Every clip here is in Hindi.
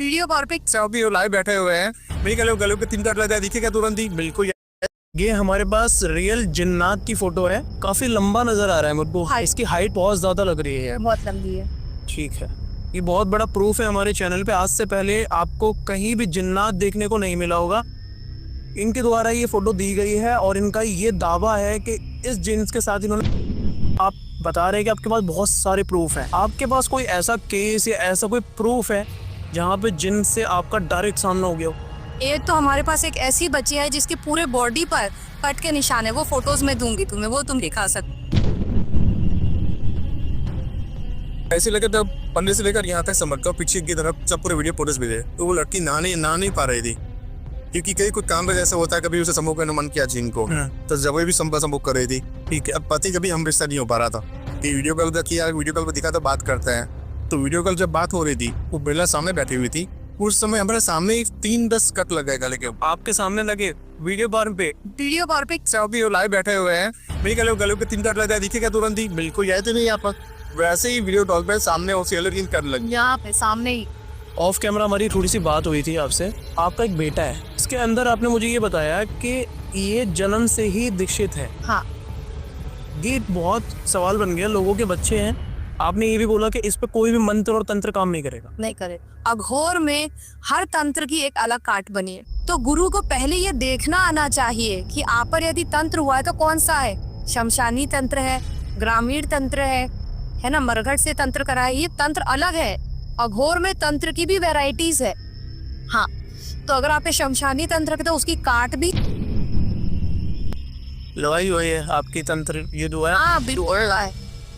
वीडियो कॉल पे अभी लाइव बैठे हुए हैं। मेरी गलों के 3 कट लगा दिखेगा तुरंत ही। बिल्कुल ये हमारे पास रियल जिन्नात की फोटो है। काफी लंबा नजर आ रहा है मुझको। इसकी हाइट बहुत ज्यादा लग रही है। बहुत लंबी है। ठीक है, ये बहुत बड़ा प्रूफ है हमारे चैनल पे। आज से पहले आपको कहीं भी जिन्नात देखने को नहीं मिला होगा। इनके द्वारा ये फोटो दी गई है और इनका ये दावा है कि इस जिन्स के साथ इन्होंने, आप बता रहे हैं कि आपके पास बहुत सारे प्रूफ हैं। आपके पास कोई ऐसा केस या ऐसा कोई प्रूफ है जहाँ पे जिन से आपका डायरेक्ट सामना हो गया हो? एक तो हमारे पास एक ऐसी बच्ची है जिसके पूरे बॉडी पर कट के निशान है। वो फोटोज में दूंगी तुम्हें, वो तुम दिखा सकते। ऐसे लगे तब पंद्रह से लेकर यहाँ तक समझ कर पीछे की तरफ सब पूरे वीडियो फोटोज भी थे। तो वो लड़की ना नहीं पा रही थी, क्योंकि कई कुछ काम जैसा होता है। कभी उसे सम्भोग करने मन किया जिन को, तो जब भी सम्भोग कर रही थी। ठीक है, अब पति कभी हम रिश्ता नहीं हो पा रहा था कि वीडियो कॉल पर किया, वीडियो कॉल पर दिखा तो बात करते हैं। तो वीडियो कॉल जब बात हो रही थी, वो बिरला सामने बैठी हुई थी। उस समय हमारे सामने 3-10 कट लग गए गले के। आपके सामने लगे वीडियो कॉल पे? वीडियो कॉल पे अभी लाइव बैठे हुए हैं। मेरी गलों के 3 कट लगा दिखेगा तुरंत ही। बिल्कुल आए थे नहीं यहाँ पर, वैसे ही वीडियो कॉल पे सामने वो सेलर की कर लगी। यहाँ पे सामने ही ऑफ कैमरा हमारी थोड़ी सी बात हुई थी आपसे। आपका एक बेटा है, इसके अंदर आपने मुझे ये बताया कि ये जन्म से ही दीक्षित है। हाँ, ये बहुत सवाल बन गया, लोगों के बच्चे हैं। आपने ये भी बोला कि इस पे कोई भी मंत्र और तंत्र काम नहीं करेगा। नहीं करे। अघोर में हर तंत्र की एक अलग काट बनी है। तो गुरु को पहले ये देखना आना चाहिए कि आप पर यदि तंत्र हुआ है तो कौन सा है। शमशानी तंत्र है, ग्रामीण तंत्र है ना, मरघट से तंत्र करा है। ये तंत्र अलग है। अघोर में तंत्र की भी वैरायटीज है। हाँ, तो अगर आप शमशानी तंत्र के तो उसकी काट भी लड़ाई हुई है आपकी तंत्र ये दुआ है। हाँ बिल्कुल है।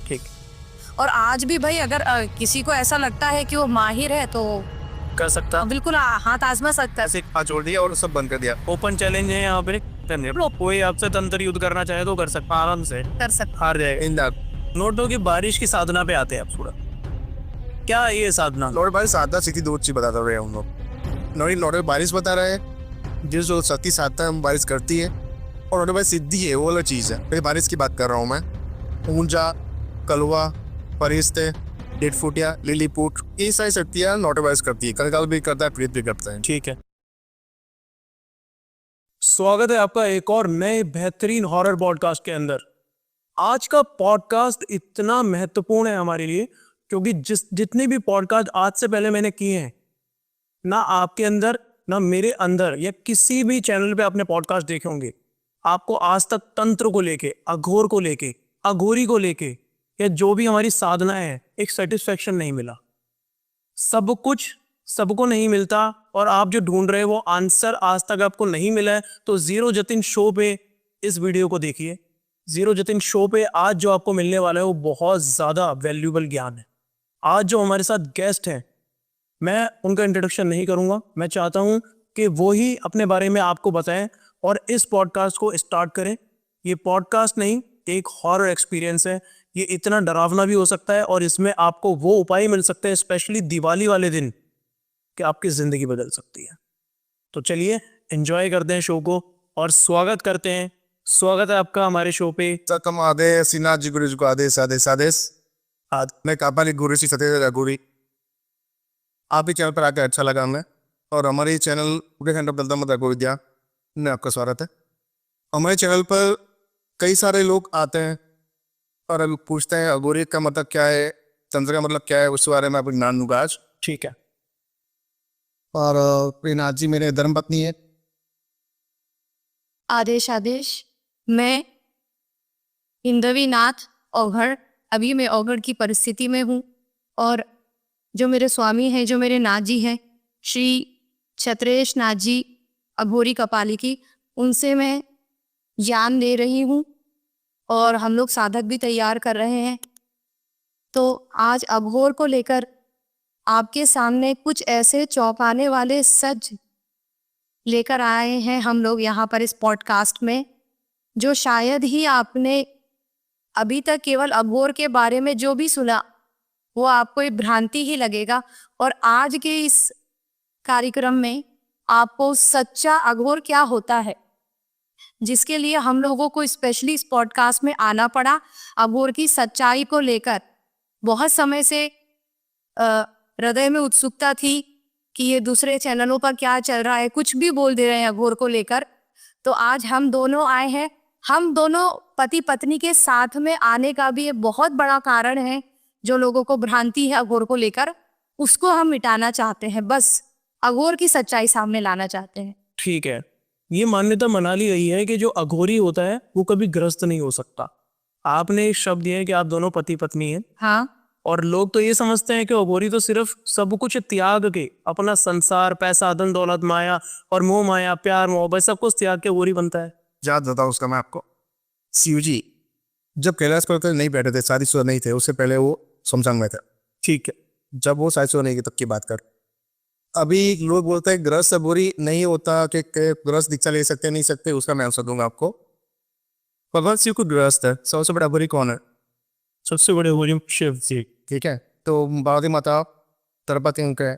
ठीक, और आज भी भाई अगर किसी को ऐसा लगता है कि वो माहिर है तो कर सकता, बिल्कुल हाथ आजमा सकता है। ऐसे हाथ छोड़ दिया और सब बंद कर दिया। ओपन चैलेंज है यहाँ पे। कोई आपसे तंत्र युद्ध करना चाहे तो कर सकता, आराम से कर सकता। हार जाएगा। इन नोटों की बारिश की साधना पे आते हैं आप थोड़ा। क्या ये साधना? लॉर्ड बारिश साधना सीधी दो चीज बताते रहे हम लोग। लॉर्ड बारिश बता रहे हैं, जिस जो सती साधना बारिश करती है, और लॉर्ड बारिश सिद्धि है, वो अलग चीज है। फिर बारिश की बात कर रहा हूँ मैं। ऊंजा, कलवा, फरिश्ते, डेडफुटिया, लिलीपुट, ये सारी शक्तियाँ लॉर्ड बारिश करती है। कल भी करता है, प्रीत भी करता है। ठीक है, स्वागत है आपका एक और नए बेहतरीन हॉरर पॉडकास्ट के अंदर। आज का पॉडकास्ट इतना महत्वपूर्ण है हमारे लिए क्योंकि जितने भी पॉडकास्ट आज से पहले मैंने किए हैं, ना आपके अंदर ना मेरे अंदर या किसी भी चैनल पे आपने पॉडकास्ट देखे होंगे, आपको आज तक तंत्र को लेके, अघोर को लेके, अघोरी को लेके या जो भी हमारी साधना है, एक सेटिस्फेक्शन नहीं मिला। सब कुछ सबको नहीं मिलता और आप जो ढूंढ रहे हैं वो आंसर आज तक आपको नहीं मिला है, तो जीरो जतिन शो पे इस वीडियो को देखिए। जीरो जतिन शो पे आज जो आपको मिलने वाला है वो बहुत ज़्यादा वैल्यूबल ज्ञान है। आज जो हमारे साथ गेस्ट हैं, मैं उनका इंट्रोडक्शन नहीं करूंगा। मैं चाहता हूं कि वो ही अपने बारे में आपको बताएं और इस पॉडकास्ट को स्टार्ट करें। ये पॉडकास्ट नहीं, एक हॉरर एक्सपीरियंस है। ये इतना डरावना भी हो सकता है और इसमें आपको वो उपाय मिल सकते हैं, स्पेशली दिवाली वाले दिन, कि आपकी ज़िंदगी बदल सकती है। तो चलिए एंजॉय करते हैं शो को और स्वागत करते हैं। स्वागत है आपका हमारे शो पे। सकम आदेश, श्रीनाथ जी गुरु जी को आदेश आदेश आदेश। मैं कापाली गुरु श्री सत्य गुरु। आप ही चैनल पर आकर अच्छा लगा हमें, और हमारे चैनल पूरे खंड दलता मत रघु विद्या में आपका स्वागत है। हमारे चैनल पर कई सारे लोग आते हैं और लोग पूछते हैं अघोरी का मतलब क्या है, तंत्र का मतलब क्या है, उस बारे में आपको ज्ञान दूंगा आज। ठीक है। और श्रीनाथ जी मेरे धर्मपत्नी है। आदेश आदेश। मैं हिंदवी नाथ औघड़, अभी मैं औघड़ की परिस्थिति में हूँ, और जो मेरे स्वामी हैं, जो मेरे नाथ जी हैं, श्री छत्रेश नाथ जी अघोरी कपाली की, उनसे मैं ज्ञान ले रही हूँ और हम लोग साधक भी तैयार कर रहे हैं। तो आज अघोर को लेकर आपके सामने कुछ ऐसे चौंकाने वाले सच लेकर आए हैं हम लोग यहाँ पर इस पॉडकास्ट में, जो शायद ही आपने अभी तक केवल अघोर के बारे में जो भी सुना वो आपको एक भ्रांति ही लगेगा। और आज के इस कार्यक्रम में आपको सच्चा अघोर क्या होता है, जिसके लिए हम लोगों को स्पेशली इस पॉडकास्ट में आना पड़ा। अघोर की सच्चाई को लेकर बहुत समय से हृदय में उत्सुकता थी कि ये दूसरे चैनलों पर क्या चल रहा है, कुछ भी बोल दे रहे हैं अघोर को लेकर। तो आज हम दोनों आए हैं, हम दोनों पति पत्नी के साथ में आने का भी ये बहुत बड़ा कारण है। जो लोगों को भ्रांति है अघोर को लेकर, उसको हम मिटाना चाहते हैं, बस अघोर की सच्चाई सामने लाना चाहते हैं। ठीक है, ये मान्यता मना ली गई है कि जो अघोरी होता है वो कभी ग्रस्त नहीं हो सकता। आपने एक शब्द दिया है कि आप दोनों पति पत्नी हैं, हाँ, और लोग तो ये समझते हैं कि अघोरी तो सिर्फ सब कुछ त्याग के, अपना संसार, पैसा, धन दौलत, माया और मोह माया, प्यार मोहब्बत सब कुछ त्याग के अघोरी बनता है। याद बताओ उसका मैं आपको। शिव जी जब कैलाश पर्वत पर नहीं बैठे थे, शादीशुदा नहीं थे, उससे पहले वो शमशान में थे। ठीक है, जब वो शादीशुदा नहीं की तब की बात कर। अभी लोग बोलते हैं ग्रस्त अघोरी नहीं होता, कि ग्रस्त दीक्षा ले सकते नहीं सकते, उसका मैं आंसर दूंगा आपको। भगवान शिव को ग्रस्त है, सबसे बड़ा अघोरी कौन है? सबसे बड़े अघोरी शिव जी। ठीक है, तो पार्वती माता तरपति उनके है,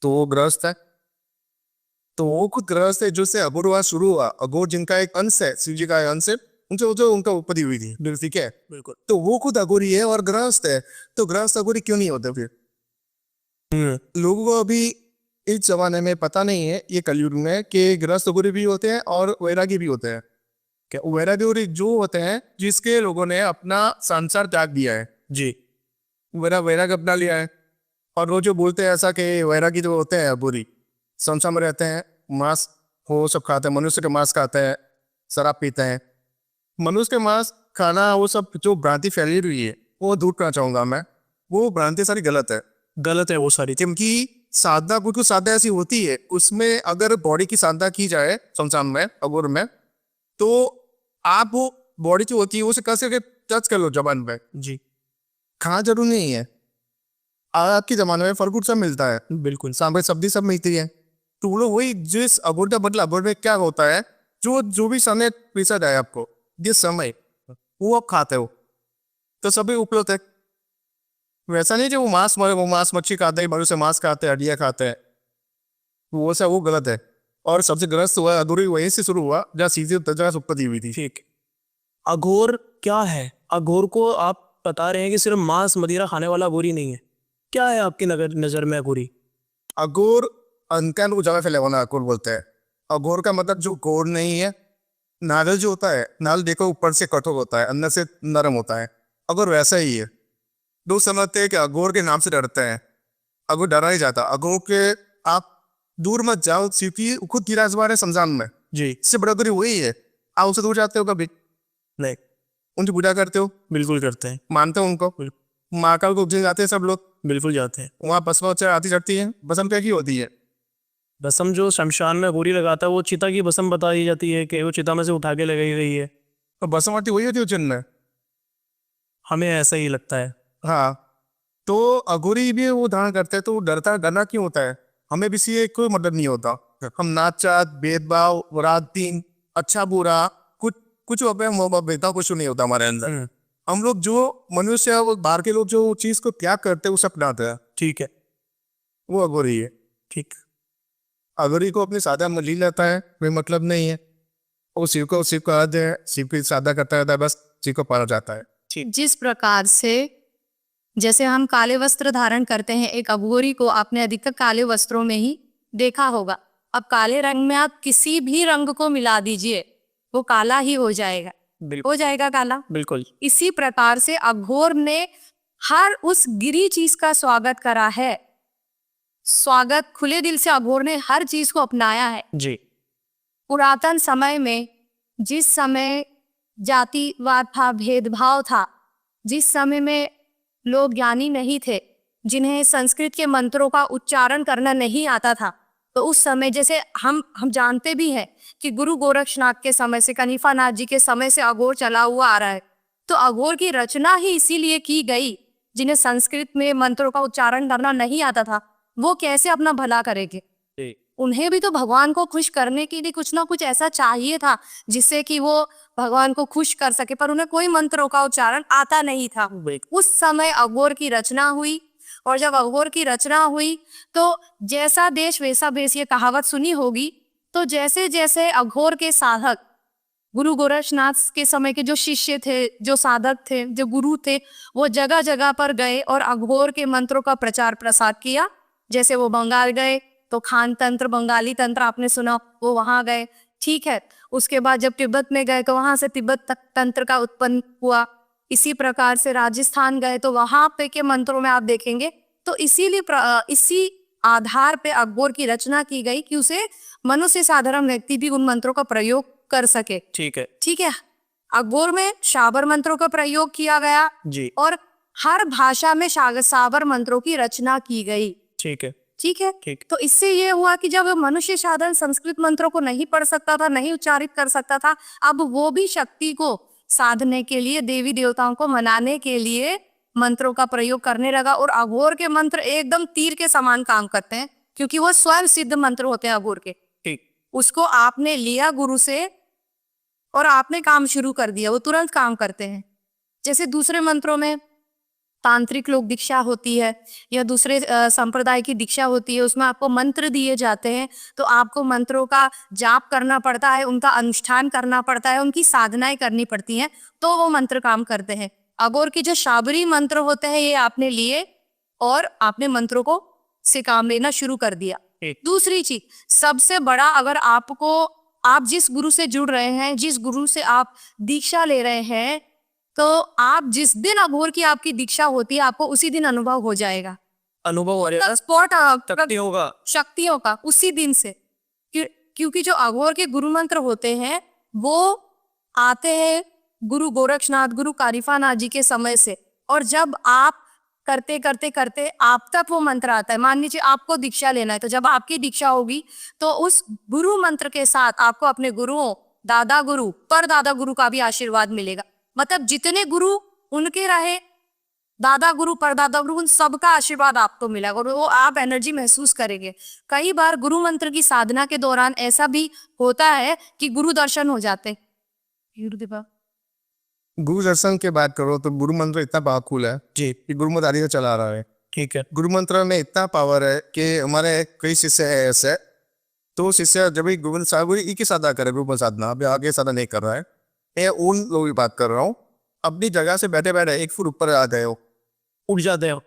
तो वो ग्रस्त है। तो वो खुद ग्रस्त है, जो से अघोरवाद शुरू हुआ। अघोर जिनका एक अंश है, शिव जी का एक अंश है, उनसे जो उनका उत्पत्ति हुई थी। ठीक है, बिल्कुल। तो वो खुद अघोरी है और ग्रस्त है। तो ग्रस्त अघोरी क्यों नहीं होते फिर? लोगों को अभी इस जमाने में पता नहीं है, ये कलयुग में, कि गृहस्थ अघोरी भी होते हैं और वैरागी भी होते हैं। क्या वैरागी अघोरी जो होते हैं जिसके लोगों ने अपना संसार त्याग दिया है जी। वैराग अपना लिया है। और वो जो बोलते हैं ऐसा कि वैरागी जो होते हैं अघोरी संसार में रहते हैं, मांस वो सब खाते हैं, मनुष्य के मांस खाते हैं, शराब पीते हैं। मनुष्य के मांस खाना, वो सब जो भ्रांति फैली हुई है वो दूर करना चाहूंगा मैं। वो भ्रांति सारी गलत है, गलत है वो सारी। क्योंकि साधना, कुछ साधना ऐसी होती है, उसमें अगर बॉडी की साधना की जाए शमशान में, अघोर में, तो आप वो बॉडी जो होती है उसे कैसे टच कर लो जबान पे। जी, खाना जरूरी नहीं है। आज के जमाने में फल फ्रूट सब मिलता है, बिल्कुल। सांभर सब्जी सब मिलती है। तो वो लोग वही जिस अघोर का बदला, अघोर में क्या होता है, जो भी समय पीसा जाए आपको, जिस समय वो आप खाते हो, तो सभी उपलब्ध है। वैसा नहीं जो वो मांस मच्छी खाते हैं, मनुष्य मांस खाते हैं, हड्डियां खाते हैं, वो सब वो गलत है। और सबसे ग्रस्त हुआ अधूरी वहीं से शुरू हुआ जहाँ सीधी जगह उत्पत्ति हुई थी। ठीक। अघोर क्या है? अघोर को आप बता रहे हैं कि सिर्फ मांस मदिरा खाने वाला अघोरी नहीं है। क्या है आपकी नजर में अघोरी? अघोर अनकन वो जगह फैले वाला अघोर बोलते हैं। अघोर का मतलब जो घोर नहीं है। नारियल जो होता है, नारियल देखो ऊपर से कठोर होता है, अंदर से नरम होता है। अघोर वैसा ही है। लोग समझते हैं कि अघोर के नाम से डरते हैं। अघोर डरा नहीं जाता। अघोर के आप दूर मत जाओ, क्योंकि खुद गिराजमान है शमशान में। जी। इससे बड़ा अघोरी वही है। आप उससे दूर जाते हो कभी? नहीं। उनकी पूजा करते हो? बिल्कुल करते हैं। मानते हो उनको? महाकाल को जाते हैं सब लोग? बिल्कुल जाते हैं। वहाँ भस्म आती चढ़ती है, भस्म क्या की होती है? भस्म जो शमशान में अघोरी लगाता है वो चिता की भस्म बता दी जाती है कि वो चिता में से उठा के लगाई गई है। तो भस्म आती वही होती है उज्जैन में? हमें ऐसा ही लगता है। हाँ, तो अघोरी भी वो धारण करते हैं। तो डरना क्यों होता है? हमें भी से कोई मतलब नहीं होता। हम नाचात, भेदभाव, रात दिन, अच्छा बुरा, कुछ भेदभाव कुछ नहीं होता हमारे अंदर। हम लोग जो मनुष्य, वो बाहर के लोग जो चीज को त्याग करते हैं, वो सब अपनाते हैं। ठीक है, वो अघोरी है। ठीक। अघोरी को अपनी साधा में ली लेता है, कोई मतलब नहीं है। वो शिव को आराध्य है, शिव की साधा करता रहता है, बस शिव को पाना जाता है। जिस प्रकार से जैसे हम काले वस्त्र धारण करते हैं, एक अघोरी को आपने अधिकतर काले वस्त्रों में ही देखा होगा। अब काले रंग में आप किसी भी रंग को मिला दीजिए, वो काला ही हो जाएगा, हो जाएगा काला। बिल्कुल। इसी प्रकार से अघोर ने हर उस गिरी चीज का स्वागत करा है। स्वागत खुले दिल से अघोर ने हर चीज को अपनाया है। जी। पुरातन समय में जिस समय जातिवाद था, भेदभाव था, जिस समय में लोग ज्ञानी नहीं थे, जिन्हें संस्कृत के मंत्रों का उच्चारण करना नहीं आता था, तो उस समय जैसे हम जानते भी हैं कि गुरु गोरक्षनाथ के समय से, कनिफा नाथ जी के समय से अघोर चला हुआ आ रहा है। तो अघोर की रचना ही इसीलिए की गई, जिन्हें संस्कृत में मंत्रों का उच्चारण करना नहीं आता था, वो कैसे अपना भला करेंगे? उन्हें भी तो भगवान को खुश करने के लिए कुछ ना कुछ ऐसा चाहिए था जिससे कि वो भगवान को खुश कर सके, पर उन्हें कोई मंत्रों का उच्चारण आता नहीं था। उस समय अघोर की रचना हुई, और जब अघोर की रचना हुई तो जैसा देश वैसा भेष, ये कहावत सुनी होगी। तो जैसे जैसे अघोर के साधक, गुरु गोरक्षनाथ के समय के जो शिष्य थे, जो साधक थे, जो गुरु थे, वो जगह जगह पर गए और अघोर के मंत्रों का प्रचार प्रसार किया। जैसे वो बंगाल गए, तो खान तंत्र, बंगाली तंत्र आपने सुना, वो वहां गए, ठीक है। उसके बाद जब तिब्बत में गए तो वहां से तिब्बत तंत्र का उत्पन्न हुआ। इसी प्रकार से राजस्थान गए तो वहां पे के मंत्रों में आप देखेंगे तो इसी आधार पे अकबर की रचना की गई कि उसे मनुष्य साधारण व्यक्ति भी उन मंत्रों का प्रयोग कर सके। ठीक है ठीक है, अकबर में शाबर मंत्रों का प्रयोग किया गया जी, और हर भाषा में शाबर मंत्रों की रचना की गई। ठीक है ठीक है, ठीक। तो इससे ये हुआ कि जब मनुष्य साधारण संस्कृत मंत्रों को नहीं पढ़ सकता था, नहीं उच्चारित कर सकता था, अब वो भी शक्ति को साधने के लिए, देवी देवताओं को मनाने के लिए मंत्रों का प्रयोग करने लगा। और अघोर के मंत्र एकदम तीर के समान काम करते हैं, क्योंकि वो स्वयं सिद्ध मंत्र होते हैं अघोर के। ठीक, उसको आपने लिया गुरु से और आपने काम शुरू कर दिया, वो तुरंत काम करते हैं। जैसे दूसरे मंत्रों में तांत्रिक लोग दीक्षा होती है या दूसरे संप्रदाय की दीक्षा होती है, उसमें आपको मंत्र दिए जाते हैं, तो आपको मंत्रों का जाप करना पड़ता है, उनका अनुष्ठान करना पड़ता है, उनकी साधनाएं करनी पड़ती हैं, तो वो मंत्र काम करते हैं। अघोर के जो शाबरी मंत्र होते हैं ये आपने लिए और आपने मंत्रों को से काम लेना शुरू कर दिया। दूसरी चीज सबसे बड़ा, अगर आप जिस गुरु से जुड़ रहे हैं, जिस गुरु से आप दीक्षा ले रहे हैं, तो आप जिस दिन अघोर की आपकी दीक्षा होती है आपको उसी दिन अनुभव हो जाएगा, अनुभव हो जाएगा, स्पॉट होगा शक्तियों का उसी दिन से। क्योंकि जो अघोर के गुरु मंत्र होते हैं वो आते हैं गुरु गोरक्षनाथ, गुरु कारिफानाथ जी के समय से, और जब आप करते करते करते आप तक वो मंत्र आता है। मान लीजिए आपको दीक्षा लेना है, तो जब आपकी दीक्षा होगी तो उस गुरु मंत्र के साथ आपको अपने गुरुओं, दादा गुरु, पर दादा गुरु का भी आशीर्वाद मिलेगा। मतलब जितने गुरु उनके रहे, दादा गुरु, परदादा गुरु, उन सबका आशीर्वाद आपको मिलेगा और वो आप एनर्जी महसूस करेंगे। कई बार गुरु मंत्र की साधना के दौरान ऐसा भी होता है कि गुरु दर्शन हो जाते हैं। गुरु दर्शन की बात करो तो गुरु मंत्र इतना पावरफुल है जी, कि गुरु मंत्र आदि से चला रहा है। ठीक है, गुरु मंत्र में इतना पावर है कि हमारे कई शिष्य है ऐसे, तो शिष्य जब भी गुरु साहब एक ही साधना करे, गुरु साधना, अभी आगे साधना नहीं कर रहा है, मैं उन लोगों की बात कर रहा हूँ, अपनी जगह से बैठे बैठे 1 फुट ऊपर आ गए हो, उठ जाते हो,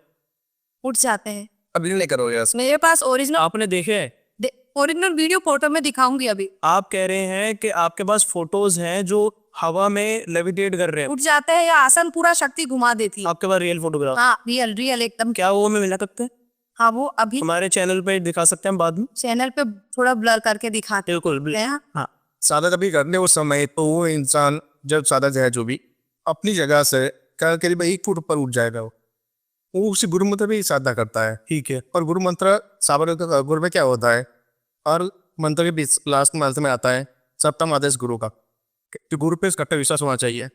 उठ जाते हैं। अभी नहीं करोगे ऐसा। मेरे पास आपने देखे है? ओरिजिनल वीडियो फोटो में दिखाऊंगी अभी। आप कह रहे हैं कि आपके पास फोटोज हैं जो हवा में लेविटेट कर रहे हैं, उठ जाते हैं, या आसन पूरा शक्ति घुमा देती है। आपके पास रियल फोटोग्राफ? हाँ, रियल एकदम। क्या वो हमें मिला सकते हैं? हाँ, वो अभी हमारे चैनल पे दिखा सकते हैं बाद में, चैनल पे थोड़ा ब्लर करके दिखाते बिल्कुल। हैं। हाँ, साधा जब भी करने उस समय, तो वो इंसान जब साधा है जो भी अपनी जगह से करीब 1 फुट ऊपर उठ जाएगा, वो उसी गुरु मंत्र भी साधना करता है। ठीक है, और गुरु मंत्र साबर गुरु में क्या होता है, और मंत्र के बीच लास्ट मंत्र में आता है सप्तम आदेश गुरु का, तो गुरु पे कट्टर विश्वास होना चाहिए।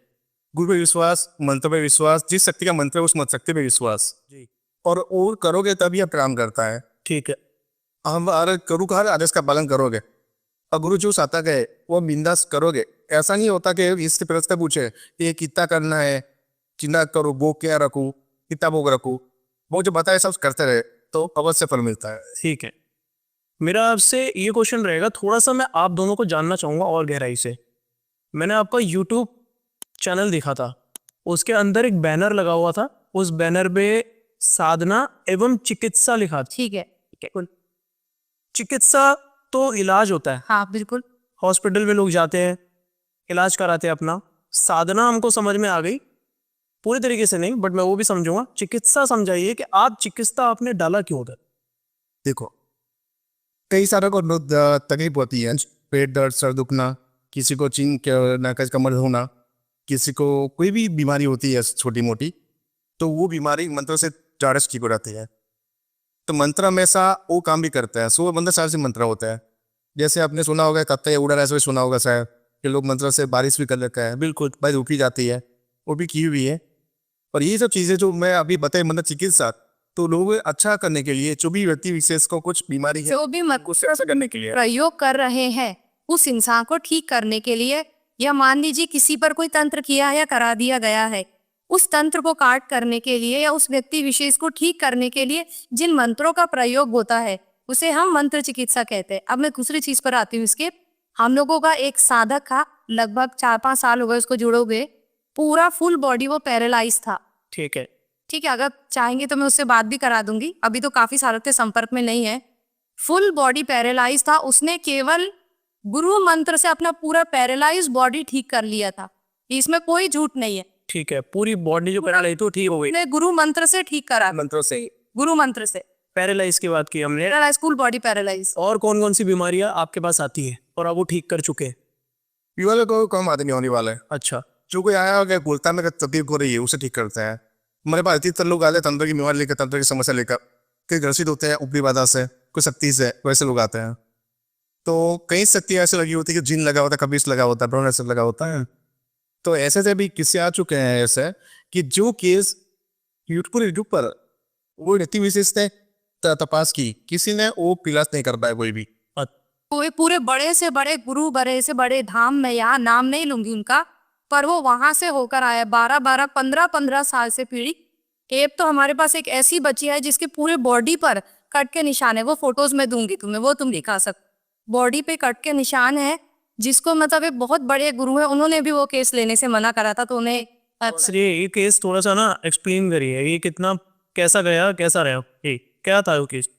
गुरु पे विश्वास, मंत्र पे विश्वास, जिस शक्ति का मंत्र है उस शक्ति पे विश्वास जी, और करोगे तभी आप काम करता है। ठीक है, हम गुरु का हर आदेश का पालन करोगे और गुरु जो साता गए वो बिंदास करोगे। ऐसा नहीं होता कि इससे प्रश्न पूछे ये कितना करना है, चिन्ह करो, वो क्या रखूँ, कितना भोग रखूँ, वो जो बताए सब करते रहे तो अवश्य फल मिलता है। ठीक है। मेरा आपसे ये क्वेश्चन रहेगा, थोड़ा सा मैं आप दोनों को जानना चाहूँगा और गहराई से। मैंने आपका यूट्यूब चैनल देखा था, उसके अंदर एक बैनर लगा हुआ था, उस बैनर पे साधना एवं चिकित्सा लिखा था। ठीक है, बिल्कुल। चिकित्सा तो इलाज होता है, हाँ बिल्कुल। हॉस्पिटल में लोग जाते हैं, इलाज कराते हैं अपना। साधना हमको समझ में आ गई, पूरी तरीके से नहीं, बट मैं वो भी समझूंगा। चिकित्सा समझाइए कि आप चिकित्सा आपने डाला क्यों उधर? देखो, कई सारे को तकलीफ होती है, पेट दर्द, सर दुखना, किसी को चीन नाकज कमर होना, किसी को कोई भी बीमारी होती है छोटी मोटी, तो वो बीमारी मंत्र से जारस ठीक हो जाती है। तो मंत्र हमेशा वो काम भी करता है। 100 मंत्र साल से मंत्र होता है। जैसे आपने सुना होगा कत्ते उड़ा ऐसे भी सुना होगा शायद कि लोग मंत्र से बारिश भी कर लेता है, बिल्कुल भाई रुकी जाती है, वो भी की हुई है। और ये सब चीज़ें जो मैं अभी बताई मतलब चिकित्सा, तो लोग अच्छा करने के लिए, जो भी व्यक्ति विशेष को कुछ बीमारी है, जो भी उससे ऐसा करने के लिए प्रयोग कर रहे हैं उस इंसान को ठीक करने के लिए, या मान लीजिए किसी पर कोई तंत्र किया है या करा दिया गया है, उस तंत्र को काट करने के लिए या उस व्यक्ति विशेष को ठीक करने के लिए जिन मंत्रों का प्रयोग होता है उसे हम मंत्र चिकित्सा कहते हैं। अब मैं दूसरी चीज पर आती हूँ। इसके हम लोगों का एक साधक था, लगभग 4-5 साल हो गए उसको जुड़े हुए, पूरा फुल बॉडी वो पैरालाइज था। ठीक है, ठीक है, अगर चाहेंगे तो मैं उससे बात भी करा दूंगी, अभी तो काफी सालों से संपर्क में नहीं है। फुल बॉडी पैरालाइज था, उसने केवल गुरु मंत्र से अपना पूरा पैरालाइज बॉडी ठीक कर लिया था, इसमें कोई झूठ नहीं है। ठीक है, पूरी बॉडी जो पैरालाइज तो ठीक हो गई उसने गुरु मंत्र से ठीक करा, मंत्रों से। गुरु मंत्र से पैरालाइज की बात की हमने, पैरालाइज, फुल बॉडी पैरालाइज। और कौन कौन सी बीमारियां आपके पास आती है और आप वो ठीक कर चुके हैं? ये वाले को कम आदमी नहीं होने वाला है। अच्छा, जो कोई आया होगा बोलता है तकलीफ हो रही है, उसे ठीक करते हैं। हमारे पास अधिकतर लोग आते हैं तंत्र की बीमारी लेकर, तंत्र की समस्या लेकर, कई ग्रसित होते हैं ऊपरी बाधा से, कोई शक्ति से, वैसे लोग आते हैं। तो कई शक्तियां ऐसे लगी होती है कि जिन लगा होता है, कभी लगा होता है, ब्रह्म ऐसे लगा होता है। तो ऐसे से भी किस्से आ चुके हैं ऐसे कि जो केस यूट्यूब पर वो व्यक्ति विशेष ने तपास की, किसी ने वो इलाज नहीं कर पाया कोई भी। कोई पूरे बड़े से बड़े गुरु, बड़े से बड़े धाम, में यहाँ नाम नहीं लूंगी उनका, पर वो वहां से होकर आया 12-12, 15-15 साल से पीड़ित। एक तो हमारे पास एक ऐसी बच्ची है जिसके पूरे बॉडी पर कट के निशान है, वो फोटोज में दूंगी तुम्हें, वो तुम दिखा सकते। बॉडी पे कट के निशान है, जिसको मतलब एक बहुत बड़े गुरु है, उन्होंने भी वो केस लेने से मना करा था, तो उन्हें ये केस थोड़ा सा ना एक्सप्लेन करिए, ये कितना कैसा गया, कैसा रहा, ये क्या था वो केस?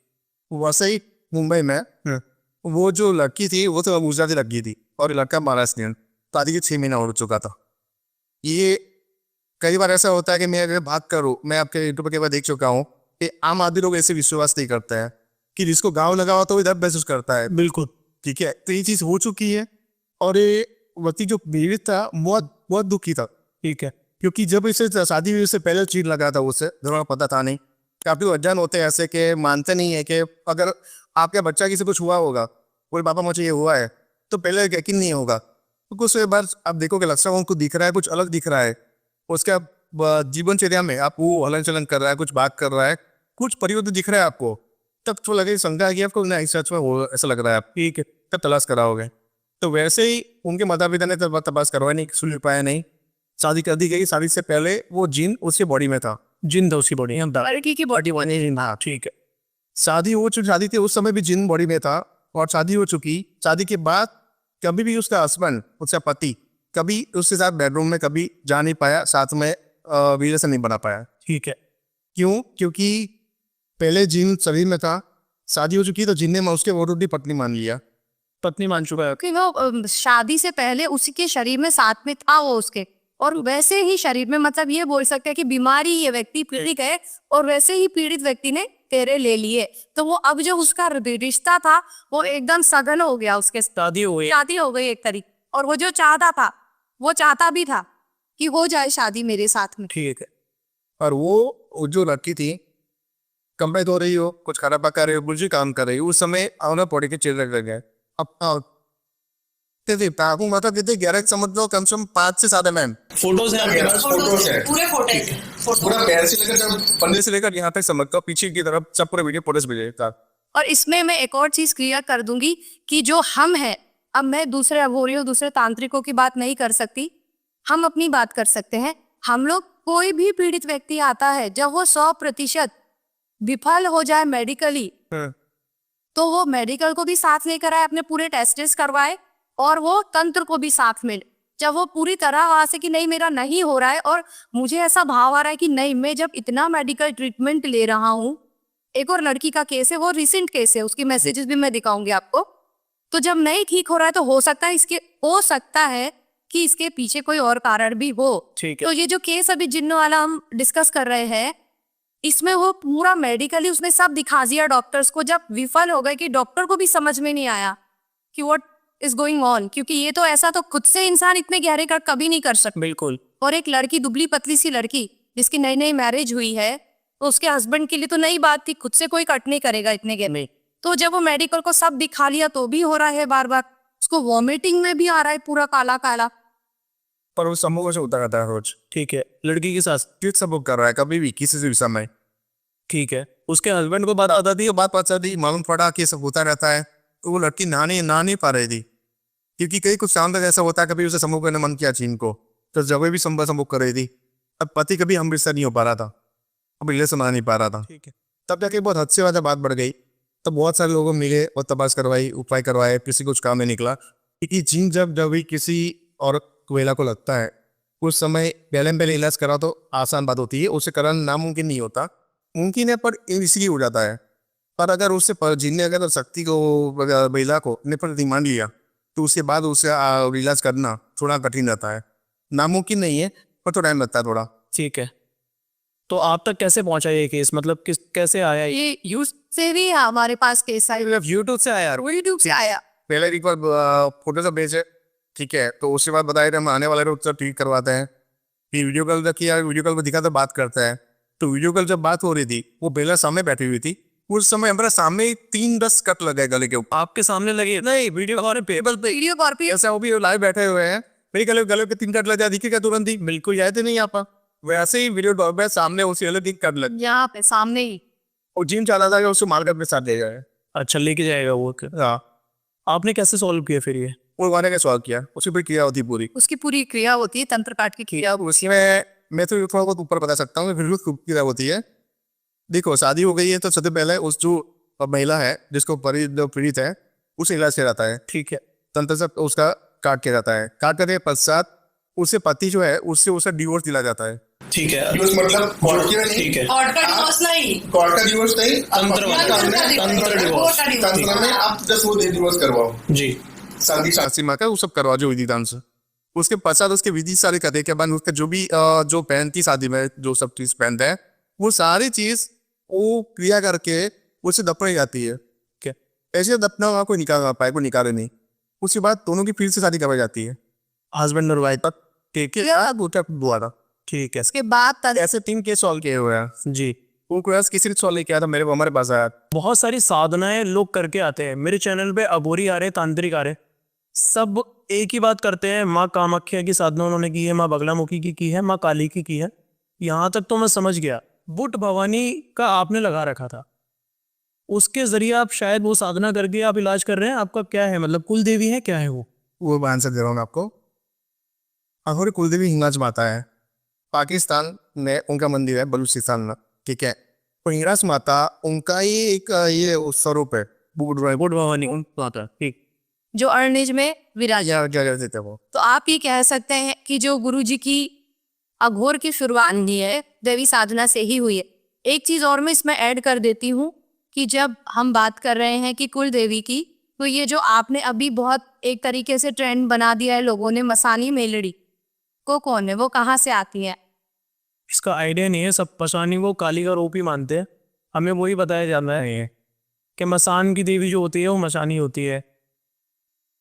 वैसे ही मुंबई में वो जो लड़की थी वो तो गुजराती लड़की थी और लड़का महाराष्ट्रियन, शादी के 6 महीना हो चुका था। ये कई बार ऐसा होता है कि मैं अगर बात करूँ, मैं आपके यूट्यूब पर कई बार देख चुका हूँ कि आम आदमी लोग ऐसे विश्वास नहीं करते हैं कि जिसको गाँव लगा हुआ तो वो दर्द महसूस करता है। बिल्कुल ठीक है, तो ये चीज़ हो चुकी है। और ये व्यक्ति जो पीड़ित था बहुत बहुत दुखी था। ठीक है, क्योंकि जब इसे शादी हुई उससे पहले चीज लगा था, उसे दोनों पता था नहीं। काफी अज्ञान होते हैं ऐसे के मानते नहीं है कि अगर आपके बच्चा किसी कुछ हुआ होगा, बोले पापा मुझे ये हुआ है, तो पहले यकीन नहीं होगा। तो कुछ बार आप देखोगे लक्षण उनको दिख रहा है, कुछ अलग दिख रहा है, उसका जीवनचर्या में आप वो हलन चलन कर रहा है, कुछ बात कर रहा है, कुछ परिवर्तन दिख रहा है आपको, तब तो लगे शंका है कि आपको नहीं सच में वो ऐसा लग रहा है। आप ठीक है, तब तलाश कराओगे। तो वैसे ही उनके माता पिता ने तब तपास करवाया नहीं, सुन पाया नहीं, शादी कर दी गई। शादी से पहले वो जिन उसके बॉडी में था, जिन था उसकी बॉडी, लड़की की बॉडी बनी। हाँ ठीक है। शादी हो चुकी, शादी थी उस समय भी जिन बॉडी में था, और शादी हो चुकी। शादी के बाद कभी भी उसका हस्बैंड, उसका पति कभी उसके साथ बेडरूम में कभी जा नहीं पाया, साथ में रिलेशन नहीं बना पाया। ठीक है, क्यों? क्योंकि पहले जिन शरीर में था, शादी हो चुकी तो जिन ने उसके वो पत्नी मान लिया, पत्नी मान चुका है। कि वो शादी से पहले उसी के शरीर में साथ में था वो उसके, और वैसे ही शरीर में, मतलब ये बोल सकते हैं कि बीमारी ये व्यक्ति पीड़ित है, और वैसे ही पीड़ित व्यक्ति ने तेरे ले लिए। तो वो अब जो उसका रिश्ता था वो एकदम सघन हो गया, उसके शादी हो गई, शादी हो गई एक तरीके। और वो जो चाहता था, वो चाहता भी था कि हो जाए शादी मेरे साथ में। ठीक है। और वो जो लड़की थी, कमरे धो रही हो, कुछ खाना पका रही हो, कुछ भी काम कर रही हो, उस समय उन्हें पौड़े के चिर रख गए। अब मतलब कितने 11 समझ लो, कम से कम 5 से 7 mm फोटोज है आपके पास? फोटोज है, पूरे फोटो, पूरा पैर से लेकर पंडे से लेकर यहाँ तक समझ लो, पीछे की तरफ सब पूरे वीडियो फोटोज भेजे। और इसमें मैं एक और चीज क्लियर कर दूंगी कि जो हम हैं, अब मैं दूसरे अघोरियों, दूसरे तांत्रिकों की बात नहीं कर सकती, हम अपनी बात कर सकते हैं। हम लोग, कोई भी पीड़ित व्यक्ति आता है, जब वो 100% विफल हो जाए मेडिकली, तो वो मेडिकल को भी साथ लेकर आए, अपने पूरे टेस्ट करवाए, और वो तंत्र को भी साथ में। जब वो पूरी तरह वहां से कि नहीं मेरा नहीं हो रहा है, और मुझे ऐसा भाव आ रहा है कि नहीं, मैं जब इतना मेडिकल ट्रीटमेंट ले रहा हूँ। एक और लड़की का केस है, वो रिसेंट केस है, उसकी मैसेजेस भी मैं दिखाऊंगी आपको। तो जब नहीं ठीक हो रहा है, तो हो सकता है कि इसके पीछे कोई और कारण भी हो। ठीक है। तो ये जो केस अभी जिन्न वाला हम डिस्कस कर रहे हैं, इसमें वो पूरा मेडिकली उसने सब दिखा दिया डॉक्टर्स को। जब विफल हो गए कि डॉक्टर को भी समझ में नहीं आया कि व्हाट इज गोइंग ऑन, क्योंकि ये तो ऐसा तो खुद से इंसान इतने गहरे कट कभी नहीं कर सकता। बिल्कुल। और एक लड़की, दुबली पतली सी लड़की, जिसकी नई नई मैरिज हुई है, तो उसके हस्बैंड के लिए तो नई बात थी, खुद से कोई कट नहीं करेगा इतने गहरे। तो जब वो मेडिकल को सब दिखा लिया तो भी हो रहा है बार बार, उसको वॉमिटिंग में भी आ रहा है, पूरा काला काला। पर वो समूह से होता रहता है रोज। ठीक है, लड़की के साथ किस सबूत कर रहा है, कभी भी किसी से भी समय। ठीक है, उसके हस्बैंड को बात आता थी, बात पता दी, मालूम पड़ा कि सब होता रहता है। तो वो लड़की ना नहीं पा रही थी, क्योंकि कई कुछ शाम तक ऐसा होता है, कभी उसे समूह करने मन किया चीन को, तो जब भी समूह कर रही थी। अब पति कभी अमृतसर नहीं हो पा रहा था, अब रिलेशन बना नहीं पा रहा था। ठीक है। तब जाके बहुत हद से ज़्यादा बात बढ़ गई। तब बहुत सारे लोगों मिले और तपास करवाई, उपाय करवाए, किसी कुछ काम नहीं निकला। क्योंकि जीन जब भी किसी और महिला को लगता है, उस समय पहले इलाज करा तो आसान बात होती है, उसे कराना नामुमकिन नहीं होता। मुमकिन है पर इसलिए हो जाता है। पर अगर उससे जिनने अगर शक्ति को महिला को अपने पर मान लिया तो उसके बाद उसे इलाज करना थोड़ा कठिन रहता है, नामुमकिन नहीं है पर तो टाइम लगता है थोड़ा। ठीक है, तो आप तक कैसे पहुंचा ये केस, मतलब किस कैसे आया ये? ये यूज से भी हमारे पास केस आया, यूट्यूब से आया? यूट्यूब से आया। पहले एक बार फोटो सब भेजे, ठीक है, तो उसके बाद बताया हम आने वाले रोज ठीक करवाते हैं। फिर वीडियो कॉल तक किया, वीडियो कॉल पर दिखा तो बात करते हैं। तो वीडियो कॉल जब बात हो रही थी वो बेला सामने बैठी हुई थी, उस समय हमारे सामने ही 3-10 कट लगे गले के ऊपर। आपके सामने लगी? नहीं, वीडियो कॉल पे। वीडियो कॉल पे ऐसा वो भी लाइव बैठे हुए हैं, मेरे गले गले के 3 कट लग जाए दिखेगा तुरंत ही, बिल्कुल याद नहीं आपा। वैसे ही वीडियो कॉल पे सामने उसी वाले 3 कट लग, यहाँ पे सामने ही। वो जिम चला था कि उसको मार कर अपने साथ ले जाए। अच्छा, लेके जाएगा वो? हाँ, आपने कैसे सॉल्व किया फिर ये? वो वाने का सवाल किया, उसी पर क्रिया होती पूरी। उसकी पूरी क्रिया होती है, तंत्र काट की क्रिया। उसमें मैं तो थोड़ा बहुत ऊपर बता सकता हूँ, फिर भी खूब क्रिया होती है। देखो शादी हो गई है तो सबसे पहले उस जो महिला है जिसको पीड़ित है उसे इलाज किया जाता है, ठीक है। तंत्र से उसका काट किया जाता है। काट करने के पश्चात उसे पति जो है उससे उसे डिवोर्स दिला जाता है। ठीक है, डिवोर्स मतलब कोर्ट की नहीं, ठीक है। कोर्ट का डिवोर्स नहीं, कोर्ट का डिवोर्स नहीं, तंत्र वाला, तंत्र डिवोर्स। तंत्र में आप जस्ट वो डिवोर्स करवाओ जी, शादी शादी माँ का वो सब करवा जो विधि दान से। उसके पश्चात उसके विधि सारे करने के बाद उसके जो भी जो पहन थी शादी में जो सब चीज पहनते हैं वो सारी चीज वो क्रिया करके उसे दफनाई जाती है। क्या ऐसे दफना वहाँ कोई निकाल पाए, कोई निकाले नहीं। उसके बाद दोनों की फिर से शादी करवाई जाती है, हस्बैंड और वाइफ तक। ठीक है, दूसरा बुआ था। ठीक है, उसके बाद ऐसे 3 केस सॉल्व किए हुए हैं। जी। उनको ऐसा किसी ने सॉल्व नहीं किया था, मेरे हमारे पास आया। बहुत सारी साधनाएं लोग करके आते हैं, मेरे चैनल पे अबोरी आ रहे, तांत्रिक आ रहे, सब एक ही बात करते हैं। माँ कामाख्या की साधना उन्होंने की है, माँ बगलामुखी की है, माँ काली की है। यहाँ तक तो मैं समझ गया। बुट भवानी का आपने लगा रखा था, उसके जरिए आप शायद वो साधना करके आप इलाज कर रहे हैं। आपका क्या है, मतलब कुल देवी है, क्या है वो आंसर दे रहा हूँ मैं आपको। अघोरी कुलदेवी हिंगलाज माता है, पाकिस्तान में उनका मंदिर है, बलूचिस्तान में, ठीक है। तो हिंगलाज माता उनका ही एक ये स्वरूप है, बुट भवानी माता, ठीक। जो अर्निज में विराज। क्या देते हैं वो। तो आप ये कह सकते हैं कि जो गुरुजी की अघोर की शुरुआत हुई है देवी साधना से ही हुई है। एक चीज और मैं इसमें ऐड कर देती हूँ कि जब हम बात कर रहे हैं कि कुल देवी की, तो ये जो आपने अभी बहुत एक तरीके से ट्रेंड बना दिया है लोगों ने, मसानी मेलड़ी को कौन है, वो कहाँ से आती है? इसका आइडिया नहीं है। सब मसानी वो काली का रूप ही मानते हैं, हमें वही बताया जाता है कि मसान की देवी जो होती है वो मसानी होती है,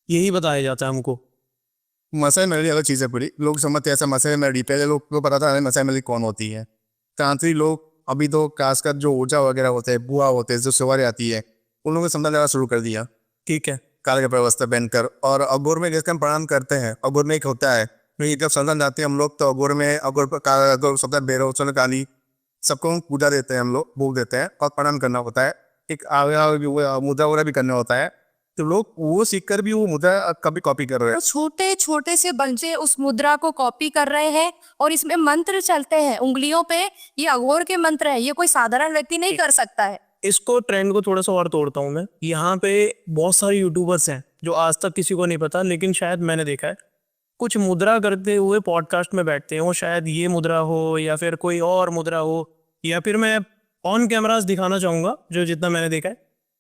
यही बताया जाता है हमको। मसाई मेलडी अलग चीज़ है पूरी, लोग समझते हैं ऐसा मसाई मेलडी। पहले लोग को पता था मसाई मेलडी कौन होती है। तांत्रिक लोग अभी तो खासकर जो ऊर्जा वगैरह होते हैं, बुआ होते हैं, जो सवारी आती है, उन लोगों को समझना ज़्यादा शुरू कर दिया, ठीक है, काले कपड़े वस्त्र पहनकर। और अघोर में जैसे हम प्रणाम करते हैं, अघोर में एक होता है, जब संतान जाते हैं हम लोग तो अघोर में अघोर शब्द भैरव चल काली सबको पूजा देते हैं, हम लोग भोग देते हैं और प्रणाम करना होता है। एक मुद्रा वगैरह भी करना होता है। तो लोग वो सीखकर भी वो मुद्रा कभी कॉपी कर रहे हैं। छोटे छोटे से बच्चे उस मुद्रा को कॉपी कर रहे हैं और इसमें मंत्र चलते हैं उंगलियों पे। ये अघोर के मंत्र है, ये कोई साधारण व्यक्ति नहीं कर सकता है। इसको ट्रेंड को थोड़ा सा और तोड़ता हूँ मैं। यहाँ पे बहुत सारे यूट्यूबर्स हैं जो आज तक किसी को नहीं पता, लेकिन शायद मैंने देखा है कुछ मुद्रा करते हुए पॉडकास्ट में बैठते हैं। वो शायद ये मुद्रा हो या फिर कोई और मुद्रा हो, या फिर मैं ऑन कैमरास दिखाना चाहूँगा जो जितना मैंने देखा है,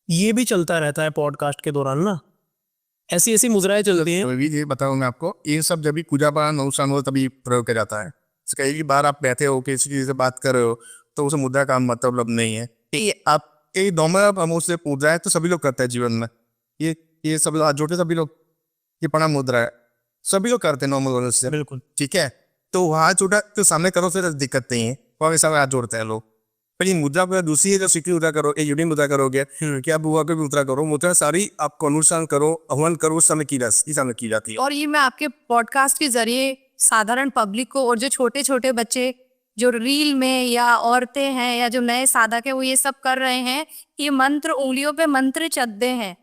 ये भी चलता रहता है पॉडकास्ट के दौरान ना, ऐसी ऐसी मुद्राएं चलती हैं। तो भी ये बताऊँ मैं आपको, ये सब जब भी पूजा पाठ अनुष्ठान हो तभी प्रयोग किया जाता है। कई भी बार आप बैठे हो किसी चीज़ से बात कर रहे हो तो उसे मुद्रा का मतलब नहीं है। ये आप एक नॉर्मल हम उससे मुद्रा है तो सभी लोग करते हैं जीवन में। ये सब हाथ जोड़ते सभी लोग, ये प्रणाम मुद्रा है, सभी लोग करते हैं नॉर्मल से, बिल्कुल ठीक है। तो हाथ जोड़ा तो सामने करो फिर दिक्कत नहीं है, और ऐसा हाथ जोड़ते हैं लोग। पर ये मुद्रा को दूसरी है जो सीखी मुद्रा करो, एक यूनिक मुद्रा करोगे क्या बुआ को भी मुद्रा करो, मुद्रा सारी आपको अनुष्ठान करो, हवन करो, उस समय की जाती है। और ये मैं आपके पॉडकास्ट के जरिए साधारण पब्लिक को और जो छोटे छोटे बच्चे जो रील में या औरतें हैं या जो नए साधक है वो ये सब कर रहे हैं, ये मंत्र उंगलियों पे मंत्र चलते हैं,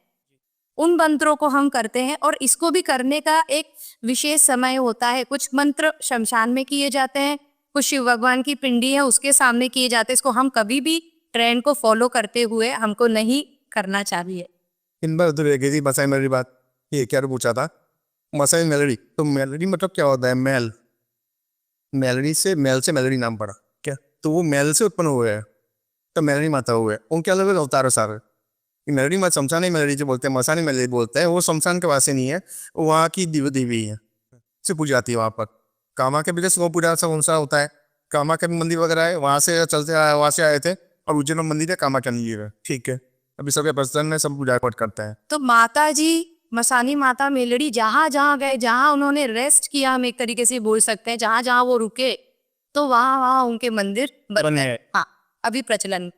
उन मंत्रों को हम करते हैं। और इसको भी करने का एक विशेष समय होता है। कुछ मंत्र शमशान में किए जाते हैं, कुछ शिव भगवान की पिंडी है उसके सामने किए जाते हैं। इसको हम कभी भी ट्रेंड को फॉलो करते हुए हमको नहीं करना चाहिए। इन बार उधर रह गई थी मसाई मेलडी बात। ये क्या पूछा था मसाई मेलडी, तो मेलडी मतलब क्या होता है? मेल, मेलडी से मेल से नाम पड़ा क्या, तो वो मेल से उत्पन्न हुए हैं तो मेलडी माता हुए। उनके अलग अलग अवतार है सारे, मेलडी मत शमशानी मेलडी जो बोलते हैं, मसानी मेलडी बोलते हैं, वो शमशान के वासी नहीं है, वो वहाँ की देवी है, से पूजी जाती है वहाँ पर। कामा के भी वो पूजा सब उनसा होता है, कामा के मंदिर वगैरह है, वहाँ से चलते आए, वहाँ से आए थे, और उज्जैन में मंदिर है, कामा का मंदिर है, ठीक है। अभी सबके प्रसन्न में सब पूजा पाठ करते हैं। तो माता जी मसानी माता मेलड़ी जहां जहां गए, जहां उन्होंने रेस्ट किया, हम एक तरीके से बोल सकते हैं, जहां जहां वो रुके, तो वहां वहां उनके मंदिर बने हैं। हाँ, अभी प्रचलन।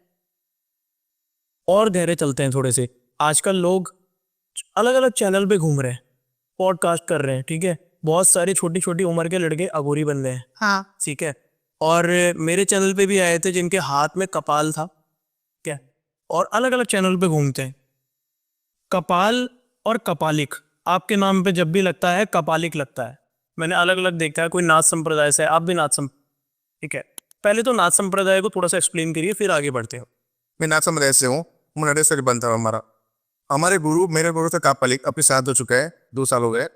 और गहरे चलते हैं थोड़े से। आजकल लोग अलग अलग चैनल पे घूम रहे हैं, पॉडकास्ट कर रहे हैं, ठीक है। बहुत सारे छोटी छोटी उम्र के लड़के अघोरी बन रहे हैं, हाँ, ठीक है। और मेरे चैनल पे भी आए थे जिनके हाथ में कपाल था, क्या, और अलग अलग चैनल पे घूमते हैं। कपाल और कपालिक आपके नाम पे जब भी लगता है कपालिक लगता है। मैंने अलग अलग देखा है, कोई नाथ संप्रदाय से, आप भी नाथ ठीक है। पहले तो नाथ संप्रदाय को थोड़ा सा एक्सप्लेन करिए, फिर आगे बढ़ते हैं। मैं नाथ समुदाय से हूँ, मुनरे से बनता है हमारा। हमारे गुरु, मेरे गुरु थे कापालिक, अपने साथ हो चुका है, 2 साल हो गए।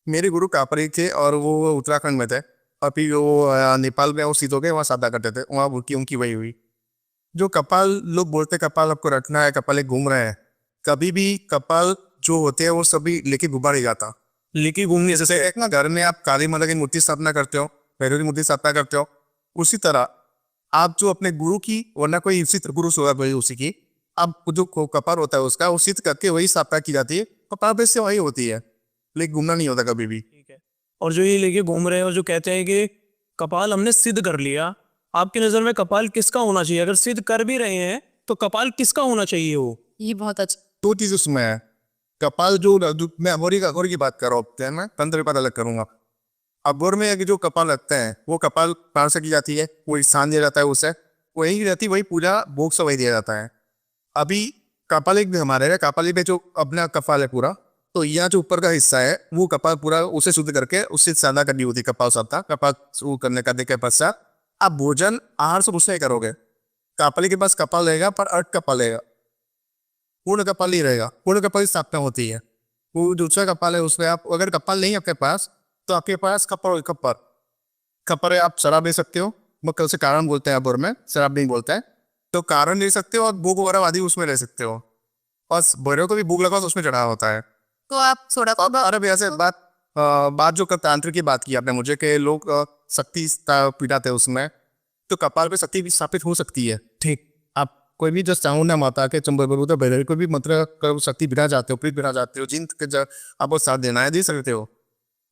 मेरे गुरु कापालिक थे और वो उत्तराखंड में थे, अभी वो नेपाल में वो सीध हो गए, वहाँ सादा करते थे, वहाँ उनकी वही हुई। जो कपाल लोग बोलते कपाल आपको रखना है, कपाल एक घूम रहे हैं, कभी भी कपाल जो होते हैं वो सभी लेके घुमा नहीं जाता। लेके घूमने जैसे एक ना घर में आप काली माता की मूर्ति स्थापना करते हो, भैरव की मूर्ति स्थापना करते हो, उसी तरह आप जो अपने गुरु की, वरना कोई उसी गुरु सोया भाई उसी की, अब जो कपाल होता है उसका वो सिद्ध करके वही स्थापना की जाती है, कपाल पे से वही होती है, लेकिन घूमना नहीं होता कभी भी। ठीक है। और जो ये लेके घूम रहे हैं और जो कहते हैं कि कपाल हमने सिद्ध कर लिया, आपकी नजर में कपाल किसका होना चाहिए? अगर सिद्ध कर भी रहे हैं तो कपाल किसका होना चाहिए? वो ये बहुत अच्छा। 2 चीज उसमें है। कपाल जो मैं अघोरी की बात कर रहा हूँ, मैं तंत्र की बात अलग करूंगा। अघोर में जो कपाल लगते हैं वो कपाल प्राण से की जाती है, वो स्थान दिया जाता है उसे, वही रहती, वही पूजा भोग से वही दिया जाता है। अभी कपालिक भी हमारे है, कपालिक में जो अपना कपाल है पूरा, तो यहाँ जो ऊपर का हिस्सा है वो कपाल पूरा उसे शुद्ध करके उससे सादा करनी होती है, कपाल साधा। कपाल शुरू करने के पश्चात आप भोजन आहार से उससे करोगे। कपाली के पास कपाल रहेगा पर अर्ध कपाल रहेगा, पूर्ण कपाल ही रहेगा, पूर्ण कपाल की स्थापना होती है। वो दूसरा कपाल है उसमें आप, अगर कपाल नहीं आपके पास तो आपके पास कपर कपर है, आप शराब ले सकते हो, वो कल से कारण बोलते हैं, अबोर में शराब नहीं बोलता है, तो कारण ले सकते हो और भूख वगैरह आदि उसमें ले सकते हो, और भैरव को भी भूख लगा तो उसमें चढ़ा होता है। तो आप थोड़ा अब अरे भैया से बात जो तांत्रिक की बात की आपने मुझे, कि लोग शक्ति पीड़ाते हैं उसमें, तो कपाल पे शक्ति भी स्थापित हो सकती है, ठीक। आप कोई भी जो चामुंडा माता के चंबल भैरव को भी मतलब शक्ति बिना जाते हो, प्रीत बिना जाते हो, जिन आपको साथ देना है दे सकते हो,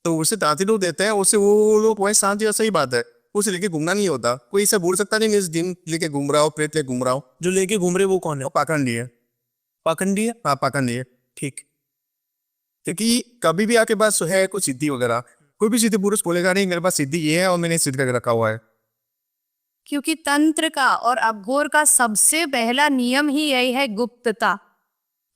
तो उसे तांत्रिक लोग देते हैं, उससे वो लोग वही शांति, सही बात है, उसे लेके घूमना नहीं होता। कोई इसे बोल सकता नहीं, इस दिन लेके घूम रहा हो, प्रेत लेके घूम रहा हो। जो लेके घूम रहे वो कौन है? पाखंडी है। पाखंडी है? हाँ, पाखंडी है, ठीक। क्योंकि कभी भी आपके पास है कुछ सिद्धि वगैरह, कोई भी सिद्धि पुरुष बोलेगा नहीं मेरे पास सिद्धि ये है और मैंने सिद्ध करके रखा हुआ है। क्योंकि तंत्र का और अघोर का सबसे पहला नियम ही यही है, गुप्तता।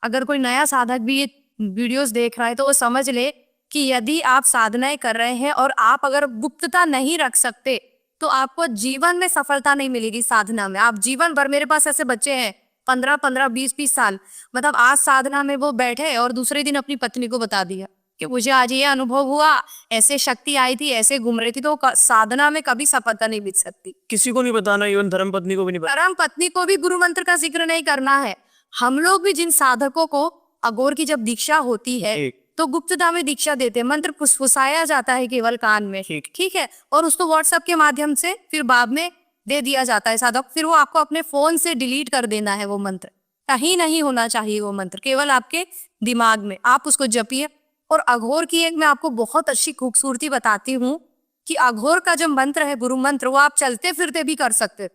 अगर कोई नया साधक भी ये वीडियोस देख रहा है तो वो समझ ले कि यदि आप साधनाएं कर रहे हैं और आप अगर गुप्तता नहीं रख सकते तो आपको जीवन में सफलता नहीं मिलेगी साधना में। आप जीवन भर, मेरे पास ऐसे बच्चे हैं 15-15, 20-20 साल, मतलब आज साधना में वो बैठे और दूसरे दिन अपनी पत्नी को बता दिया कि मुझे आज ये अनुभव हुआ, ऐसे शक्ति आई थी, ऐसे घूम रही थी। तो साधना में कभी सफलता नहीं मिल सकती। किसी को नहीं बताना, इवन धर्म पत्नी को भी नहीं बताना। धर्म पत्नी को भी गुरु मंत्र का जिक्र नहीं करना है। हम लोग भी जिन साधकों को अघोर की जब दीक्षा होती है तो गुप्तता में दीक्षा देते हैं, मंत्र फुसफुसाया जाता है केवल कान में, ठीक है, और उसको व्हाट्सएप के माध्यम से फिर बाद में दे दिया जाता है साधक, फिर वो आपको अपने फोन से डिलीट कर देना है। वो मंत्र कहीं नहीं होना चाहिए, वो मंत्र केवल आपके दिमाग में, आप उसको जपिए। और अघोर की एक मैं आपको बहुत अच्छी खूबसूरती बताती हूँ कि अघोर का जो मंत्र है, गुरु मंत्र, वो आप चलते फिरते भी कर सकते।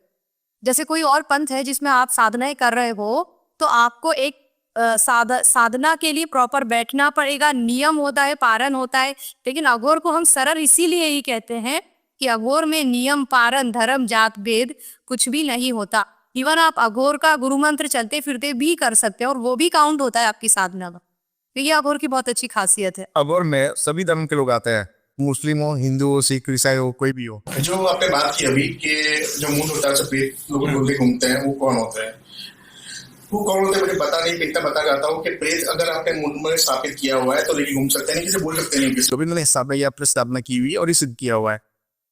जैसे कोई और पंथ है जिसमें आप साधनाएं कर रहे हो तो आपको एक साधना के लिए प्रॉपर बैठना पड़ेगा, नियम होता है, पारण होता है। लेकिन अघोर को हम सरल इसीलिए ही कहते हैं कि अघोर में नियम, पारण, धर्म, जात भेद कुछ भी नहीं होता। इवन आप अघोर का गुरु मंत्र चलते फिरते भी कर सकते हैं और वो भी काउंट होता है आपकी साधना में। तो ये अघोर की बहुत अच्छी खासियत है। अघोर में सभी धर्म के लोग आते हैं, मुस्लिम हो, हिंदू हो, सिख, ईसाई हो, कोई भी हो। जो आपने बात की अभी कि जो मुंड होता है सफेद लोग बोलते घूमते हैं, वो कौन होते हैं? वो कौन होते हैं मुझे पता नहीं, इतना बता जाता हूँ कि प्रेत अगर आपने मुंड में स्थापित किया हुआ है तो लेके घूम सकते हैं, किसी बोल सकते नहीं किसी। कभी मैंने स्थापना की हुई और सिद्ध किया हुआ है,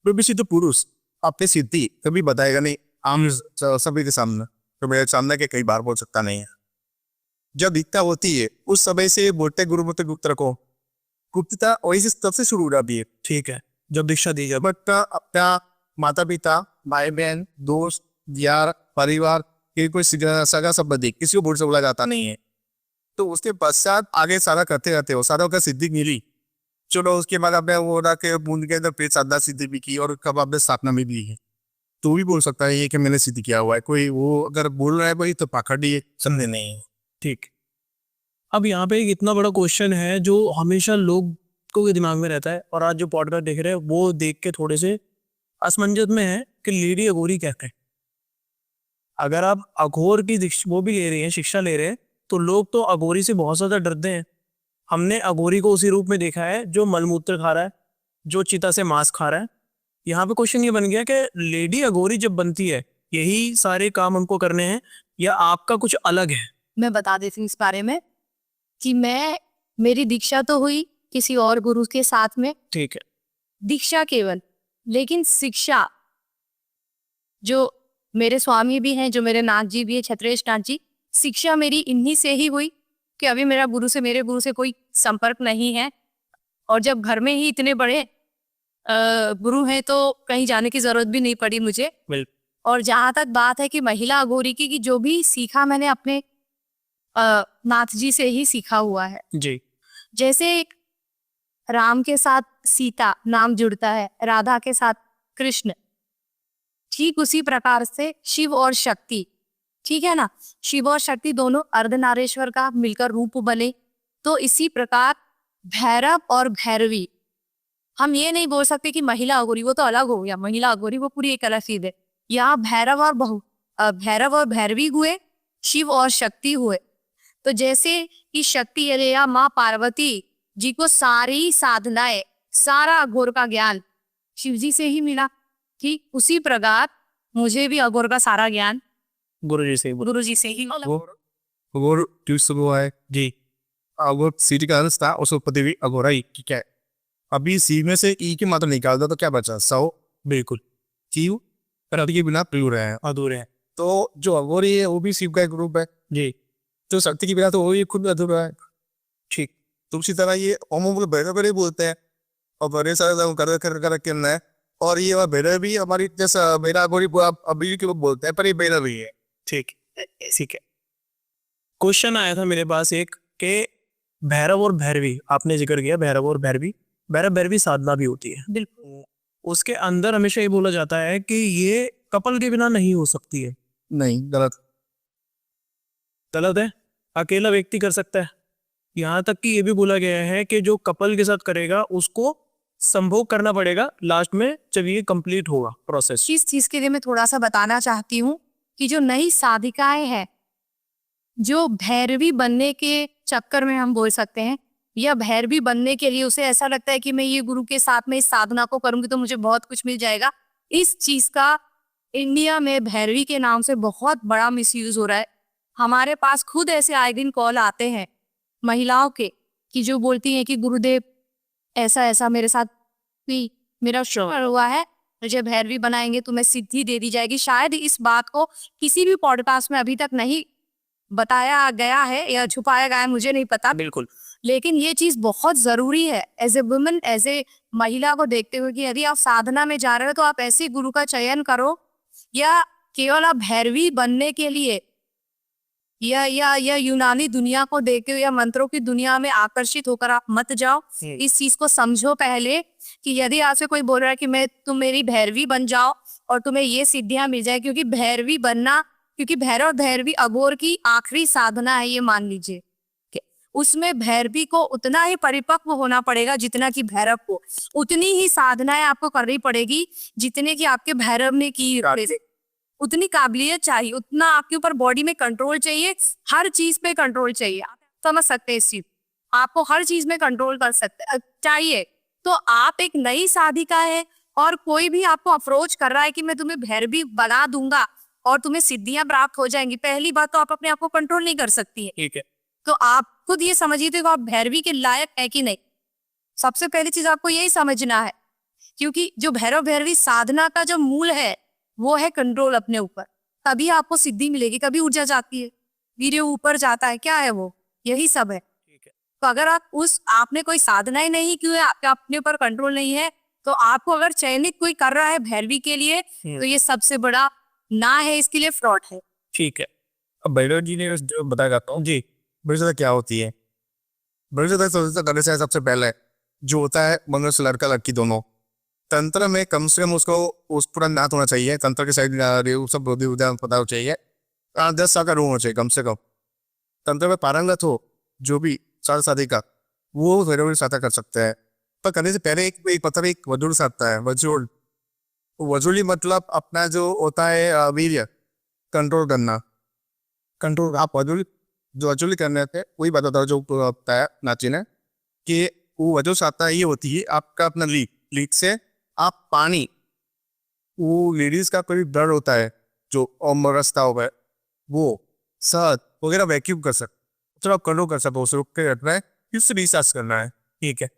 कोई भी सिद्ध पुरुष अपने सिद्धि कभी बताएगा नहीं आम सभी के सामने, तो मेरे सामने के कई बार बोल सकता नहीं है। जब दीक्षा होती है उस समय से बोलते गुरु बोलते गुप्त रखो, गुप्तता वही से तब से शुरू हो जाती है। ठीक है, जब दीक्षा दी जाती बट अपना माता पिता, भाई बहन, दोस्त, यार, परिवार के कोई सगा संबंधी किसी को बोल से बोला जाता नहीं है। तो उसके पश्चात आगे सारा करते रहते हो, सारा का सिद्धि मिली, चलो उसके बाद आपने वो ना के बूंद के अंदर पेट साधना सिद्धि भी की और कब आपने स्थापना में भी है, तो भी बोल सकता है ये कि मैंने सिद्ध किया हुआ है। कोई वो अगर बोल रहा है भाई तो पाखंडी है, समझे नहीं है। ठीक। अब यहाँ पे एक इतना बड़ा क्वेश्चन है जो हमेशा लोगों के दिमाग में रहता है, और आज जो पॉडकास्ट देख रहे हैं वो देख के थोड़े से असमंजस में है कि लेडी अघोरी क्या है। अगर आप अघोर की वो भी ले रही हैं, शिक्षा ले रहे हैं, तो लोग तो अघोरी से बहुत ज्यादा डरते हैं। हमने अघोरी को उसी रूप में देखा है जो मलमूत्र खा रहा है, जो चिता से मांस खा रहा है। यहाँ पे क्वेश्चन ये बन गया कि लेडी अघोरी जब बनती है यही सारे काम हमको करने हैं या आपका कुछ अलग है? मैं बता देती हूँ इस बारे में कि मेरी दीक्षा तो हुई किसी और गुरु के साथ में, ठीक है, दीक्षा केवल, लेकिन शिक्षा जो मेरे स्वामी भी हैं, जो मेरे नाथ जी भी है, छत्रेश नाथ जी, शिक्षा मेरी इन्हीं से ही हुई कि अभी मेरे गुरु से कोई संपर्क नहीं है। और जब घर में ही इतने बड़े गुरु हैं तो कहीं जाने की जरूरत भी नहीं पड़ी मुझे। और जहां तक बात है कि महिला अघोरी की जो भी सीखा मैंने अपने नाथ जी से ही सीखा हुआ है जी। जैसे एक राम के साथ सीता नाम जुड़ता है, राधा के साथ कृष्ण, ठीक उसी प्रकार से शिव और शक्ति, ठीक है ना, शिव और शक्ति दोनों अर्धनारेश्वर का मिलकर रूप बने। तो इसी प्रकार भैरव और भैरवी, हम ये नहीं बोल सकते कि महिला अघोरी वो तो अलग हो गया, महिला अघोरी वो पूरी एक अलग चीज है। यहाँ भैरव और भैरवी हुए, शिव और शक्ति हुए। तो जैसे कि शक्ति या माँ पार्वती जी को सारी साधनाएं, सारा अघोर का ज्ञान शिव जी से ही मिला, ठीक उसी प्रकार मुझे भी अघोर का सारा ज्ञान गुरु जी से ही मिला। अघोर ट्यूस हुआ है जी। अघोर सीटी का अंश था, उस उत्पत्ति भी अघोरा ही, ठीक है। अभी सी में से ई की मात्रा निकाल दो तो क्या बचा? 100। बिल्कुल। शिव पर के बिना अधूरे हैं, अधूरे हैं। तो जो अघोरी है वो भी शिव का एक रूप है जी। जो शक्ति के बिना तो वो भी खुद अधूरा है, ठीक। तो उसी तरह ये ओम भैरव बोलते हैं और बड़े सारे कर करना है। और ये भैरव भी हमारी जैसा मेरा अघोरी अभी के लोग बोलते हैं, पर ये भैरव ही है। ठीक ठीक है। क्वेश्चन आया था मेरे पास एक के भैरव और भैरवी, आपने जिक्र किया भैरव और भैरवी, भैरव भैरवी साधना भी होती है। बिल्कुल। उसके अंदर हमेशा ये बोला जाता है कि ये कपल के बिना नहीं हो सकती है। नहीं, गलत। गलत है, अकेला व्यक्ति कर सकता है। यहाँ तक कि ये भी बोला गया है कि जो कपल के साथ करेगा उसको संभोग करना पड़ेगा लास्ट में जब ये कंप्लीट होगा प्रोसेस। इस चीज के लिए मैं थोड़ा सा बताना चाहती हूँ कि जो नई साधिकाएं हैं, जो भैरवी बनने के चक्कर में हम बोल सकते हैं, या भैरवी बनने के लिए उसे ऐसा लगता है कि मैं ये गुरु के साथ में इस साधना को करूंगी तो मुझे बहुत कुछ मिल जाएगा, इस चीज का इंडिया में भैरवी के नाम से बहुत बड़ा मिसयूज हो रहा है। हमारे पास खुद ऐसे आए दिन कॉल आते हैं महिलाओं के कि जो बोलती हैं कि गुरुदेव ऐसा ऐसा मेरे साथ भी मेरा शुक्र हुआ है, मुझे भैरवी बनाएंगे तो मैं सिद्धि दे दी जाएगी। शायद इस बात को किसी भी पॉडकास्ट में अभी तक नहीं बताया गया है या छुपाया गया है, मुझे नहीं पता। बिल्कुल। लेकिन ये चीज बहुत जरूरी है as a women, as a महिला को देखते हुए कि यदि आप साधना में जा रहे हो तो आप ऐसे गुरु का चयन करो, या केवल आप भैरवी बनने के लिए या यूनानी दुनिया को देखते हुए या मंत्रों की दुनिया में आकर्षित होकर आप मत जाओ। इस चीज को समझो पहले कि यदि आपसे कोई बोल रहा है कि तुम मेरी भैरवी बन जाओ और तुम्हें ये सिद्धियां मिल जाए, क्योंकि भैरवी बनना, क्योंकि भैरव भैरवी अघोर की आखिरी साधना है, ये मान लीजिए। उसमें भैरवी को उतना ही परिपक्व होना पड़ेगा जितना कि भैरव को, उतनी ही साधनाएं आपको करनी पड़ेगी जितने कि आपके भैरव ने की। उतनी काबिलियत चाहिए, उतना आपके ऊपर बॉडी में कंट्रोल चाहिए, हर चीज पे कंट्रोल चाहिए। आप समझ सकते हैं इस चीज, आपको हर चीज में कंट्रोल कर सकते चाहिए। तो आप एक नई साधिका है और कोई भी आपको अप्रोच कर रहा है कि मैं तुम्हें भैरवी बना दूंगा और तुम्हें सिद्धियां प्राप्त हो जाएंगी, पहली बात तो आप अपने आप को कंट्रोल नहीं कर सकती है। ठीक है। तो आप खुद ये समझिए तो आप भैरवी के लायक है कि नहीं, सबसे पहली चीज आपको यही समझना है। क्योंकि जो भैरव भैरवी साधना का जो मूल है वो है कंट्रोल अपने ऊपर, तभी आपको सिद्धि मिलेगी। कभी ऊर्जा जाती है, वीडियो ऊपर जाता है, क्या है वो, यही सब है। ठीक है। तो अगर आप आपने कोई साधना ही नहीं की है, आपका अपने ऊपर कंट्रोल नहीं है, तो आपको अगर चयनित कोई कर रहा है भैरवी के लिए, तो ये सबसे बड़ा ना है, इसके लिए फ्रॉड है। ठीक है। अब भैरव जी ने जो बताया जाता हूँ जी। भैरव क्या होती है। भैरव करने से सबसे पहले जो होता है मनुष्य लड़का लड़की दोनों, तंत्र में कम से कम उसको उस पूरा नाथ होना चाहिए, तंत्र के साइड सब पता होना चाहिए, 10 साल का रूम होना चाहिए कम से कम। तंत्र में पारंगत हो जो भी साल शादी का, वो भैरव साथा कर सकते हैं। पर करने से पहले एक पत्थर एक वजूल साधता है। वजूली मतलब अपना जो होता है वीर्य कंट्रोल करना। कंट्रोल आप वजूली करने थे वही बताता हूँ जो बताया नाची ने कि वो वजूल साधता ये होती है आपका अपना लीक से आप पानी, वो लेडीज का कोई ब्लड होता है जो रस्ता हुआ है वो शहद वगैरह वैक्यूम कर सकते, तो आप कंट्रोल कर सकते हो, उसे रुक के रखना है, उससे रिचार्ज करना है। ठीक है।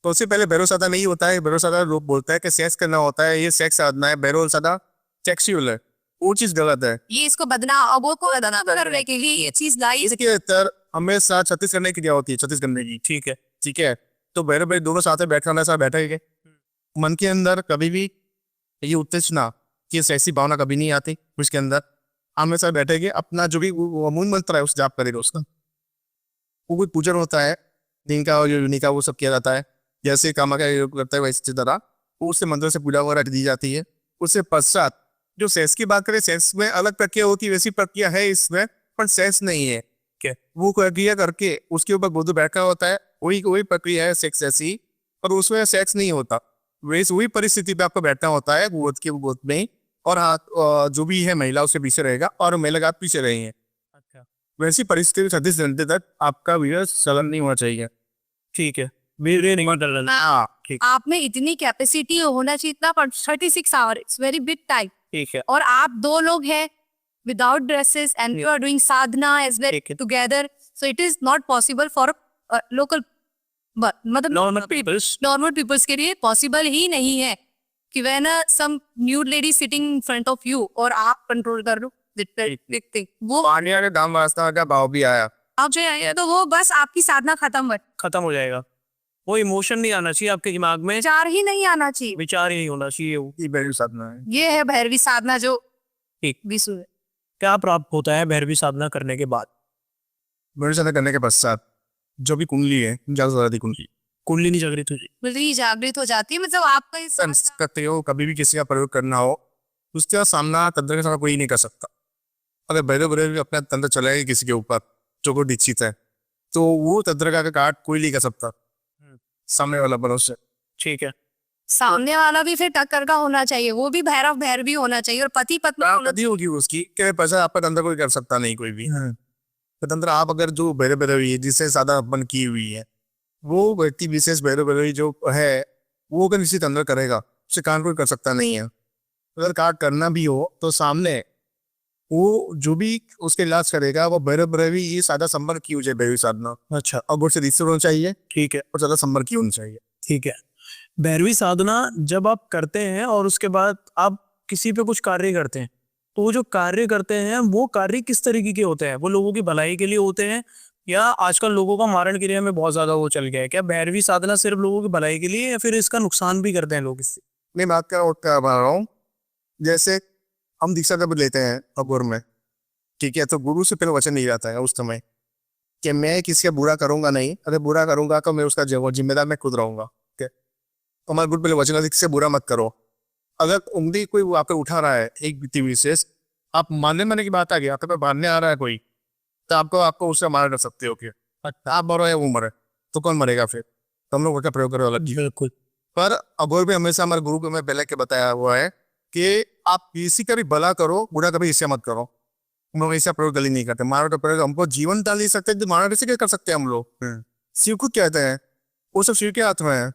तो उससे पहले भैरव साधा नहीं होता है। भैरव साधा लोग बोलता है कि सेक्स करना होता है, ये सेक्स साधना है। भैरव साधा सेक्सुअल है, वो चीज गलत है। ये इसको वो को बदनाम करने के लिए ये चीज लाई। इसके अंदर हमेशा 36 करने की क्या होती है, 36 करने की। ठीक है। ठीक है। तो भैरव भाई दोनों साथ में बैठना, साथ बैठेंगे, मन के अंदर कभी भी ये उत्तेजना कि ऐसी भावना कभी नहीं आती उसके अंदर। हमेशा बैठेंगे, अपना जो भी मूल मंत्र है उस जाप करेगा उसका। वो कोई पूजन होता है दिन का और योनि का, वो सब किया जाता है। जैसे कामा का योग करता है वैसे तरह उससे मंत्र से पूजा वगैरह दी जाती है। उससे पश्चात जो सेक्स की बात करें, सेक्स में अलग प्रक्रिया होती है, वैसी प्रक्रिया है इसमें, पर सेक्स नहीं है। क्या वो प्रक्रिया करके उसके ऊपर बुद्ध बैठा होता है, वही प्रक्रिया है सेक्स ऐसी, पर उसमें सेक्स नहीं होता। वही परिस्थिति पे आपको बैठना होता है गोद के गोद में, और हाथ जो भी है महिला उसके पीछे रहेगा और महिला का हाथ पीछे रहेंगे। अच्छा। वैसी परिस्थिति में 36 घंटे तक आपका वीर्य सलन नहीं होना चाहिए। ठीक है। वीर्य नहीं होना। हाँ ठीक। आप में इतनी कैपेसिटी होना चाहिए इतना, पर 36 hour it's very big time. ठीक है। और आप 2 लोग हैं without dresses and you are doing sadhana as well together, so it is not possible for local, मतलब नॉर्मल पीपल्स के लिए पॉसिबल ही नहीं है कि when some nude lady sitting in front of you और आप कंट्रोल कर लो दिखते वो पानी के दाम वास्ता का भाव भी आया, आप जो है तो वो बस आपकी साधना खत्म हो जाएगा। वो इमोशन नहीं आना चाहिए आपके दिमाग में, विचार ही नहीं आना चाहिए, विचार ही नहीं होना चाहिए। ये भैरवी साधना है। ये है भैरवी साधना जो ठीक। विश्व है। क्या प्राप्त होता है भैरवी साधना करने के बाद? भैरवी साधना करने के पश्चात जो भी कुंडली है, जागृति कुंडली नहीं जागृत हो कुंडली जागृत हो जाती है। मतलब आपका इस करते हो, कभी भी किसी का प्रयोग करना हो, उसका सामना तंत्र के साथ कोई नहीं कर सकता। अगर भैरव अपना तंत्र चलाएगा किसी के ऊपर जो को दीक्षित है, तो वो तंत्र का काट कोई नहीं कर सकता सामने वाला भरोसे। ठीक है। सामने वाला भी फिर टक्कर का होना चाहिए, वो भी भैरवी होना चाहिए, और पति पत्नी होगी उसकी क्या पैसा आपका तंत्र कोई कर सकता नहीं कोई भी। तो तंत्र आप अगर जो भैरवी है जिससे साधा अपन की हुई है, वो व्यक्ति विशेष भैरवी जो है वो अगर निश्चित अंदर करेगा, उसे काट कोई कर सकता नहीं है। अगर काट करना भी हो तो सामने वो जो भी उसके इलाज करेगा वो भैरवी ये सादा संपर्क की हो जाए भैरवी साधना। अच्छा। और गुड़ से रिश्ते होना चाहिए। ठीक है। और ज्यादा संपर्क की होना चाहिए। ठीक है। भैरवी साधना जब आप करते हैं और उसके बाद आप किसी पे कुछ कार्य करते हैं, तो वो जो कार्य करते हैं वो कार्य किस तरीके के होते हैं? वो लोगों की भलाई के लिए होते हैं या आजकल लोगों का मारण क्रिया में बहुत ज्यादा वो चल गया है? क्या भैरवी साधना सिर्फ लोगों की भलाई के लिए या फिर इसका नुकसान भी करते हैं लोग इससे? मैं बात कर रहा हूँ जैसे हम दीक्षा जब लेते हैं अगुर में, ठीक है, तो गुरु से पहले वचन नहीं रहता है उस समय कि मैं किसी का बुरा करूंगा नहीं, अगर बुरा करूंगा तो मैं उसका जिम्मेदार मैं खुद रहूंगा। ठीक है। तो हमारे गुरु पहले वचन किसी से बुरा मत करो। अगर उंगली कोई आप उठा रहा है एक व्यक्ति विशेष, आप मानने की बात आ गई, आपके मारने आ रहा है कोई, तो आपको उससे मार कर सकते हो। क्या आप मरो या वो मरे तो कौन मरेगा फिर? तो हम लोग उसका प्रयोग करो अलग। बिल्कुल। पर अगोर भी हमेशा हमारे गुरु को मैं पहले के बताया हुआ है कि आप किसी का भी भला करो, बुरा कभी इससे मत करो। हम लोग ऐसा प्रयोग गली नहीं करते। मारो तो प्रयोग हमको जीवन डाल नहीं सकते, तो मारो कैसे कर सकते हैं हम लोग? शिव खुद कहते हैं वो सब शिव के हाथ में है।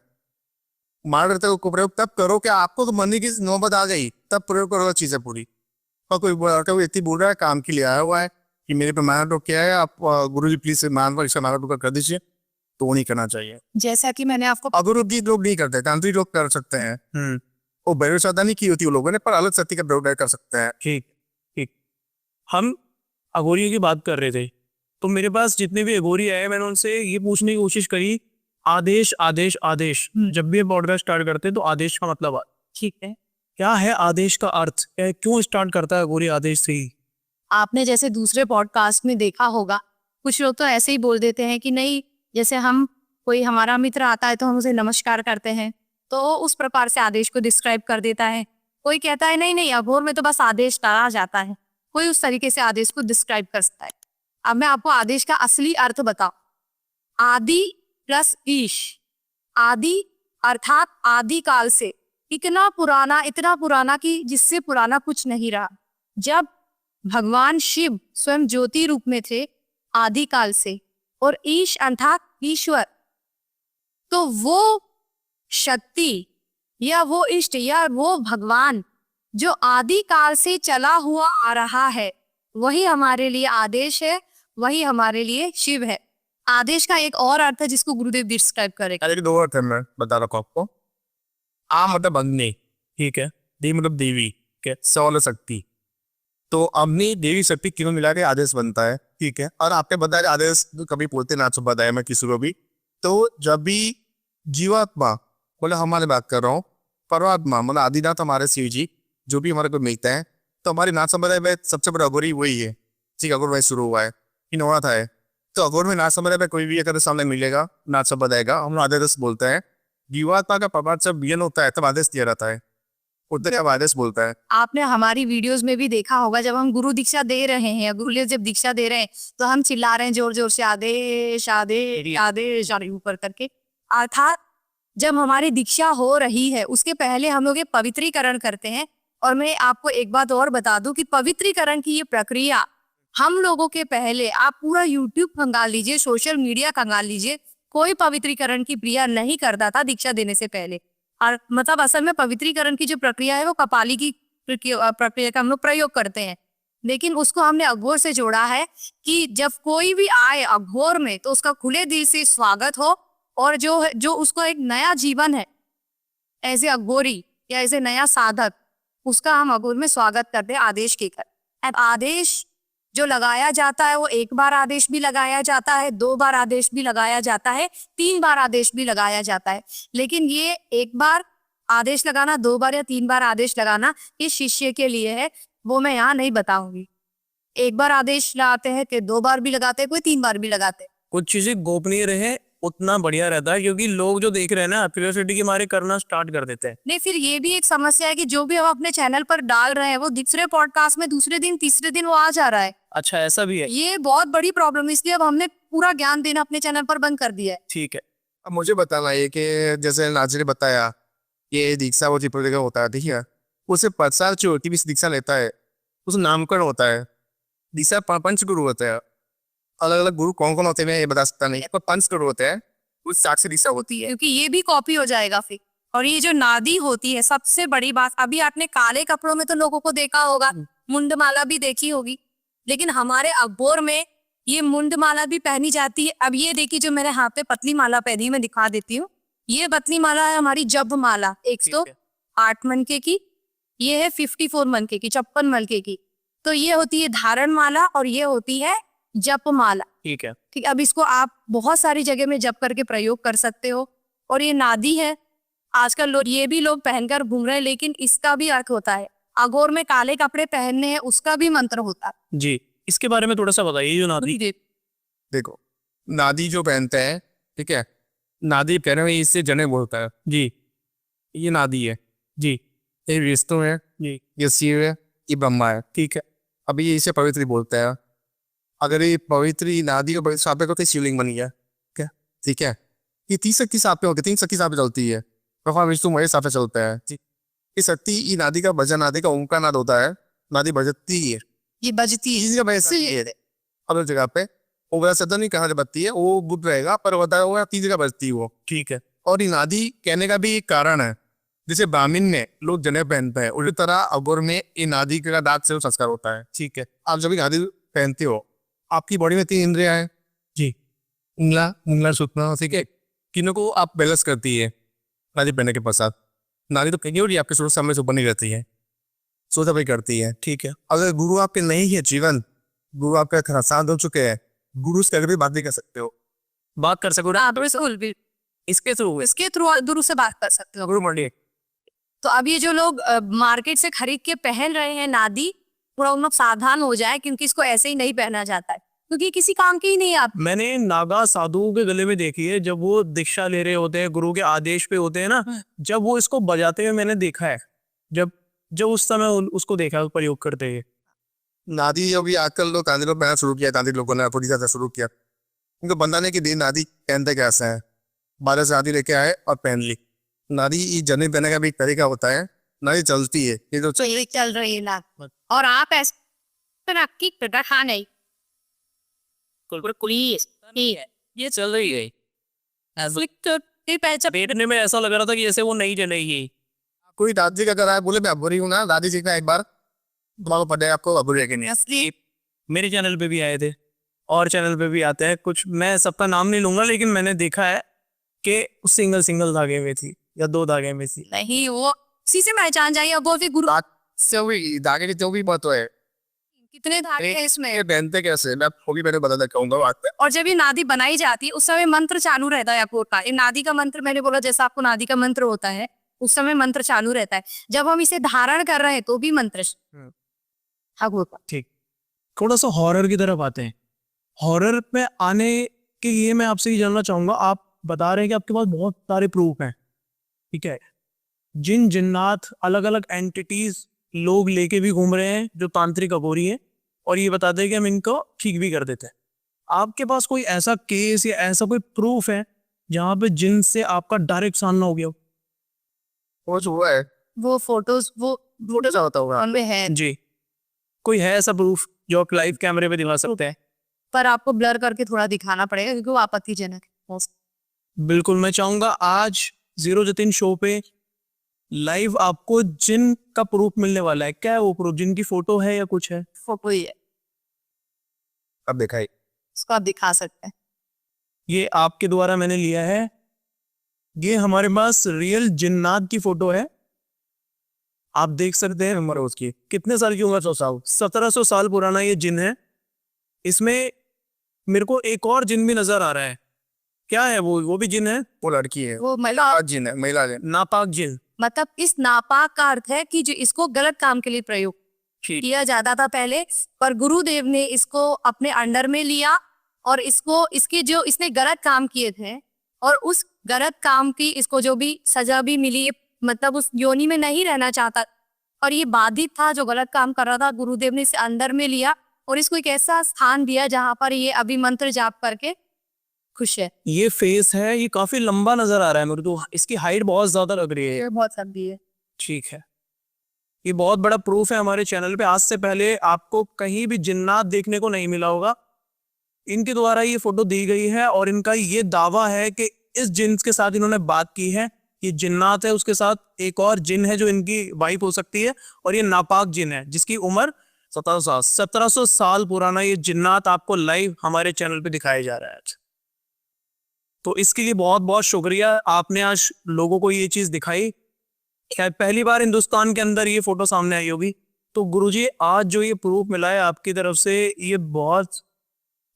मार रहते को प्रयोग तब करो कि आपको तो मरने की नौबत आ गई, तब प्रयोग करो चीजें पूरी। और कोई व्यक्ति बोल रहा है काम के लिए आया हुआ है कि मेरे पे मारा टोक किया है, आप गुरु जी प्लीज मान पर इसका मारा टोका कर दीजिए, तो वो नहीं करना चाहिए। जैसा कि मैंने आपको अगुरुद्धी लोग नहीं करते, तांत्रिक लोग कर सकते हैं। वो भैरव साधना नहीं की होती वो लोगों ने, पर अलग शक्ति का प्रयोग कर सकते हैं। ठीक ठीक। हम अघोरियों की बात कर रहे थे, तो मेरे पास जितने भी अघोरी आए मैंने उनसे ये पूछने की कोशिश करी, आदेश आदेश आदेश, जब भी पॉडकास्ट स्टार्ट करते हैं तो आदेश का मतलब ठीक है। क्या है, आदेश का अर्थ क्या है, क्यों स्टार्ट करता है अघोरी आदेश से ही? आपने जैसे दूसरे पॉडकास्ट में देखा होगा, कुछ लोग तो ऐसे ही बोल देते हैं कि नहीं, जैसे हम कोई हमारा मित्र आता है तो हम उसे नमस्कार करते हैं, तो उस प्रकार से आदेश को डिस्क्राइब कर देता है। कोई कहता है नहीं नहीं, अघोर में तो बस आदेश डाला जाता है। कोई उस तरीके से आदेश को डिस्क्राइब कर सकता है। अब मैं आपको आदेश का असली अर्थ बताऊं। आदि प्लस ईश, आदि अर्थात आदि काल से, इतना पुराना कि जिससे पुराना कुछ नहीं रहा। जब भगवान शिव स्वयं ज्योति रूप में थे आदि काल से, और ईश अर्थात ईश्वर, तो वो शक्ति या वो इष्ट या वो भगवान जो आदि काल से चला हुआ आ रहा है, वही हमारे लिए आदेश है, वही हमारे लिए शिव है। आदेश का एक और अर्थ है जिसको गुरुदेव डिस्क्राइब करेगा। अरे 2 अर्थ है, मैं बता रहा हूँ आपको। आ मतलब अग्नि, ठीक है। दी मतलब देवी, ठीक है। सौल शक्ति, तो अग्नि देवी शक्ति तीनों मिला के आदेश बनता है, ठीक है। और आपने बताया आदेश कभी बोलते ना, तो बताया मैं किसी को भी, तो जब भी जीवात्मा, बोले हमारे बात कर रहा हूँ, परमात्मा मतलब आदिनाथ हमारे शिव जी जो भी हमारे को मिलता है, तो हमारी नाथ संप्रदाय में सबसे बड़ा अघोरी वही है। ठीक, अघोर वही शुरू हुआ है, नवराथा है। तो अघोर में नाथ संप्रदाय में कोई भी अगर सामने मिलेगा नाथ संप्रदाय का, हम आदेश बोलते हैं। जीवात्मा का पदार्थ जब विलीन होता है तब आदेश दिया जाता है, उधर अब आदेश बोलता है। आपने हमारी वीडियोस में भी देखा होगा, जब हम गुरु दीक्षा दे रहे हैं या गुरुदेव जब दीक्षा दे रहे हैं तो हम चिल्ला रहे हैं जोर जोर से, आदेश आदेश आदेश ऊपर करके। अर्थात जब हमारी दीक्षा हो रही है उसके पहले हम लोग ये पवित्रीकरण करते हैं। और मैं आपको एक बात और बता दूं कि पवित्रीकरण की ये प्रक्रिया हम लोगों के पहले, आप पूरा यूट्यूब खंगाल लीजिए, सोशल मीडिया खंगाल लीजिए, कोई पवित्रीकरण की क्रिया नहीं करता था दीक्षा देने से पहले। और मतलब असल में पवित्रीकरण की जो प्रक्रिया है वो कपाली की प्रक्रिया का हम लोग प्रयोग करते हैं, लेकिन उसको हमने अघोर से जोड़ा है कि जब कोई भी आए अघोर में तो उसका खुले दिल से स्वागत हो, और जो उसको एक नया जीवन है ऐसे अघोरी या ऐसे नया साधक, उसका हम अघोर में स्वागत करते हैं आदेश के कर। अब आदेश जो लगाया जाता है वो 1 बार आदेश भी लगाया जाता है, 2 बार आदेश भी लगाया जाता है, 3 बार आदेश भी लगाया जाता है। लेकिन ये 1 बार आदेश लगाना, 2 बार या 3 बार आदेश लगाना ये शिष्य के लिए है, वो मैं यहाँ नहीं बताऊंगी। 1 बार आदेश लगाते हैं कि 2 बार भी लगाते हैं, कोई 3 बार भी लगाते हैं। कुछ चीजें गोपनीय रहे उतना बढ़िया रहता है, क्योंकि लोग जो देख रहे हैं ना क्यूरियोसिटी के मारे करना स्टार्ट कर देते हैं। नहीं, फिर ये भी एक समस्या है कि जो भी हम अपने चैनल पर डाल रहे हैं वो दूसरे पॉडकास्ट में दूसरे दिन तीसरे दिन वो आ जा रहा है। अच्छा, ऐसा भी है? ये बहुत बड़ी प्रॉब्लम है, इसलिए अब हमने पूरा ज्ञान देना अपने चैनल पर बंद कर दिया है। ठीक है। अब मुझे बताना ये कि जैसे नाजी ने बताया ये दीक्षा वो त्रिपुरा होता है, ठीक है। उसे 5 साल जो भी दीक्षा लेता है उस नामकरण होता है। दीक्षा 5 गुरु होते हैं, अलग अलग गुरु कौन कौन होते हैं ये बता सकता नहीं, पर 5 गुरु होते हैं, उस साक्षी दीक्षा होती है। क्योंकि ये भी कॉपी हो जाएगा फिर। और ये जो नादी होती है, सबसे बड़ी बात, अभी आपने काले कपड़ों में तो लोगों को देखा होगा, मुंडमाला भी देखी होगी, लेकिन हमारे अघोर में ये मुंडमाला भी पहनी जाती है। अब ये देखिए जो मेरे हाथ पे पतली माला पहनी, मैं दिखा देती हूँ। ये पतली माला है हमारी जप माला 108 मनके की, ये है 54 मनके की, 56 मनके की। तो ये होती है धारण माला और ये होती है जप माला। ठीक है। ठीक, अब इसको आप बहुत सारी जगह में जप करके प्रयोग कर सकते हो। और ये नादी है, आजकल लोग ये भी लोग पहनकर घूम रहे हैं, लेकिन इसका भी अर्थ होता है। अघोर में काले कपड़े पहनने हैं, उसका भी मंत्र होता है जी। इसके बारे में थोड़ा सा बताइए। जो नादी, देखो नादी जो पहनते हैं, ठीक है, नादी पहने हुए इससे जने बोलता है जी, ये नादी है जी, ये विष्णु है जी, ये शिव है, ये ब्रह्मा है, ठीक है। अभी ये इसे पवित्र बोलते हैं। अगर ये पवित्र नादी को पवित्र सापे को शिवलिंग बनी है, ठीक है। ये 30 शक्ति सापे होते, 3 शक्ति सापे चलती है, भगवान विष्णु महेश सापे चलता है। ये शक्ति, ये नादी का भजन, नादी का ओंकार नाद होता है, नादी बजती है, ये बजती है, अलग जगह पे वो बड़ा शब्द नहीं कहा बजती है, वो बुद्ध रहेगा पर बताया हुआ 3 जगह बजती है वो, ठीक है। और ये नादी कहने का भी एक कारण है, जैसे ब्राह्मण ने लोग जनेऊ पहनते हैं, उसी तरह अघोर में ये नादी का दांत से संस्कार होता है, ठीक है। आप जब नादी पहनते हो, आपकी बॉडी में 3 इंद्रियां हैं जी, उंगला सुतना, ठीक है, किन्हों को आप बैलेंस करती है नादी पहनने के पश्चात। नादी तो कहीं और आपके सूरज सामने से ऊपर नहीं रहती है, सोचा भी करती है, ठीक है। अगर गुरु आपके नहीं है जीवन, गुरु आपका साथ हो चुके हैं, गुरु से भी बात नहीं कर सकते हो। बात कर सको ना हाँ, बिल्कुल भी इसके थ्रू इसके थ्रू गुरु से बात कर सकते हो। गुरु मंडी तो अब ये जो लोग मार्केट से खरीद के पहन रहे हैं नादी, थोड़ा उन लोग सावधान हो जाए, क्योंकि इसको ऐसे ही नहीं पहना जाता है, क्योंकि ये किसी काम की ही नहीं है। आप मैंने नागा साधुओं के गले में देखी है, जब वो दीक्षा ले रहे होते हैं, गुरु के आदेश पे होते हैं ना, जब वो इसको बजाते हुए मैंने देखा है, जब जब उस समय उसको देखा है प्रयोग करते हुए। नादी अभी आजकल लोग तांत्रिक लोग पहनना शुरू किया, तांत्रिक लोगों ने थोड़ी ज्यादा शुरू किया। उनको बताने की दिन नादी पहनते कैसे है, 12 से नादी लेके आए और पहन ली। नादी ये जने पहनने का भी एक तरीका होता है, नादी चलती है, ये तो ये चल रही है ना, और आप ऐसे रखी रखा नहीं ये चल रही है। बैठने में ऐसा लग रहा था कि जैसे वो नहीं जलेगी। कोई दादी का करा है, बोले मैं अबूरी हूँ ना, दादी जी का एक बार तुम्हारा पता है आपको अबूरी है कि नहीं। असली मेरे चैनल पे भी आए थे और चैनल पे भी आते हैं कुछ, मैं सबका नाम नहीं लूंगा, लेकिन मैंने देखा है कि सिंगल सिंगल धागे में थी या 2 धागे में थी। नहीं, वो उसी से पहचान जाइए। अब वो फिर गुरु से हुई धागे की तो भी बात है, कितने धागे हैं इसमें, ये पहनते कैसे, मैं वो भी मैंने बताना चाहूंगा बात पे। और जब ये नादी बनाई जाती है उस समय मंत्र चालू रहता है आपको। ये नादी का मंत्र मैंने बोला, जैसा आपको नादी का मंत्र होता है, उस समय मंत्र चालू रहता है। जब हम इसे धारण कर रहे हैं तो भी मंत्र ठीक, थोड़ा सा हॉरर की तरफ आते हैं। हॉरर में आने के लिए मैं आपसे ये जानना चाहूंगा, आप बता रहे हैं कि आपके पास बहुत सारे प्रूफ हैं, ठीक है, जिन जिन्नात अलग अलग एंटिटीज लोग लेके भी घूम रहे हैं जो तांत्रिक अघोरी हैं, और ये बताते हैं कि हम इनको ठीक भी कर देते हैं। आपके पास कोई ऐसा केस या ऐसा कोई प्रूफ है जहां पे जिन से आपका डायरेक्ट सामना हो गया हो? वो जो हुआ है वो फोटोज छोटा सा होता होगा उनमें है, जी, कोई है ऐसा प्रूफ जो आप लाइव कैमरे पे दिखा सकते हैं? पर आपको ब्लर करके थोड़ा दिखाना पड़ेगा, क्योंकि वो आपत्तिजनक है। बिल्कुल, मैं चाहूंगा आज जीरो जतिन शो पे लाइव आपको जिन का प्रूफ मिलने वाला है। क्या है वो प्रूफ? जिन की फोटो है या कुछ है? फोटो ही है, अब देखा ही उसको आप दिखा सकते हैं। ये आपके द्वारा मैंने लिया है, ये हमारे पास रियल जिन्नात की फोटो है, आप देख सकते हैं। उम्र उसकी कितने साल की उम्र? 100 साल 1700 साल पुराना ये जिन है। इसमें मेरे को एक और जिन भी नजर आ रहा है, क्या है वो भी जिन है? वो लड़की है, वो महिला, आज जिन है, महिला जिन। नापाक जिन। मतलब इस नापाक का अर्थ है कि जो इसको गलत काम के लिए प्रयोग ठीक, किया जाता था पहले, पर गुरुदेव ने इसको अपने अंडर में लिया, और इसको इसके जो इसने गलत काम किए थे, और उस गलत काम की इसको जो भी सजा भी मिली, मतलब उस योनि में नहीं रहना चाहता, और ये बाधित था जो गलत काम कर रहा था। गुरुदेव ने इसे अंदर में लिया और इसको एक ऐसा स्थान दिया जहां पर ये अभी मंत्र जाप करके खुश है। ये फेस है, ये काफी लंबा नजर आ रहा है मेरे को, इसकी हाइट बहुत ज्यादा लग रही है। ये बहुत लंबी है। ठीक है, ये बहुत बड़ा प्रूफ है हमारे चैनल पे। आज से पहले आपको कहीं भी जिन्नात देखने को नहीं मिला होगा, इनके द्वारा ये फोटो दी गई है, और इनका ये दावा है कि इस जिन के साथ इन्होंने बात की है। ये जिन्नात है, उसके साथ एक और जिन है जो इनकी वाइफ हो सकती है, और ये नापाक जिन है जिसकी उम्र 1700 साल पुराना ये जिन्नात आपको लाइव हमारे चैनल पे दिखाया जा रहा है आज। तो इसके लिए बहुत बहुत शुक्रिया, आपने आज लोगों को ये चीज दिखाई। शायद पहली बार हिंदुस्तान के अंदर ये फोटो सामने आई होगी। तो गुरुजी, आज जो ये प्रूफ मिला है आपकी तरफ से, ये बहुत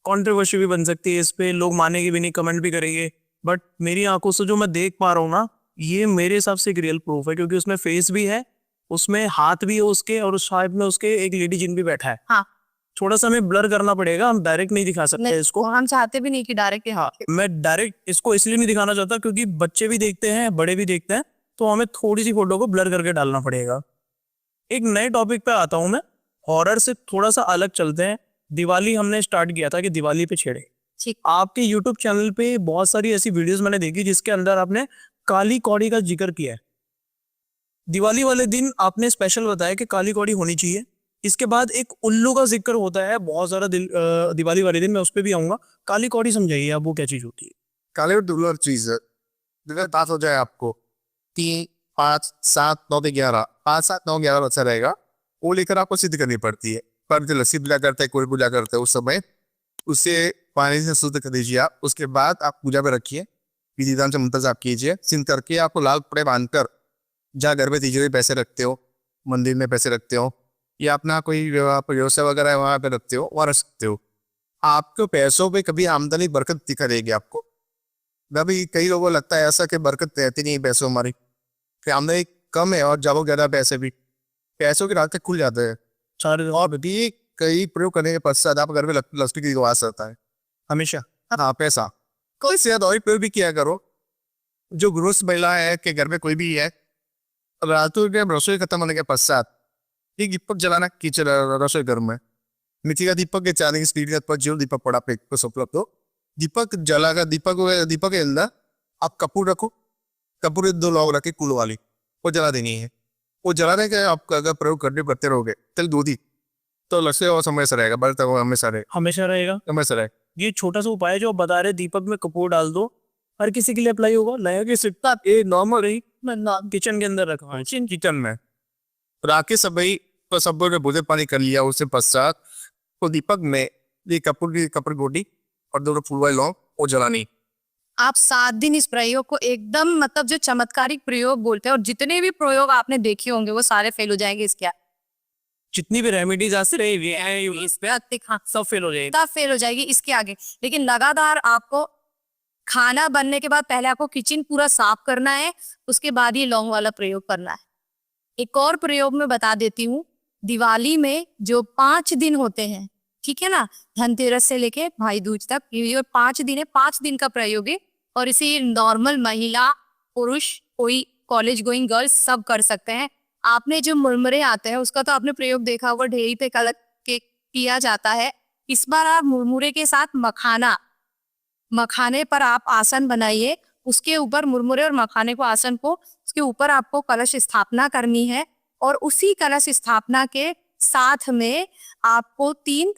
कंट्रोवर्सी भी बन सकती है, इस पे लोग मानेंगे भी नहीं, कमेंट भी करेंगे, बट मेरी आंखों से जो मैं देख पा रहा हूँ ना, ये मेरे हिसाब से एक रियल प्रूफ है, क्योंकि उसमें फेस भी है, उसमें हाथ भी है उसके, और उस साइड में उसके एक लेडी जिन भी बैठा है। हाँ, थोड़ा सा हमें ब्लर करना पड़ेगा, हम डायरेक्ट नहीं दिखा सकते इसको। हम चाहते भी नहीं कि डायरेक्ट। हाँ, मैं डायरेक्ट इसको इसलिए नहीं दिखाना चाहता क्योंकि बच्चे भी देखते हैं, बड़े भी देखते हैं, तो हमें थोड़ी सी फोटो को ब्लर करके डालना पड़ेगा। एक नए टॉपिक पे आता हूं मैं, हॉरर से थोड़ा सा अलग चलते हैं। दिवाली हमने स्टार्ट किया था कि दिवाली पे छेड़े। ठीक। आपके यूट्यूब चैनल पे बहुत सारी ऐसी वीडियोस मैंने देखी जिसके अंदर आपने काली कौड़ी का जिक्र किया है। दिवाली वाले दिन आपने स्पेशल बताया कि काली कौड़ी होनी चाहिए। इसके बाद एक उल्लू का जिक्र होता है बहुत सारा दिवाली वाले दिन, मैं उस पर भी आऊंगा। काली कौड़ी समझाइए आप, वो क्या चीज होती है? काले और दुर्लभ चीज है, अगर पास हो जाए आपको 3, 5, 7, 9, 11, 5, 7, 9, 11 बच्चा रहेगा, वो लेकर आपको सिद्ध करनी पड़ती है। पर जो लस्सी पूजा करते हैं, कोई पूजा करते हैं, उस समय उसे पानी से शुद्ध कर दीजिए आप। उसके बाद आप पूजा पे रखिए, विधि विधान से मंत्र जाप कीजिए। सिंध करके आपको लाल कपड़े बांधकर, जहाँ घर में तिजोरी पैसे रखते हो, मंदिर में पैसे रखते हो, या अपना कोई आप व्यवसाय वगैरह है वहां पे रखते हो, वहां रख सकते हो। आपको पैसों पे कभी आमदनी बरकत दिखा देगी आपको। अभी कई लोगों को लगता है ऐसा कि बरकत रहती नहीं है पैसों हमारी, कि आमदनी कम है और जब ज्यादा पैसे भी, पैसों के रास्ते खुल जाते हैं। सारे और भी कई प्रयोग करने के पश्चात आप घर में लक्ष्मी की वास रहता है हमेशा। हाँ पैसा। कोई से और प्रयोग भी किया करो। जो गृहस्थ महिला है कि घर में कोई भी है, रातों के रसोई खत्म होने के पश्चात एक दीपक जलाना किचन रसोई घर में, मिट्टी का दीपक के चांदी की स्टील का जो दीपक पड़ा पे उपलब्ध हो, दीपक जलाकर दीपक के अंदर आप कपूर रखो, कपूर 2 लौंग रखे कुल वाली, वो जला देनी है। वो जलाने के आप अगर प्रयोग करते रहोगे तिल दूधी, तो लक्ष्य और समय से रहेगा, बढ़ता हुआ हमेशा रहेगा, हमेशा रहेगा। हमेशा रहेगा। ये छोटा सा उपाय जो आप बता रहे, दीपक में कपूर डाल दो, हर किसी के लिए अप्लाई होगा। नया की सिक्का ये नॉर्मल रही किचन के अंदर रखा है, किचन में राके सब ने भोजन पानी कर लिया, उससे पश्चात तो दीपक में ये कपूर गोटी और 2 फूल वाले लौंग वो जलानी। आप 7 दिन इस प्रयोग को एकदम मतलब जो चमत्कारिक प्रयोग बोलते हैं, और जितने भी प्रयोग आपने देखे होंगे वो सारे फेल हो जाएंगे इसके जितनी भी रेमेडीज आज से रही है इस पे हाँ, सब फेल हो जाएगी। तब फेल हो जाएगी इसके आगे। लेकिन लगातार आपको खाना बनने के बाद पहले आपको किचन पूरा साफ करना है, उसके बाद ये लौंग वाला प्रयोग करना है। एक और प्रयोग मैं बता देती हूँ, दिवाली में जो 5 दिन होते हैं, ठीक है ना, धनतेरस से लेके भाई दूज तक ये 5 दिन है, 5 दिन का प्रयोग है। और इसे नॉर्मल महिला पुरुष कोई कॉलेज गोइंग गर्ल्स सब कर सकते हैं। आपने जो मुरमुरे आते हैं उसका तो आपने प्रयोग देखा होगा, ढेरी पे किया जाता है। इस बार आप मुरमुरे के साथ मखाने पर आप आसन बनाइए, उसके ऊपर मुरमुरे और मखाने को आसन को उसके ऊपर आपको कलश स्थापना करनी है। और उसी कलश स्थापना के साथ में आपको 3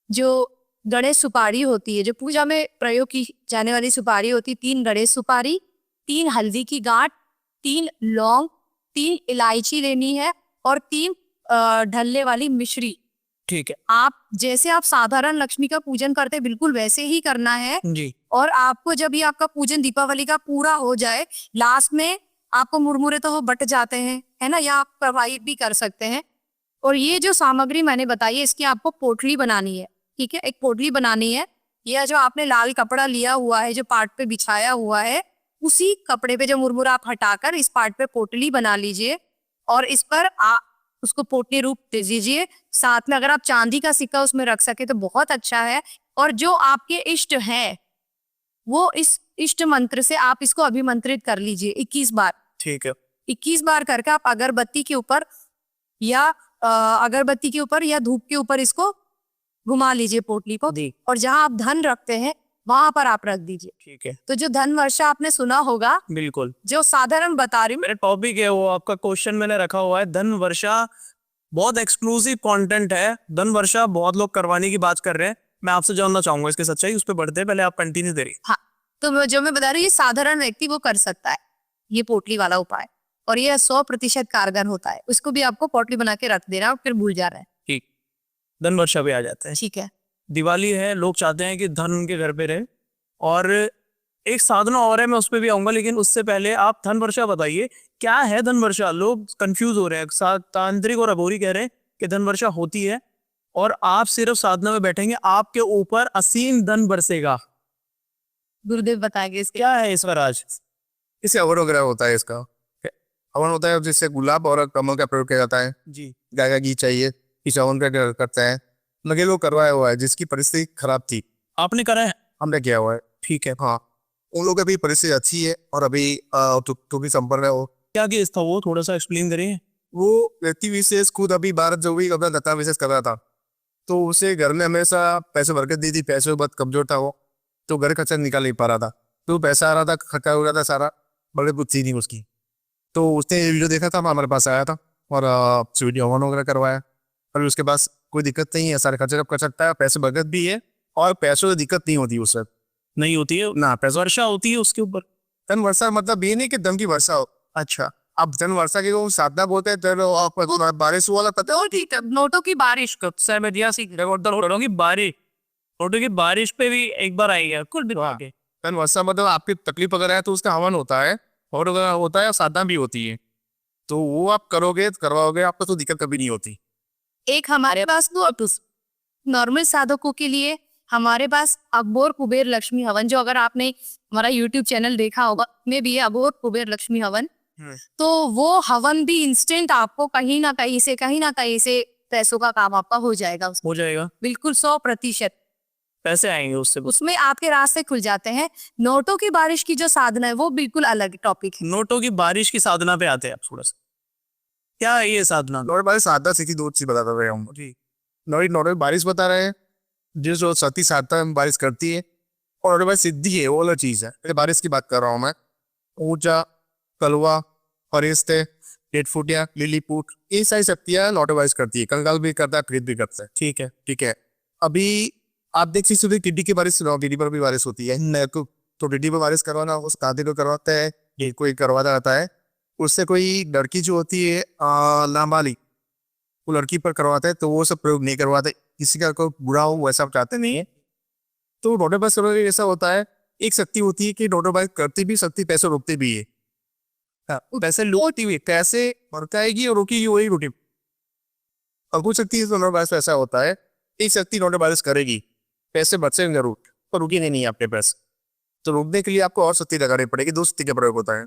जो गणेश सुपारी होती है, जो पूजा में प्रयोग की जाने वाली सुपारी होती है, 3 गणेश सुपारी, 3 हल्दी की गांठ, 3 लौंग, 3 इलायची लेनी है और 3 ढलने वाली मिश्री। ठीक है आप जैसे आप साधारण लक्ष्मी का पूजन करते हैं बिल्कुल वैसे ही करना है जी। और आपको जब ये आपका पूजन दीपावली का पूरा हो जाए, लास्ट में आपको मुरमुरे तो वो बट जाते हैं, है ना, या आप प्रोवाइड भी कर सकते हैं। और ये जो सामग्री मैंने बताई है इसकी आपको पोटली बनानी है, ठीक है, एक पोटली बनानी है। यह जो आपने लाल कपड़ा लिया हुआ है, जो पार्ट पे बिछाया हुआ है, उसी कपड़े पे जो मुरमुरा आप हटाकर इस पार्ट पे पोटली बना लीजिए और इस पर उसको पोटली रूप दे दीजिए। साथ में अगर आप चांदी का सिक्का उसमें रख सके तो बहुत अच्छा है। और जो आपके इष्ट है वो इस इष्ट मंत्र से आप इसको अभिमंत्रित कर लीजिए 21 बार। ठीक है 21 बार करके आप अगरबत्ती के ऊपर या धूप के ऊपर इसको घुमा लीजिए पोटली को, और जहां आप धन रखते हैं वहां पर आप रख दीजिए। ठीक है। तो जो धन वर्षा आपने सुना होगा, बिल्कुल जो साधारण बता रही हूँ, मेरा टॉपिक है वो आपका क्वेश्चन मैंने रखा हुआ है धन वर्षा। बहुत एक्सक्लूसिव कंटेंट है, धन वर्षा बहुत लोग करवाने की बात कर रहे हैं। मैं आपसे जानना चाहूंगा इसकी सच्चाई, उस पर बढ़ते हैं, पहले आप कंटिन्यू करिए। हाँ, तो जो मैं बता रही हूँ ये साधारण व्यक्ति वो कर सकता है ये पोटली वाला उपाय, और ये 100% कारगर होता है। उसको भी आपको पोटली बना के रख देना और फिर भूल जा रहा है। ठीक, धन वर्षा पे आ जाते हैं। ठीक है, दिवाली है, लोग चाहते हैं कि धन उनके घर पे रहे, और एक साधना और है, मैं उस पर भी आऊंगा, लेकिन उससे पहले आप धन वर्षा बताइए क्या है धन वर्षा। लोग कंफ्यूज हो रहे हैं, तांत्रिक और अघोरी कह रहे हैं कि धन वर्षा होती है और आप सिर्फ साधना में बैठेंगे आपके ऊपर असीम धन बरसेगा। गुरुदेव बताएंगे इसके। क्या है इसका राज? इससे हवन वगैरह होता है, इसका हवन होता है जिससे गुलाब और कमल का प्रयोग किया जाता है जी। गाय का घी चाहिए, इस हवन का करते हैं। लगे लोग करवाया हुआ है जिसकी परिस्थिति खराब थी, आपने करा है? हमने किया हुआ है। ठीक है। हाँ, उन लोगों की भी परिस्थिति अच्छी है और अभी तो भी संपन्न है। वो क्या केस था वो थोड़ा सा एक्सप्लेन करिए। वो व्यक्ति विशेष खुद अभी भारत जो भी अपना दत्ता विशेष कर रहा था, तो उसे घर में हमेशा पैसे बरकत दी थी, पैसे बहुत कमजोर था वो, तो घर खर्चा निकाल नहीं पा रहा था, तो पैसा आ रहा था खर्चा हो रहा था सारा, बड़े कुछ थी नहीं उसकी। तो उसने वीडियो देखा था, हमारे पास आया था और वीडियो हवन वगैरह करवाया, और उसके पास कोई दिक्कत नहीं है, सारे खर्चे जब कर सकता है, पैसे बरकत भी है और पैसों की दिक्कत नहीं होती उससे। नहीं होती है ना पैसा वर्षा होती है उसके ऊपर। धन वर्षा मतलब ये नहीं कि धन की वर्षा हो। अच्छा, अब धन वर्षा की वो साधना बोलते हैं, तो आप बारिश वाला पता है। ठीक है, नोटों की बारिश को बारिश, नोटों की बारिश पे भी एक बार आई है कुल दिखा के। धन वर्षा मतलब आपकी तकलीफ वगैरह है तो उसका हवन होता है और होता है, साधना भी होती है, तो वो आप करोगे करवाओगे, आपको तो दिक्कत कभी नहीं होती। एक हमारे पास तो नॉर्मल साधकों के लिए हमारे पास अघोर कुबेर लक्ष्मी हवन, जो अगर आपने हमारा यूट्यूब चैनल देखा होगा में भी है अघोर कुबेर लक्ष्मी हवन। तो वो हवन भी इंस्टेंट आपको कहीं ना कहीं से पैसों का काम आपका हो जाएगा हो जाएगा, बिल्कुल 100%। पैसे आएंगे उससे। उसमें आपके रास्ते खुल जाते हैं। नोटों की बारिश की जो साधना है वो बिल्कुल अलग टॉपिक है। नोटों की बारिश की साधना पे आते हैं आप थोड़ा सा, क्या है ये साधना? नॉर्मल बारिश साधना सीखी दो चीज बताता रहे हम जी। नॉर्मल बारिश बता रहे हैं जो सती साधना में बारिश करती है, और नॉर्मल सिद्धि है वो अलग चीज है। पहले बारिश की बात कर रहा हूँ मैं। ऊंचा, कलवा, फरिश्ते, डेडफुटिया, लिलीपुट, ये सारी शक्तियां नॉर्मल बारिश करती है। कंगाल भी करता है, प्रेत भी करता है। ठीक है। ठीक है, अभी आप देख सकते हो टिड्डी की बारिश सुनाओ, टिड्डी पर भी बारिश होती है। तो टिड्डी पर बारिश करवाना उस दादी को करवाता है, ये कोई करवाता रहता है। उससे कोई लड़की जो होती है नाबालिग, वो लड़की पर करवाता है, तो वो सब प्रयोग नहीं करवाते। किसी का कोई बुरा हो वैसा चाहते नहीं है। तो डॉटर बाइस करने ऐसा होता है, एक शक्ति होती है कि डॉटर बाइस करती भी शक्ति पैसे रोकती भी है। पैसे लूटती हुई पैसे बरकाएगी और रोकेगी वही रोटी। अब कुछ शक्ति डॉटर बाइस ऐसा होता है, एक शक्ति डॉटर बाइस करेगी, पैसे बचेंगे जरूर पर रुकेंगे नहीं आपके पैसे। तो रोकने के लिए आपको और शक्ति लगानी पड़ेगी। दो शक्ति का प्रयोग होता है।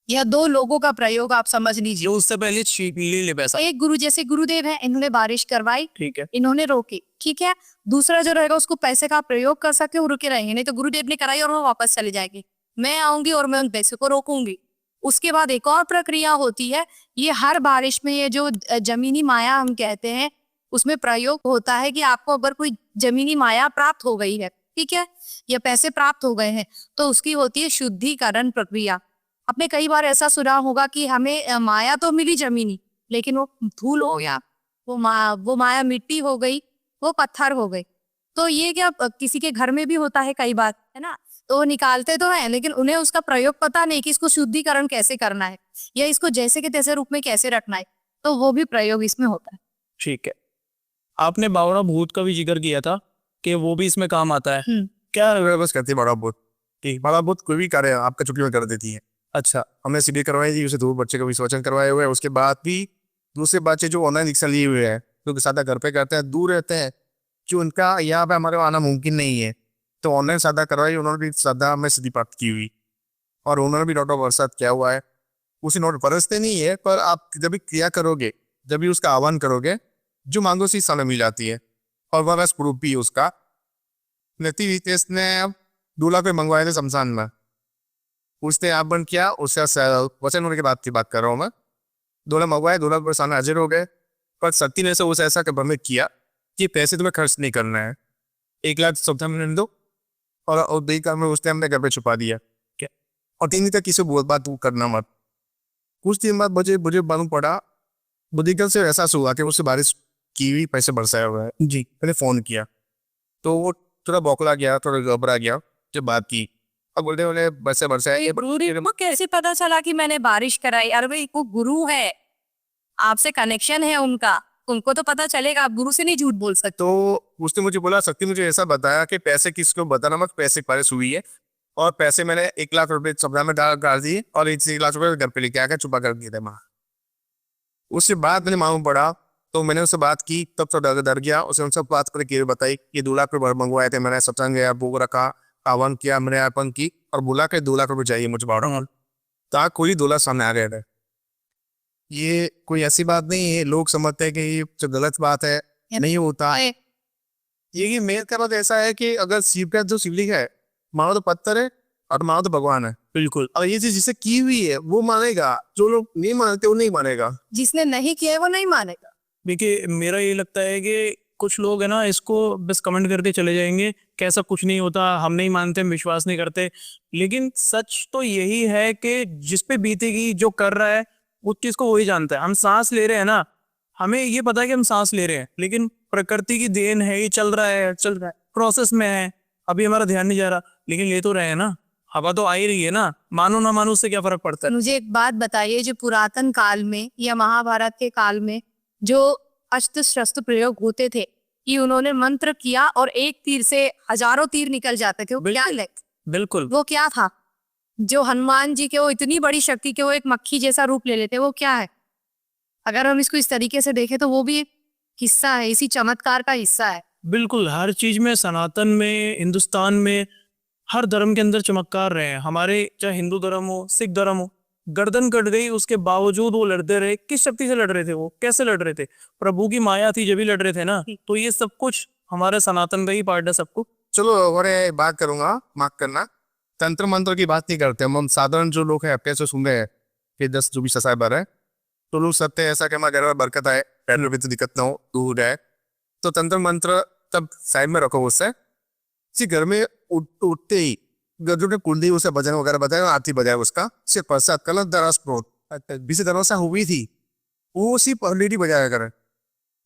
यह 2 लोगों का प्रयोग आप समझ लीजिए। जो उससे पहले छीन ले पैसा। एक गुरु जैसे गुरुदेव है, इन्होंने बारिश करवाई, ठीक है। इन्होंने रोकी, ठीक है। दूसरा जो रहेगा उसको पैसे का प्रयोग कर सके वो रुके रहेंगे, नहीं तो गुरुदेव ने कराई और वो वापस चले जाएंगे। मैं आऊंगी और मैं उन पैसे को रोकूंगी। उसके बाद एक और प्रक्रिया होती है, ये हर बारिश में ये जो जमीनी माया हम कहते हैं उसमें प्रयोग होता है कि आपको अगर कोई जमीनी माया प्राप्त हो गई है, ठीक है, या पैसे प्राप्त हो गए हैं, तो उसकी होती है शुद्धिकरण प्रक्रिया। आपने कई बार ऐसा सुना होगा कि हमें माया तो मिली जमीनी, लेकिन वो धूल हो गया, वो माया मिट्टी हो गई, वो पत्थर हो गई। तो ये क्या किसी के घर में भी होता है कई बार, है ना। तो वो निकालते तो है, लेकिन उन्हें उसका प्रयोग पता नहीं कि इसको शुद्धिकरण कैसे करना है या इसको जैसे के तैसे रूप में कैसे रखना है। तो वो भी प्रयोग इसमें होता है। ठीक है। आपने बावड़ा भूत का भी जिक्र किया था कि वो भी इसमें काम आता है। क्या बस करती है बड़ा बहुत, ठीक, बड़ा बहुत कोई भी कार्य आपका छुट्टी में कर देती है। अच्छा, हमने सीबी करवाई थी, उसे 2 बच्चे का विसर्जन करवाए हुए हैं। उसके बाद भी दूसरे बच्चे जो ऑनलाइन दीक्षा लिए हुए हैं, जो सादा घर पे करते हैं, दूर रहते हैं, जो उनका यहाँ पे हमारे आना मुमकिन नहीं है, तो ऑनलाइन सादा करवाई। उन्होंने भी सादा में सिद्धि प्राप्त की हुई और उन्होंने भी डॉक्टर बरसात किया हुआ है। उसे नोट बरसते नहीं है, पर आप जब भी क्रिया करोगे, जब भी उसका आह्वान करोगे, जो मांगो सी समय मिल जाती है। और वह बस प्रूफ भी उसका नती रितेश ने 2 लाख रुपये मंगवाए थे शमशान में। उसने आप बन किया, उससे वचन होने के बाद की बात कर रहा हूँ मैं। 2 लाख मंगवाए, 2 लाख सामने हाजिर हो गए, पर शक्ति ने से उसे ऐसा भ्रमित किया कि पैसे तुम्हें खर्च नहीं करना है, 1 लाख सप्ताह में दो, और 2 काम में उसने हमने घर पे छुपा दिया। क्या? और 3 दिन तक किसी बात करना मत। कुछ दिन बाद मुझे मालूम पड़ा, बुद्धिकल से एहसास हुआ कि उससे बारिश की हुई पैसे बरसाया हुआ है जी। मैंने फोन किया तो वो थोड़ा बौखला गया, थोड़ा घबरा गया जब बात की। अब बोलते बोले पैसे बरसाए। कैसे पता चला कि मैंने बारिश कराई? अरे भाई वो गुरु है, आपसे कनेक्शन है उनका, उनको तो पता चलेगा, आप गुरु से नहीं झूठ बोल सकते। तो उसने मुझे बोला, शक्ति मुझे ऐसा बताया कि पैसे किसको बताना मत, पैसे बारिश हुई है, और पैसे मैंने 1 लाख रुपए सपना में डाल दिए और 1 लाख रुपए घर पे लेके आकर छुपा कर दिए थे माँ। उसके बाद मैंने मालूम पड़ा तो मैंने उससे बात की, तब तो डर गया। उसे उनसे बात करके बताई कि 2 लाख रुपए मंगवाए थे मैंने, सत्संग गया, भोग रखा, आह्वान किया, मैंने अर्पण की और बोला कि 2 लाख रुपए चाहिए मुझे बावड़ा। तो कोई 2 लाख सामने आ गए थे। ये कोई ऐसी बात नहीं है, लोग समझते हैं कि ये जो गलत बात है, नहीं होता है। ये मेरे का बात ऐसा है कि अगर शिव का जो शिवलिंग है, मानो तो पत्थर है और मानो तो भगवान है, बिल्कुल। और ये चीज जिसे की हुई है वो मानेगा, जो लोग नहीं मानते वो नहीं मानेगा, जिसने नहीं किया है वो नहीं मानेगा। देखिए मेरा ये लगता है कि कुछ लोग है ना इसको बस कमेंट करके चले जाएंगे कि ऐसा कुछ नहीं होता, हम नहीं मानते, हम विश्वास नहीं करते। लेकिन सच तो यही है कि जिस पे बीतेगी, जो कर रहा है उस चीज को वही जानता है। हम सांस ले रहे हैं ना, हमें ये पता है कि हम सांस ले रहे हैं, लेकिन प्रकृति की देन है, ये चल रहा है प्रोसेस में है, अभी हमारा ध्यान नहीं जा रहा, लेकिन ले तो रहे हैं ना, हवा तो आ ही रही है ना, मानो ना मानो उससे क्या फर्क पड़ता है। मुझे एक बात बताइए, जो पुरातन काल में या महाभारत के काल में जो अस्त्र शस्त्र प्रयोग होते थे कि उन्होंने मंत्र किया और एक तीर से हजारों तीर निकल जाते थे, वो क्या है? बिल्कुल, वो क्या था? जो हनुमान जी के वो इतनी बड़ी शक्ति के वो एक मक्खी जैसा रूप ले लेते, वो क्या है? अगर हम इसको इस तरीके से देखें तो वो भी हिस्सा है, इसी चमत्कार का हिस्सा है। बिल्कुल, हर चीज में, सनातन में, हिंदुस्तान में, हर धर्म के अंदर चमत्कार रहे हैं। हमारे चाहे हिंदू धर्म हो, सिख धर्म हो, गर्दन कट गई उसके बावजूद वो लड़ते रहे। किस शक्ति से लड़ रहे थे? वो कैसे लड़ रहे थे? प्रभु की माया थी जब भी लड़ रहे थे ना। तो ये सब कुछ हमारे सनातन का ही पार्ट है सबको। चलो और बात करूंगा, माफ करना, तंत्र मंत्र की बात नहीं करते हम साधारण जो लोग हैं अपने से सुन रहे हैं कि 10 जो भी ससाइबर है, तो लोग सत्य ऐसा कि हमारे घर में बरकत आए, पैर में तो दिक्कत ना हो, दूर है, तो तंत्र मंत्र तब साइड में रखो। उससे किसी घर में उठते ही जो ने कुलदेव उसे भजन वगैरह बताया, आरती बजाए उसका, सिर्फ प्रसाद कलर दराज प्रोत बीसी तरह से हुई थी, वो सिर्फ लेडी बजाया करे।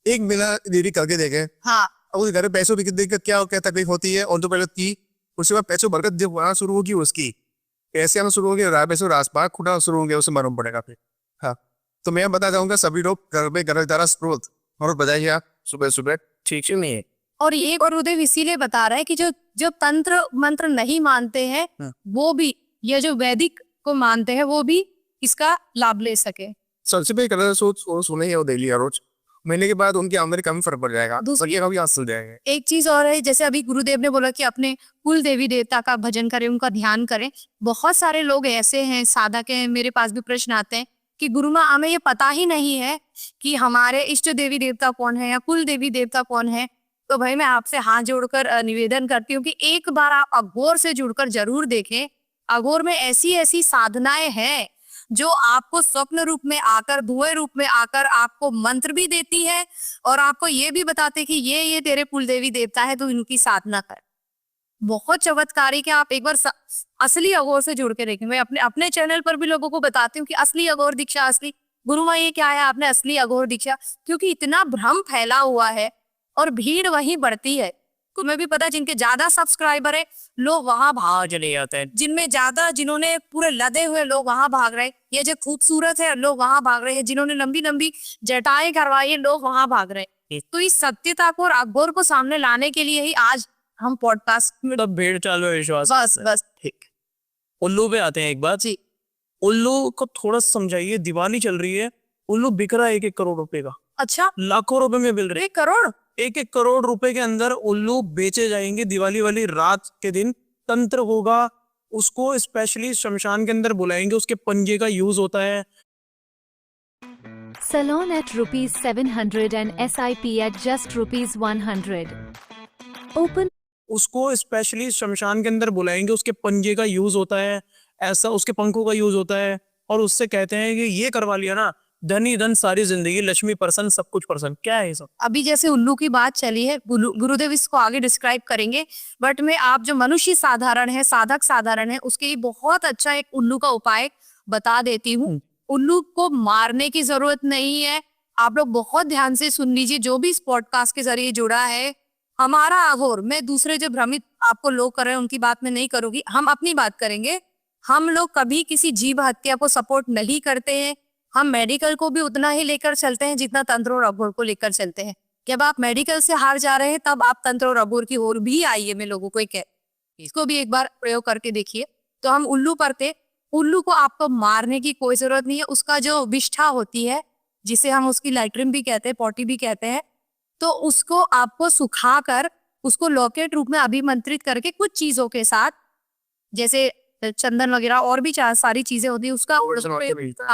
एक बिना लेडी करके देखे, हाँ, अब उस घर में पैसों की दिक्कत क्या तकलीफ होती है, और तो पहले की उसके बाद पैसों बरकत जब वहां शुरू होगी, उसकी पैसे आना शुरू हो गए, पैसों राजपाक खुदा शुरू होंगे, उसे मालूम पड़ेगा फिर। हाँ, तो मैं बता चाहूंगा सभी लोग घर में गरजदारा स्रोत और बजाइए आप सुबह सुबह, ठीक है। और ये गुरुदेव इसीलिए बता रहा है कि जो जो तंत्र मंत्र नहीं मानते हैं, वो भी, ये जो वैदिक को मानते हैं, वो भी इसका लाभ ले सके। सबसे पहले कलर सोच सुने वो डेली रोज, महीने के बाद उनकी आमदनी कम फर्क पड़ जाएगा, ये कभी हासिल जाएंगे। एक चीज और है, जैसे अभी गुरुदेव ने बोला कि अपने कुल देवी देवता का भजन करें, उनका ध्यान करें। बहुत सारे लोग ऐसे हैं, साधक हैं, मेरे पास भी प्रश्न आते हैं कि गुरु माँ हमें ये पता ही नहीं है कि हमारे इष्ट देवी देवता कौन है या कुल देवी देवता कौन है। तो भाई मैं आपसे हाथ जोड़कर निवेदन करती हूँ कि एक बार आप अघोर से जुड़कर जरूर देखें। अघोर में ऐसी ऐसी साधनाएं हैं जो आपको स्वप्न रूप में आकर, धुएं रूप में आकर आपको मंत्र भी देती है और आपको ये भी बताते कि ये तेरे कुल देवी देवता है, तो इनकी साधना कर। बहुत चमत्कारी कि आप एक बार असली अघोर से जुड़ के देखें। मैं अपने चैनल पर भी लोगों को बताती हूँ कि असली अघोर दीक्षा, असली गुरु माँ ये क्या है, आपने असली अघोर दीक्षा, क्योंकि इतना भ्रम फैला हुआ है और भीड़ वहीं बढ़ती है। तुम्हें भी पता, जिनके ज्यादा सब्सक्राइबर है लोग वहां भाग चले जाते हैं, जिनमें ज्यादा, जिन्होंने पूरे लदे हुए लोग वहां भाग रहे हैं, ये जो खूबसूरत है लोग वहां भाग रहे हैं, जिन्होंने लंबी लंबी जटाएं करवाई है लोग वहां भाग रहे हैं। तो इस सत्यता को और अघोर को सामने लाने के लिए ही आज हम पॉडकास्ट में, तब भेड़ चालो विश्वास। बस ठीक। उल्लू पे आते हैं एक बात जी। उल्लू को थोड़ा समझाइए, दिवाली चल रही है, उल्लू बिक रहा है 1-1 करोड़ रुपए का, अच्छा, लाखों रुपए में मिल रहे। 1 करोड़? 1-1 करोड़ रुपए के अंदर उल्लू बेचे जाएंगे दिवाली वाली रात के दिन। तंत्र होगा, उसको स्पेशली शमशान के अंदर बुलाएंगे, उसके पंजे का यूज होता है। Salon at ₹700 and SIP at just ₹100. Open. उसको स्पेशली शमशान के अंदर बुलाएंगे, उसके पंजे का यूज होता है, ऐसा उसके पंखों का यूज होता है, और उससे कहते हैं कि ये करवा लिया ना, धन ही धन, सारी जिंदगी लक्ष्मी पर्सन, सब कुछ पर्सन। क्या है ये सब? अभी जैसे उल्लू की बात चली है, गुरुदेव इसको आगे डिस्क्राइब करेंगे, बट मैं आप जो मनुष्य साधारण है, साधक साधारण है, उसके लिए बहुत अच्छा एक उल्लू का उपाय बता देती हूँ। उल्लू को मारने की जरूरत नहीं है। आप लोग बहुत ध्यान से सुन लीजिए, जो भी इस पॉडकास्ट के जरिए जुड़ा है। हमारा अघोर, मैं दूसरे जो भ्रमित आपको लोग कर रहे हैं उनकी बात में नहीं करूंगी, हम अपनी बात करेंगे। हम लोग कभी किसी जीव हत्या को सपोर्ट नहीं करते हैं। हम मेडिकल को भी उतना ही लेकर चलते हैं जितना तंत्र और अघोर को लेकर चलते हैं। जब आप मेडिकल से हार जा रहे हैं तब आप तंत्र और अघोर की ओर भी आइए। मैं लोगों को इसको भी एक बार प्रयोग करके देखिए। तो हम उल्लू पढ़ते, उल्लू को आपको मारने की कोई जरूरत नहीं है। उसका जो विष्ठा होती है, जिसे हम उसकी लैट्रिन भी कहते हैं, पॉटी भी कहते हैं, तो उसको आपको सुखाकर उसको लॉकेट रूप में अभिमंत्रित करके कुछ चीजों के साथ, जैसे चंदन वगैरह और भी सारी चीजें होती है, उसका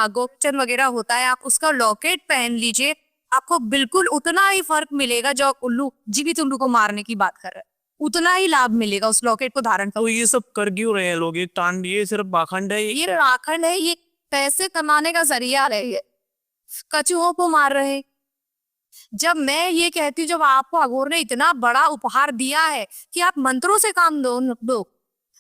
गोचन वगैरह होता है, आप उसका लॉकेट पहन लीजिए। आपको बिल्कुल उतना ही फर्क मिलेगा जो उल्लू, जीवित उल्लू को मारने की बात कर रहे हैं, उतना ही लाभ मिलेगा उस लॉकेट को धारण कर। तो ये सब कर क्यों रहे हैं लोग? ये तांड, ये सिर्फ पाखंड है, ये पाखंड है, ये पैसे कमाने का जरिया है। ये कछुओं को मार रहे। जब मैं ये कहती हूँ, जब आपको अघोर ने इतना बड़ा उपहार दिया है कि आप मंत्रों से काम दो,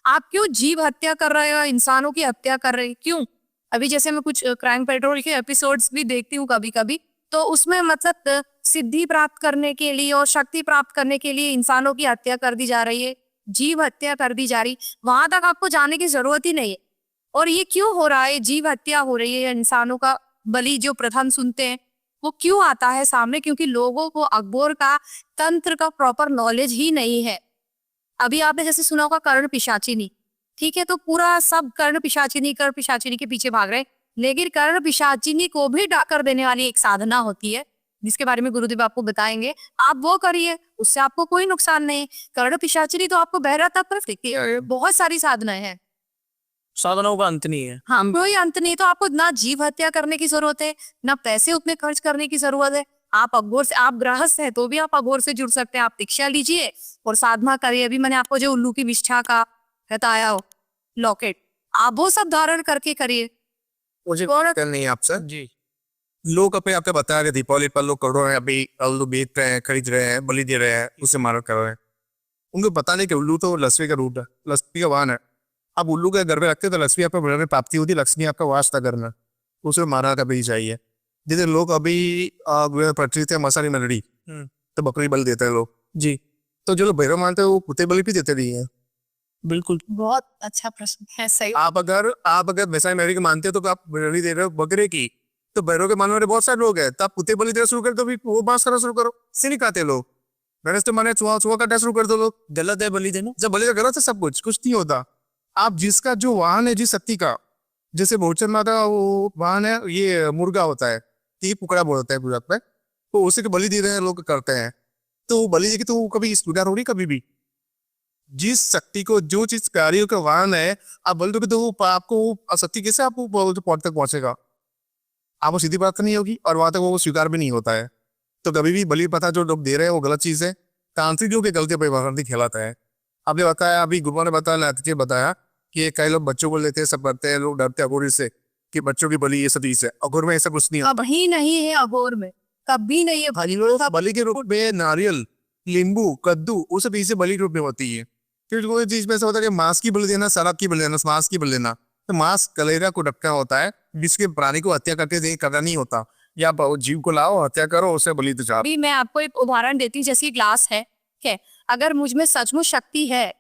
आप क्यों जीव हत्या कर रहे हो, इंसानों की हत्या कर रहे हो? क्यों? अभी जैसे मैं कुछ क्राइम पेट्रोल के एपिसोड्स भी देखती हूँ कभी कभी, तो उसमें मतलब सिद्धि प्राप्त करने के लिए और शक्ति प्राप्त करने के लिए इंसानों की हत्या कर दी जा रही है, जीव हत्या कर दी जा रही। वहां तक आपको जाने की जरूरत ही नहीं है। और ये क्यों हो रहा है, जीव हत्या हो रही है, इंसानों का बलि जो प्रथम सुनते हैं, वो क्यों आता है सामने? क्योंकि लोगों को अघोर का, तंत्र का प्रॉपर नॉलेज ही नहीं है। अभी आपने जैसे सुना होगा कर्ण पिशाचिनी, ठीक है, तो पूरा सब कर्ण पिशाचिनी के पीछे भाग रहे हैं, लेकिन कर्ण पिशाचिनी को भी डाकर देने वाली एक साधना होती है जिसके बारे में गुरुदेव आपको बताएंगे, आप वो करिए, उससे आपको कोई नुकसान नहीं। कर्ण पिशाचरी तो आपको बहरा तक पर बहुत सारी साधनाएं हैं। साधनाओं का अंत नहीं है। हाँ, कोई अंत नहीं। तो आपको ना जीव हत्या करने की जरूरत है, ना पैसे उतने खर्च करने की जरूरत है। आप अघोर से, आप गृहस्थ है तो भी आप अघोर से जुड़ सकते हैं। आप दीक्षा लीजिए और साधना करिए। अभी मैंने आपको जो उल्लू की विष्ठा का बताया हो लॉकेट, आप वो सब धारण करके करिए। मुझे और करनी है आपसे। जी। लोग अपने आपको बता रहे दीपावली पर लोग करोड़ों हैं अभी उल्लू बेच रहे हैं, खरीद रहे हैं, बलि दे रहे हैं, उसे मार कर रहे हैं। उनको पता नहीं कि उल्लू तो लक्ष्मी का रूप है, लक्ष्मी का वाहन है। आप उल्लू के घर में रखते तो लक्ष्मी आपको घर में प्राप्ति होती, लक्ष्मी आपका वास था करना, उसे मारना कभी चाहिए। जैसे लोग अभी प्रचलित है मसाली मंडली, तो बकरी बलि देते हैं लोग। जी तो जो लोग भैरव मानते हैं वो कुत्ते बलि भी देते नहीं है। बिल्कुल। बहुत अच्छा प्रश्न है, सही। आप अगर वैसा मेरी मानते हो तो आप बलि दे रहे हो बकरे की, तो भैरव के मानने वाले बहुत सारे लोग हैं। तो आप कुत्ते बलि देना शुरू कर दो, भी वो बांस करना शुरू करो, इसे नहीं खाते लोग। गणेश तो माने चुहा काटना शुरू कर दो लोग। गलत है बलि देना। जब बलि गलत है, सब कुछ नहीं होता। आप जिसका जो वाहन है, जिस शक्ति का, जैसे बहुचर माता वो वाहन है, ये मुर्गा होता है, ये कुकड़ा बोलता है गुजरात में, तो उसे बलि दे रहे हैं लोग करते हैं। तो बलि देगी तो कभी स्वीकार हो रही कभी भी। जिस शक्ति को, जो चीज कार्यों का वाहन है, आप बलि दोगे तो वो आपको शक्ति कैसे आपको पॉइंट तक पहुंचेगा? आपको सीधी बात नहीं होगी और वहां तक वो स्वीकार भी नहीं होता है। तो कभी भी बलि प्रथा जो लोग दे रहे हैं वो गलत चीज है। तांत्रिकों की गलती पर खिलाता है। आपने बताया, अभी गुरुआ ने बताया कि कई लोग बच्चों को लेते हैं, सब करते हैं, लोग डरते हैं अघोरी से कि बच्चों की बलि ये सब चीज है। अघोर में ऐसा कुछ नहीं है, कभी नहीं है अघोर में, कभी नहीं है। बलि के रूप में नारियल, नींबू, कद्दू, वो सब चीजें बलि के रूप में होती है। फिर कोई चीज में ऐसा होता है कि मांस की बलि देना, शराब की बलि देना, मांस की बलि देना। तो मांस कलेरा को ढक्का होता है, जिसके प्राणी को हत्या करके करना नहीं होता। या जीव को लाओ, हत्या करो, उसे बलि दो। अभी मैं आपको एक उदाहरण देती हूँ, जैसे ग्लास है, ठीक है, अगर मुझ में सचमुच शक्ति है,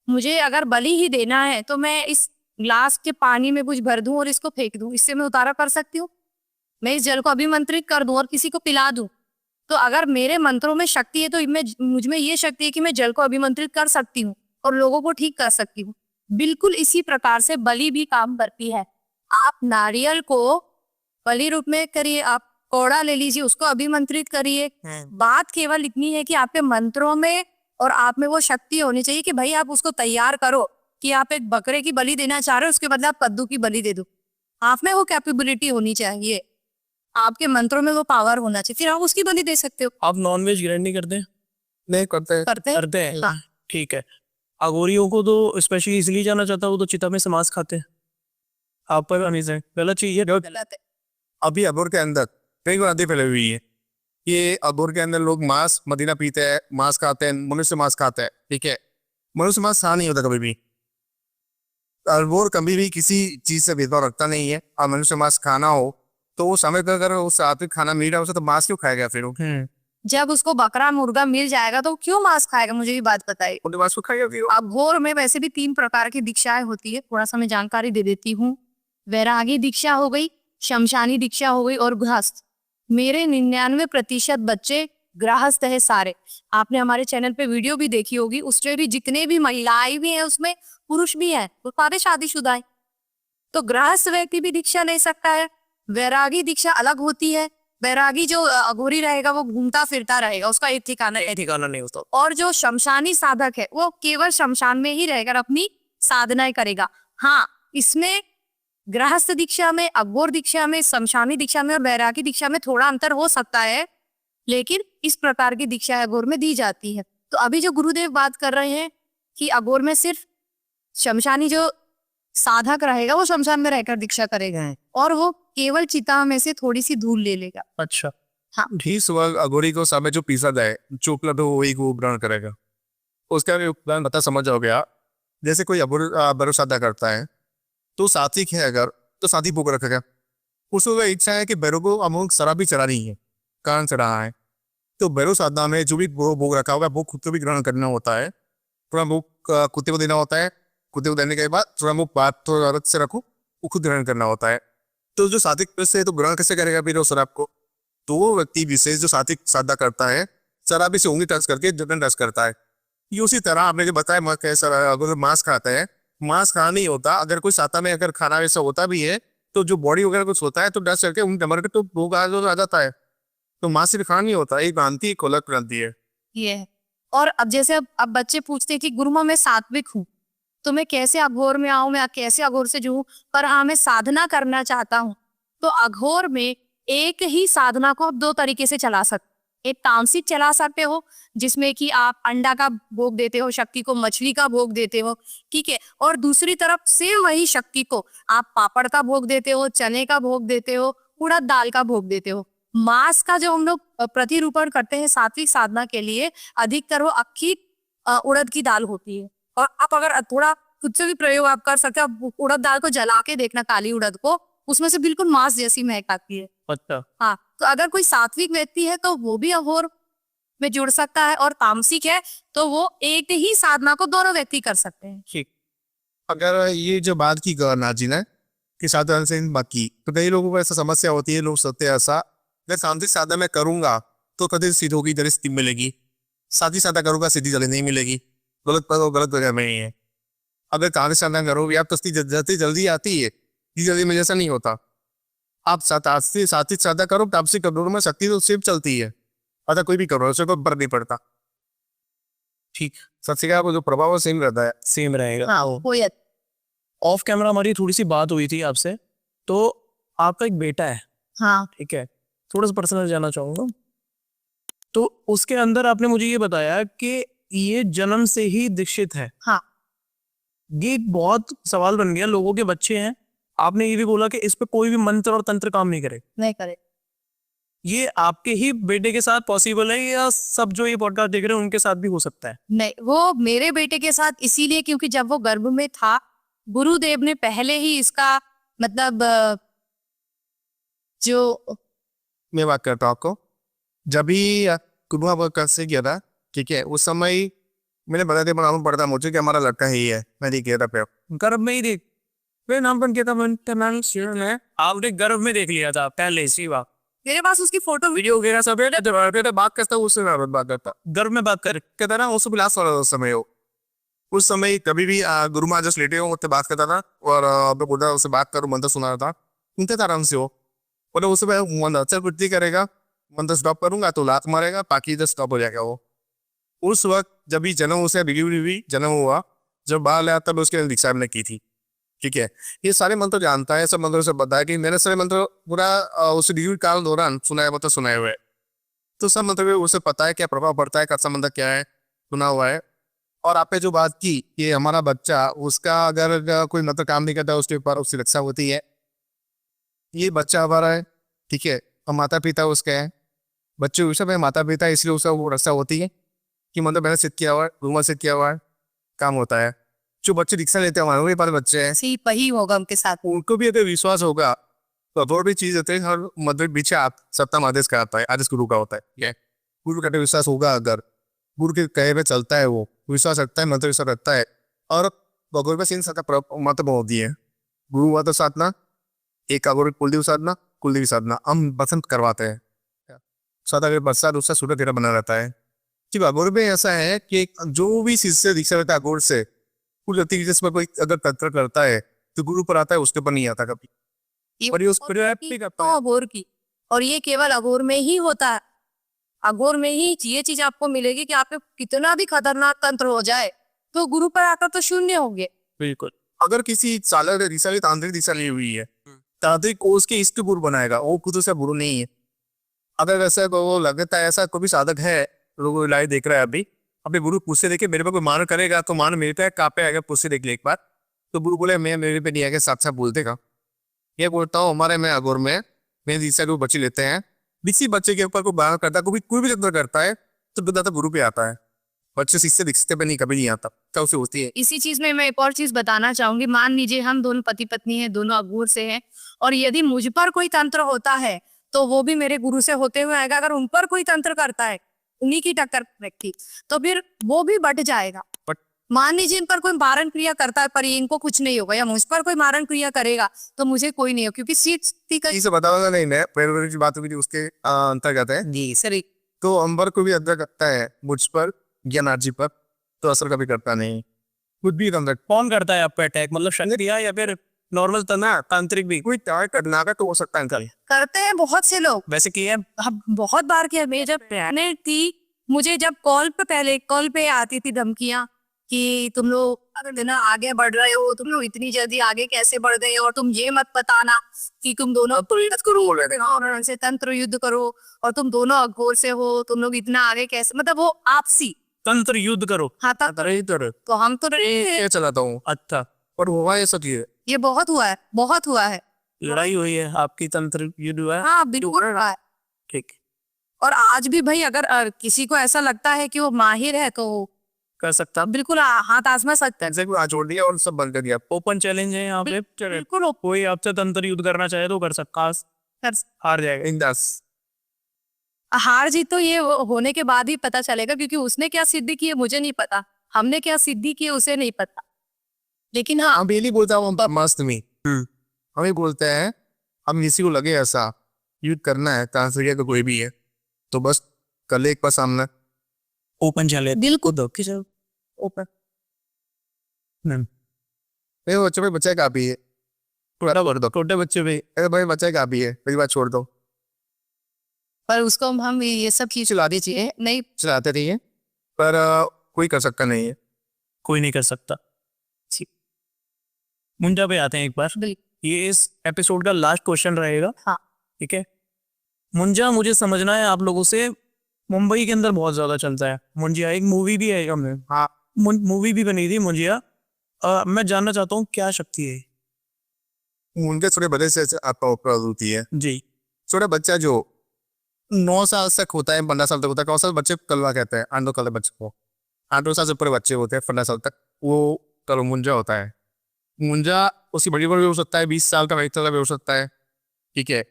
मुझे अगर बलि ही देना है, तो मैं इस ग्लास के पानी में कुछ भर दूं और इसको फेंक दूं, इससे मैं उतारा कर सकती हूँ। मैं इस जल को अभिमंत्रित कर दूं और किसी को पिला दूं। तो अगर मेरे मंत्रों में शक्ति है, तो मुझ में ये शक्ति है कि मैं जल को अभिमंत्रित कर सकती हूँ और लोगों को ठीक कर सकती हूँ। बिल्कुल इसी प्रकार से बलि भी काम करती है। आप नारियल को बलि रूप में करिए, आप कोड़ा ले लीजिए, उसको अभिमंत्रित करिए। बात केवल इतनी है कि आपके मंत्रों में और आप में वो शक्ति होनी चाहिए कि भाई आप उसको तैयार करो कि आप एक बकरे की बलि देना चाह रहे हो, उसके बदले आप कद्दू की बलि दे दो। आप में वो कैपेबिलिटी होनी चाहिए, आपके मंत्रों में वो पावर होना चाहिए, फिर आप उसकी बलि दे सकते हो। आप नॉनवेज ग्रहण नहीं करते? नहीं करते करते हैं। हाँ। ठीक है। अघोरियों को तो स्पेशली इसलिए जाना चाहता हूँ, तो चिता में से मांस खाते हैं। आप पर हमेशा गलत चीज है। गलत है। अभी अघोर के अंदर कई बार फैली हुई है। ये अघोर के अंदर लोग मांस मदीना पीते हैं, मांस खाते हैं, मनुष्य मांस खाते हैं। ठीक है, मनुष्य मांस खा नहीं होता कभी भी। अघोर कभी भी किसी चीज से भेदभाव रखता नहीं है। और मनुष्य मांस खाना हो तो वो समय अगर उस सात्विक खाना मिल रहा है उसे, तो मांस क्यों खाएगा फिर वो? जब उसको बकरा मुर्गा मिल जाएगा तो क्यों मांस खाएगा? मुझे भी बात बताइए। उनके मांस को खाएगा फिर वो। अघोर में वैसे भी 3 प्रकार की दीक्षाएं होती है, थोड़ा सा मैं जानकारी दे देती हूँ। वैरागी दीक्षा हो गई, शमशानी दीक्षा हो गई और गृहस्थ। मेरे 99% बच्चे गृहस्थ है सारे। आपने हमारे चैनल पे वीडियो भी देखी होगी, उसमें भी जितने भी महिलाएं भी हैं उसमें पुरुष भी हैं, वो सारे शादीशुदा हैं। तो गृहस्थ व्यक्ति भी दीक्षा ले सकता है। वैरागी दीक्षा अलग होती है। वैरागी जो अघोरी रहेगा वो घूमता फिरता रहेगा, उसका एक ठिकाना नहीं होता। और जो शमशानी साधक है वो केवल शमशान में ही रहेगा, अपनी साधनाएं करेगा। हाँ, इसमें गृहस्थ दीक्षा में, अघोर दीक्षा में, शमशानी दीक्षा में और वैरागी दीक्षा में थोड़ा अंतर हो सकता है, लेकिन इस प्रकार की दीक्षा अघोर में दी जाती है। तो अभी जो गुरुदेव बात कर रहे हैं कि अघोर में सिर्फ शमशानी जो साधक रहेगा वो शमशान में रहकर दीक्षा करेगा और वो केवल चिता में से थोड़ी सी धूल ले लेगा। अच्छा। हाँ। ठीक अघोरी को सामने जो पीसा जाए, जो उपलब्ध हो वही को ग्रहण करेगा। उसका भी उपदान पता समझ हो गया। जैसे कोई भरोसा अदा करता है तो सात्विक है अगर, तो सात्विक भोग रखेगा। उसको इच्छा है कि भैरव को अमुक शराब भी चढ़ानी है, कारण चढ़ा है, तो भैरव साधना में जो भी भोग रखा होगा वो खुद को भी ग्रहण करना होता है। थोड़ा भोग कुत्ते को देना होता है, कुत्ते को देने के बाद थोड़ा भोग बात थोड़ा अलग से रखो, वो खुद ग्रहण करना होता है। तो जो सात्विक से तो ग्रहण कैसे करेगा फिर उस शराब को? तो वो व्यक्ति विशेष जो सात्विक साधना करता है, शराबी से उंगली टच करके जबरन टच करता है। ये उसी तरह आपने जो बताया अगर मांस खाता है, मांस खाना नहीं होता। अगर कोई साता में अगर खाना वैसा होता भी है तो जो बॉडी वगैरह कुछ होता है तो डस्ट करके उन डमर के तो भोग आ जाता है। तो माँ से दिखाना नहीं होता, एक भ्रांति एक अलग भ्रांति है। ये है। और अब जैसे अब बच्चे पूछते हैं कि गुरुमा मैं सात्विक हूँ, तो मैं कैसे अघोर में आऊं, मैं कैसे अघोर से जुड़ूं, पर हाँ मैं साधना करना चाहता हूँ। तो अघोर में एक ही साधना को आप दो तरीके से चला सकते, एक तामसिक चला सकते हो जिसमें कि आप अंडा का भोग देते हो, शक्ति को मछली का भोग देते हो, ठीक है, और दूसरी तरफ से वही शक्ति को आप पापड़ का भोग देते हो, चने का भोग देते हो, उड़द दाल का भोग देते हो। मांस का जो हम लोग प्रतिरूपण करते हैं सात्विक साधना के लिए, अधिकतर वो अक्खी उड़द की दाल होती है। और आप अगर थोड़ा खुद से भी प्रयोग आप कर सकते हो, आप उड़द दाल को जला के देखना, काली उड़द को, उसमें से बिल्कुल मांस जैसी महक आती है। अच्छा, हाँ, तो अगर कोई सात्विक व्यक्ति है तो वो भी अघोर में जुड़ सकता है, और तामसिक है तो वो एक ही साधना को दोनों व्यक्ति कर सकते हैं। ठीक। अगर ये जो बात की नाजी ने कि साधना से बाकी, तो कई लोगों को ऐसा समस्या होती है, लोग सोचते हैं ऐसा, अगर तांत्रिक साधना मैं करूंगा तो कभी सिद्ध होगी, जल्दी सिद्धि मिलेगी, साधी साधना करूंगा सिद्धि जल्दी नहीं मिलेगी, गलत पर गलत जगह में ही है। अगर तांत्रिक साधना करोगे आप तो सिद्धि जल्दी आती है, जल्दी में जैसा नहीं होता। आप सात्विक साधना करो, तामसिक करो में शक्ति तो सिर्फ चलती है, अगर कोई भी करो उससे कोई फर्क नहीं पड़ता। ठीक, सत्य का जो प्रभाव है सेम रहता है। सेम रहेगा। हाँ, कोई ऑफ कैमरा हमारी थोड़ी सी बात हुई थी आपसे, तो आपका एक बेटा है, हाँ, ठीक है, थोड़ा सा पर्सनल जानना चाहूंगा। तो उसके अंदर आपने मुझे ये बताया कि ये जन्म से ही दीक्षित है। हाँ, ये एक बहुत सवाल बन गया, लोगों के बच्चे हैं, आपने ये भी बोला कि इस पे कोई भी मंत्र और तंत्र काम नहीं करे। नहीं करे। ये आपके ही बेटे के साथ पॉसिबल है या सब जो ये पॉडकास्ट देख रहे हैं उनके साथ भी हो सकता है? नहीं, वो मेरे बेटे के साथ इसीलिए क्योंकि जब वो गर्भ में था, गुरुदेव ने पहले ही इसका मतलब जो मैं बात करता हूँ आपको, जब भी कुबा वर्क से किया था, ठीक है, उस समय मैंने बताया मालूम पड़ता मुझे कि हमारा लड़का ही है। मैं देख किया था पे गर्भ में ही देख, फिर नाम बन किया था, आपने गर्भ में देख लिया था पहले सी बात, मेरे पास उसकी फोटो वीडियो वगैरह सब है, तो बात करता हूँ उससे मैं बात करता गर्भ में बात कर कहता ना उसको बिलास वाला उस समय हो, उस समय कभी भी गुरु माँ जस्ट लेटे हो उससे बात करता था, और मैं बोलता उससे बात करो, मंत्र सुना रहा था, सुनते था आराम से हो, बोले उससे मंत्र अच्छा कुछ नहीं करेगा, मंत्र स्टॉप करूंगा तो लात मारेगा, बाकी जस्ट स्टॉप हो जाएगा वो। उस वक्त जब भी जन्म उसे डिलीवरी हुई, जन्म हुआ, जब बाहर आया तब उसके दीक्षा ने की थी, ठीक है। ये सारे मंत्र जानता है, सब मंत्रों से बताया कि मैंने सारे मंत्र पूरा उस डिलीवरी काल दौरान सुनाए मतलब सुनाए हुए, तो सब मंत्र उसे पता है क्या प्रभाव पड़ता है, कैसा मंत्र क्या है, सुना हुआ है। और आपने जो बात की कि हमारा बच्चा उसका अगर कोई मंत्र काम नहीं करता उसके ऊपर उसकी रक्षा होती है, ये बच्चा हमारा है, ठीक है, और माता पिता उसके हैं, बच्चे उस समय माता पिता, इसलिए उसका वो रक्षा होती है कि मतलब मैंने सिद्ध किया हुआ है, गुरुमा सिद्ध किया हुआ है, काम होता है। जो बच्चे दीक्षा लेते हैं हमारे पास बच्चे हैं, सी वही होगा उनके साथ। उनको भी अगर विश्वास होगा तो और भी चीज होते हैं, हर मतलब पीछे आप सप्तम आदेश का आता है, आदेश गुरु का होता है, ठीक है। गुरु का विश्वास होगा, अगर गुरु के कहे पे चलता है, वो विश्वास रखता है, मंत्र विश्वास रखता है, और भगवत में सिंह साधा मतलब होती है गुरु माता साधना, एक अगोर कुलदेव साधना, कुलदेवी साधना हम बसंत करवाते हैं, साधा बरसात उसका सूर्य तेरा बना रहता है। कि अगोर में ऐसा है कि जो भी शिष्य दीक्षा लेता है अगोर से, कुल जिसमें कोई अगर तंत्र करता है तो गुरु पर आता है, उसके पर नहीं आता कभी, और ये उस पर नहीं करता है। अघोर की, और ये केवल अघोर में ही होता है। अघोर में ही ये चीज आपको मिलेगी कि आप पे कितना भी खतरनाक तंत्र हो जाए तो गुरु पर आकर तो शून्य होंगे। बिल्कुल। अगर किसी सालर दिशा तांत्रिक दिशा ली हुई है, तांत्रिक को उसके इष्ट गुरु बनाएगा, वो खुद से गुरु नहीं है। अगर ऐसा वो लगता है ऐसा कोई साधक है, लोग लाइव देख रहा है अभी, अपने गुरु पूछे देखे मेरे पे कोई मान करेगा तो मान मेरे पे कहाँ पे आएगा, पूछे देख ले एक बार, तो गुरु बोले मैं मेरे पे नहीं आएगा, साथ बोल देगा। ये बोलता हूँ हमारे में अगोर में मेरे दिशा को बच्चे लेते हैं, किसी बच्चे के ऊपर कोई बाहर करता है, कोई भी तंत्र करता है तो बताता गुरु पे आता है, बच्चे शिष्य दीक्षित पे नहीं कभी नहीं आता, क्या उसे होती है। इसी चीज में मैं एक और चीज बताना चाहूंगी। मान लीजिए हम दोनों पति पत्नी हैं, दोनों अघोर से हैं, और यदि मुझ पर कोई तंत्र होता है तो वो भी मेरे गुरु से होते हुए आएगा। अगर उन पर कोई तंत्र करता है, उन्हीं की टक्कर व्यक्ति, तो फिर वो भी बट जाएगा। मान लीजिए इन पर कोई मारण क्रिया करता है पर इनको कुछ नहीं होगा, या मुझ पर कोई मारण क्रिया करेगा तो मुझे कोई नहीं हो, क्योंकि इसे बताऊंगा नहीं, मैं प्रेरणा की बात हुई थी उसके अंतर्गत है जी सर। तो अंबर को भी अंदर करता है मुझ पर या नाजी पर, तो असर कभी करता नहीं, खुद भी अंदर। कौन करता है आप पे अटैक, मतलब शक्तियाँ या फिर नॉर्मल तना तांत्रिक भी कोई ट्राई करना का तो हो सकता है अंकल। करते हैं बहुत से लोग। वैसे किए हैं? अब बहुत बार किया। मैं जब प्रेग्नेंट थी, मुझे जब पहले कॉल पे आती थी धमकियां कि तुम लोग अगर ना आगे बढ़ रहे हो, तुम लोग इतनी जल्दी आगे कैसे बढ़ गए, और तुम ये मत बताना कि तुम दोनों और से तंत्र युद्ध करो, और तुम दोनों अघोर से हो, तुम लोग इतना आगे कैसे, मतलब वो आपसी। तंत्र युद्ध करो। हाँ तब अरे इधर तो हम तो ये चलाता हूँ, अच्छा, पर हुआ ये सब ये ये बहुत हुआ है, बहुत हुआ है। लड़ाई हुई है आपकी, तंत्र युद्ध हुआ है? हाँ बिल्कुल रहा है। ठीक, और आज भी भाई अगर किसी को ऐसा लगता है कि वो माहिर है तो कर सकता। बिल्कुल हाथ आजमा सकता है। एग्जैक्टली आज छोड़ दिया और सब बंद कर दिया। ओपन चैलेंज है यहाँ पे। बिल्कुल कोई आपसे तंत्र युद्ध करना चाहे तो कर सकता, कर- हार जाएगा। इन 10 हार जीत तो ये होने के बाद ही पता चलेगा, क्योंकि उसने क्या सिद्धि की है मुझे नहीं पता, हमने क्या सिद्धि की है उसे नहीं पता। लेकिन हाँ, हम ये नहीं बोलता हूँ मस्त में, हम ये बोलते हैं हम किसी को लगे ऐसा युद्ध करना है ट्रांसफर का कोई भी है तो बस कर ले एक बार सामने। ओपन चैलेंज बिल्कुल दो कि सर ओपन मेरे बच्चों में बच्चा काफी है, पूरा भर दो। छोटे बच्चे भी अरे भाई बच्चा काफी है, मेरी बात छोड़ दो। पर उसको हम ये सब चीज चला दीजिए, नहीं। चलाते रहिए, पर कोई कर सकता नहीं है। कोई नहीं कर सकता। ठीक, मुंजा पे आते हैं एक बार। बिल्कुल। ये इस एपिसोड का लास्ट क्वेश्चन रहेगा। हाँ। ठीक है, मुंजा मुझे समझना है आप लोगों से, मुंबई के अंदर बहुत ज्यादा चलता है मुंजिया, एक मूवी भी है हमने, हाँ मूवी भी बनी थी मुंजिया। मैं जानना चाहता हूँ क्या शक्ति है उनके थोड़े बड़े से आपका उपलब्ध होती है। जी? छोटा बच्चा जो 9 साल तक होता है, 15 साल तक होता है, 9 साल बच्चे कलवा कहते हैं, 8 कल बच्चे को, 8 साल से ऊपर बच्चे होते हैं 15 साल तक, वो कल मुंजा होता है। मुंजा उसकी बड़ी बड़ी भी हो सकता है, 20 साल का 22 साल का भी हो सकता है। ठीक है,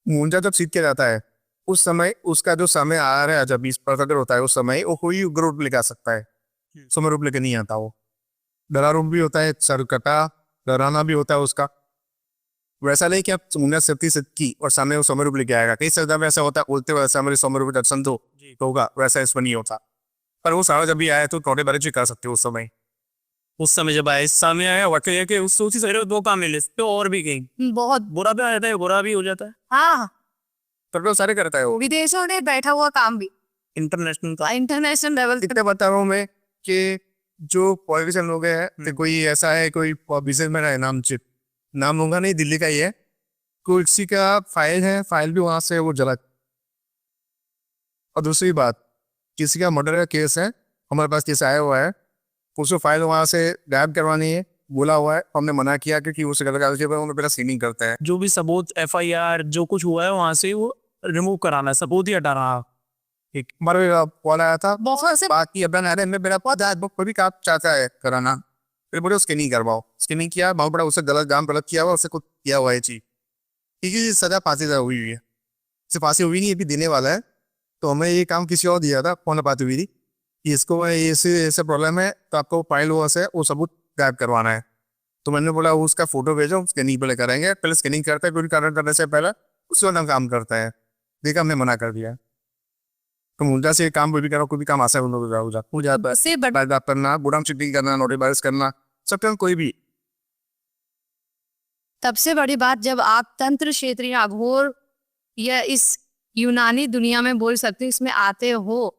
मुंजा जब सीख के जाता है उस समय उसका जो समय आ रहा है, जब 20 प्रकट होता है उस समय वो कोई उग्र रूप लेकर आ सकता है, समय रूप लेकर नहीं आता। वो डरा रूप भी होता है, सरकटा डराना भी होता है उसका। वैसा नहीं कि आप मुंजा शक्ति से की और सामने वो समय रूप लेके आएगा, कई श्रद्धा में ऐसा होता है बोलते हुए ऐसा मेरे समय रूप दर्शन तो होगा, वैसा इसमें नहीं होता। पर वो सारा जब भी आया तो थोड़े बारे कर सकते हो उस समय जब आए सामने आया वाकई कि उस सोची सही दो काम मिले तो और भी कहीं बहुत बुरा भी आ जाता है, बुरा भी हो जाता है। हाँ, पर वो सारे करता है वो विदेशों में बैठा हुआ काम भी इंटरनेशनल का इंटरनेशनल लेवल। इतने बता रहा हूँ मैं कि जो पॉलिटिशियन लोग हैं तो कोई ऐसा है, कोई बिजनेसमैन है, नाम होगा नहीं, दिल्ली का ही है, कोई किसी का फाइल है, फाइल भी वहां से वो जला। और दूसरी बात, किसी का मर्डर का केस है, हमारे पास केस आया हुआ है, उसको फाइल वहां से गायब करवानी है, बोला हुआ है, हमने मना किया क्योंकि उसे पहले सीनिंग करते हैं। जो भी सबूत FIR जो कुछ हुआ है वहां से वो रिमूव कराना है, सबूत ही हटाना है। एक हमारे कॉल आया था, बहुत से बाकी अब मेरा कोई भी काम चाहता है कराना, फिर बोले स्कैनिंग करवाओ, स्कैनिंग किया, बहुत बड़ा उससे गलत किया हुआ, उससे कुछ किया हुआ है चीज, क्योंकि सजा फांसी हुई है, सिर्फ फांसी हुई नहीं, अभी देने वाला है। तो हमें ये काम किसी और दिया था, फोन बात हुई थी कि इसको ऐसे प्रॉब्लम है तो आपको फाइल हुआ से वो सबूत गायब करवाना है। तो मैंने बोला उसका फोटो भेजो, स्कैनिंग पहले करेंगे, पहले स्कैनिंग करते हैं, कोई कारण करने से पहले उसके बाद हम काम करता है। देखा, हमने मना कर दिया। तो मुंजा से काम कोई भी करो, कोई भी काम आसान हो जाता है, से करना, बुढ़ाम चिट्ठी करना, नोटिस करना, सब टाइम कोई भी। सबसे बड़ी बात, जब आप तंत्र क्षेत्र या अघोर या इस यूनानी दुनिया में बोल सकते हो, इसमें आते हो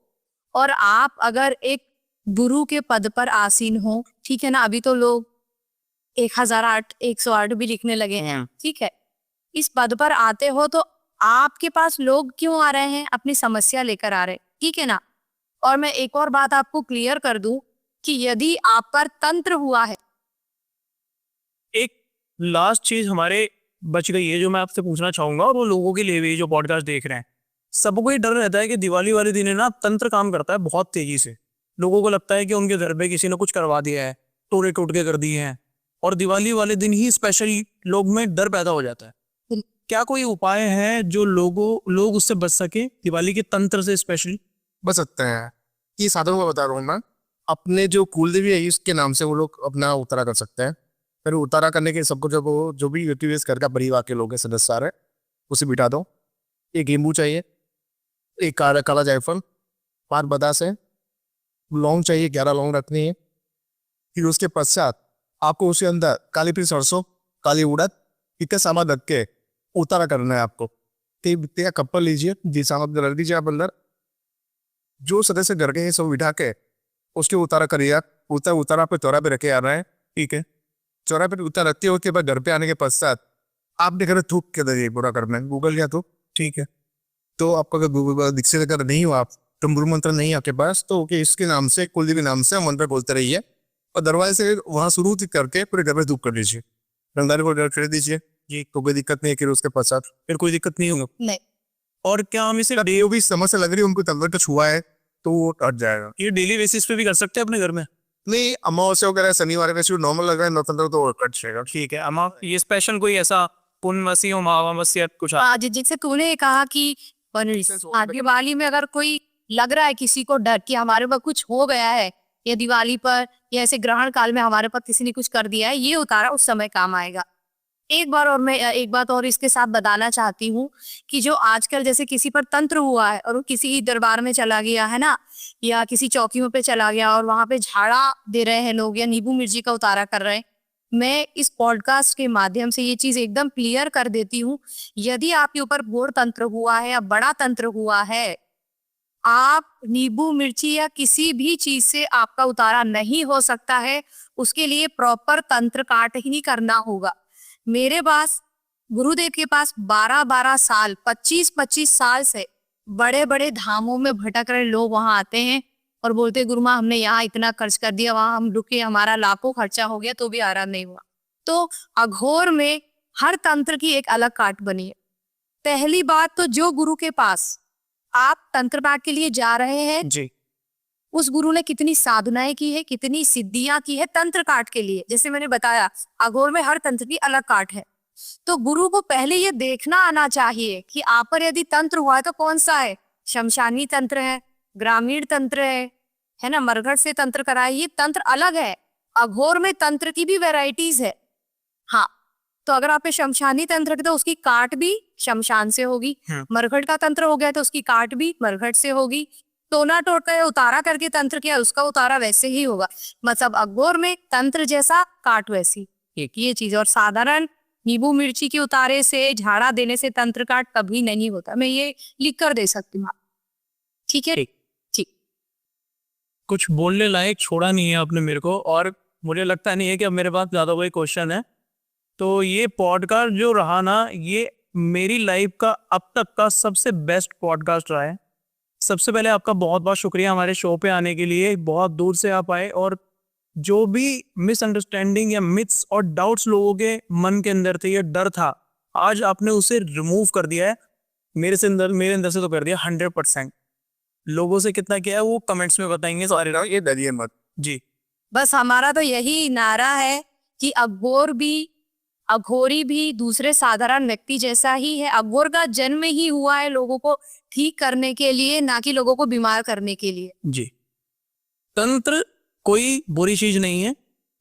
और आप अगर एक गुरु के पद पर आसीन हो, ठीक है ना, अभी तो लोग 1008 108 भी लिखने लगे हैं, ठीक है, इस पद पर आते हो तो आपके पास लोग क्यों आ रहे हैं? अपनी समस्या लेकर आ रहे, ठीक है ना। और मैं एक और बात आपको क्लियर कर दूं कि यदि आप पर तंत्र हुआ है, एक लास्ट चीज हमारे बच गई है जो मैं आपसे पूछना चाहूंगा, और वो लोगों के लिए भी जो पॉडकास्ट देख रहे हैं, सबको ये डर रहता है कि दिवाली वाले दिन है ना तंत्र काम करता है बहुत तेजी से। लोगों को लगता है कि उनके घर पे किसी ने कुछ करवा दिया है, टोरे टूट के कर दिए हैं, और दिवाली वाले दिन ही स्पेशली लोग में डर पैदा हो जाता है। क्या कोई उपाय है जो लोग उससे बच सके दिवाली के तंत्र से स्पेशली? बच सकते हैं। ये साधनों को बता रहा हूँ मैं, अपने जो कुलदेवी है उसके नाम से वो लोग अपना उतारा कर सकते हैं। फिर उतारा करने के सबको जब वो जो भी यूटीवेस कर का परिवार के लोग हैं, सदस्य सारे, उसे बिठा दो। एक नींबू चाहिए, एक काला जायफल, 5 बदास है, लौंग चाहिए, 11 लौंग रखनी है। फिर उसके पश्चात आपको उसके अंदर काली पीली सरसों, काली उड़द इतने सामान रख के उतारा करना है आपको। ते कप्पल लीजिए, जी सामान रख दीजिए आप अंदर, जो सदस्य घर के हैं सब बिठा के उसके उतारा करिए आप। उतारा आपको चौरा पे रखे आ रहा है, ठीक है। चौरा पे उतार रखते हो, उसके बाद घर पे आने के पश्चात आपने घर थूक के दरिए पूरा करना है, गूगल या तो, ठीक है। तो आपका अगर गूगल दीक्षित अगर नहीं हो आप, तो गुरु मंत्र नहीं आपके पास, तो ओके इसके नाम से, कुलदेवी नाम से मंत्र बोलते रहिए और दरवाजे से वहां शुरू करके पूरे घर में धूप कर लीजिए, रंगदारी को कर दीजिए जी, तो कोई दिक्कत नहीं है। फिर उसके पश्चात फिर कोई दिक्कत नहीं होगा। नहीं, और क्या हम इसे जो भी समस्या लग रही है उनको तंत्र का छुआ है तो वो हट जाएगा। ये डेली बेसिस पे भी कर सकते हैं अपने घर में? नहीं, अमावस्या वगैरह शनिवार वैसे नॉर्मल लग रहा है नवतंत्र तो कट जाएगा। ठीक है। अमा ये स्पेशल कोई ऐसा पूर्णमासी हो, अमावस्या कुछ? आज जैसे तूने कहा कि दिवाली में अगर कोई लग रहा है किसी को डर कि हमारे पास कुछ हो गया है, या दिवाली पर या ऐसे ग्रहण काल में हमारे पास किसी ने कुछ कर दिया है, ये उतारा उस समय काम आएगा। एक बात और इसके साथ बताना चाहती हूँ कि जो आजकल जैसे किसी पर तंत्र हुआ है और वो किसी दरबार में चला गया है ना, या किसी चौकियों पे चला गया और वहां पे झाड़ा दे रहे हैं लोग या नींबू मिर्ची का उतारा कर रहे हैं, मैं इस पॉडकास्ट के माध्यम से ये चीज एकदम क्लियर कर देती हूँ। यदि आपके ऊपर घोर तंत्र हुआ है या बड़ा तंत्र हुआ है, आप नींबू मिर्ची या किसी भी चीज से आपका उतारा नहीं हो सकता है। उसके लिए प्रॉपर तंत्र काट ही नहीं करना होगा। मेरे पास गुरुदेव के पास 12-12 साल 25-25 साल से बड़े बड़े धामों में भटक रहे लोग वहां आते हैं और बोलते गुरु माँ हमने यहाँ इतना खर्च कर दिया, वहां हम रुके, हमारा लाखों खर्चा हो गया तो भी आराम नहीं हुआ। तो अघोर में हर तंत्र की एक अलग काट बनी है। पहली बात तो जो गुरु के पास आप तंत्र पाठ के लिए जा रहे हैं जी, उस गुरु ने कितनी साधनाएं की है, कितनी सिद्धियां की है तंत्र काट के लिए। जैसे मैंने बताया अघोर में हर तंत्र की अलग काट है। तो गुरु को पहले ये देखना आना चाहिए कि आप पर यदि तंत्र हुआ है तो कौन सा है, शमशानी तंत्र है, ग्रामीण तंत्र है ना, मरघट से तंत्र कराए, ये तंत्र अलग है। अघोर में तंत्र की भी वेराइटीज है। हाँ, तो अगर आप शमशानी तंत्र के तो उसकी काट भी शमशान से होगी, मरघट का तंत्र हो गया तो उसकी काट भी मरघट से होगी, टोना टोटा उतारा करके तंत्र किया उसका उतारा वैसे ही होगा। मतलब अघोर में तंत्र जैसा काट वैसी, एक ये चीज। और साधारण नींबू मिर्ची के उतारे से, झाड़ा देने से तंत्र काट कभी नहीं होता। मैं ये लिख कर दे सकती हूँ। ठीक है, ठीक। कुछ बोलने लायक छोड़ा नहीं है आपने मेरे को, और मुझे लगता नहीं है कि अब मेरे पास ज्यादा कोई क्वेश्चन है। तो ये पॉडकास्ट जो रहा ना, ये मेरी लाइफ का अब तक का सबसे बेस्ट पॉडकास्ट रहा है। सबसे पहले आपका बहुत बहुत शुक्रिया हमारे शो पे आने के लिए। बहुत दूर से आप आए और जो भी मिसअंडरस्टैंडिंग या मिथ्स और डाउट्स लोगों के मन के अंदर थे, ये डर था, आज आपने उसे रिमूव कर दिया है। मेरे अंदर से तो कर दिया 100%। लोगों से कितना किया है वो कमेंट्स में बताएंगे सारे। ये डरिए मत जी, बस हमारा तो यही नारा है कि अघोरी भी दूसरे साधारण व्यक्ति जैसा ही है। अघोर का जन्म ही हुआ है लोगों को ठीक करने के लिए, ना कि लोगों को बीमार करने के लिए। जी, तंत्र कोई बुरी चीज नहीं है।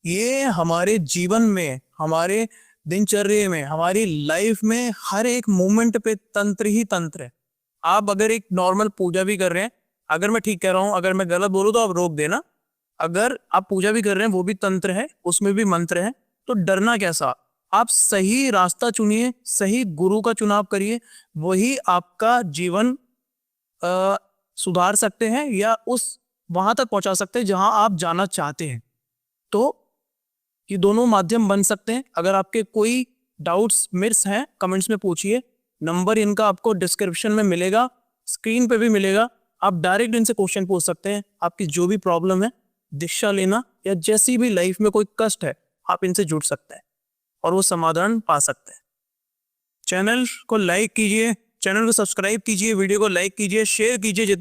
ये हमारे जीवन में, हमारे दिनचर्या में, हमारी लाइफ में हर एक मोमेंट पे तंत्र ही तंत्र है। आप अगर एक नॉर्मल पूजा भी कर रहे हैं, अगर मैं ठीक कह रहा हूं, अगर मैं गलत बोलूं तो आप रोक देना। अगर आप पूजा भी कर रहे हैं वो भी तंत्र है, उसमें भी मंत्र है। तो डरना कैसा, आप सही रास्ता चुनिए, सही गुरु का चुनाव करिए, वही आपका जीवन सुधार सकते हैं या उस वहां तक पहुंचा सकते हैं जहां आप जाना चाहते हैं। तो ये दोनों माध्यम बन सकते हैं। अगर आपके कोई डाउट्स मिस हैं कमेंट्स में पूछिए। नंबर इनका आपको डिस्क्रिप्शन में मिलेगा, स्क्रीन पे भी मिलेगा। आप डायरेक्ट इनसे क्वेश्चन पूछ सकते हैं। आपकी जो भी प्रॉब्लम है, दीक्षा लेना या जैसी भी लाइफ में कोई कष्ट है, आप इनसे जुड़ सकते हैं और वो समाधान पा सकते हैं। चैनल को लाइक कीजिए, चैनल को सब्सक्राइब कीजिए, वीडियो को लाइक कीजिए, शेयर कीजिए।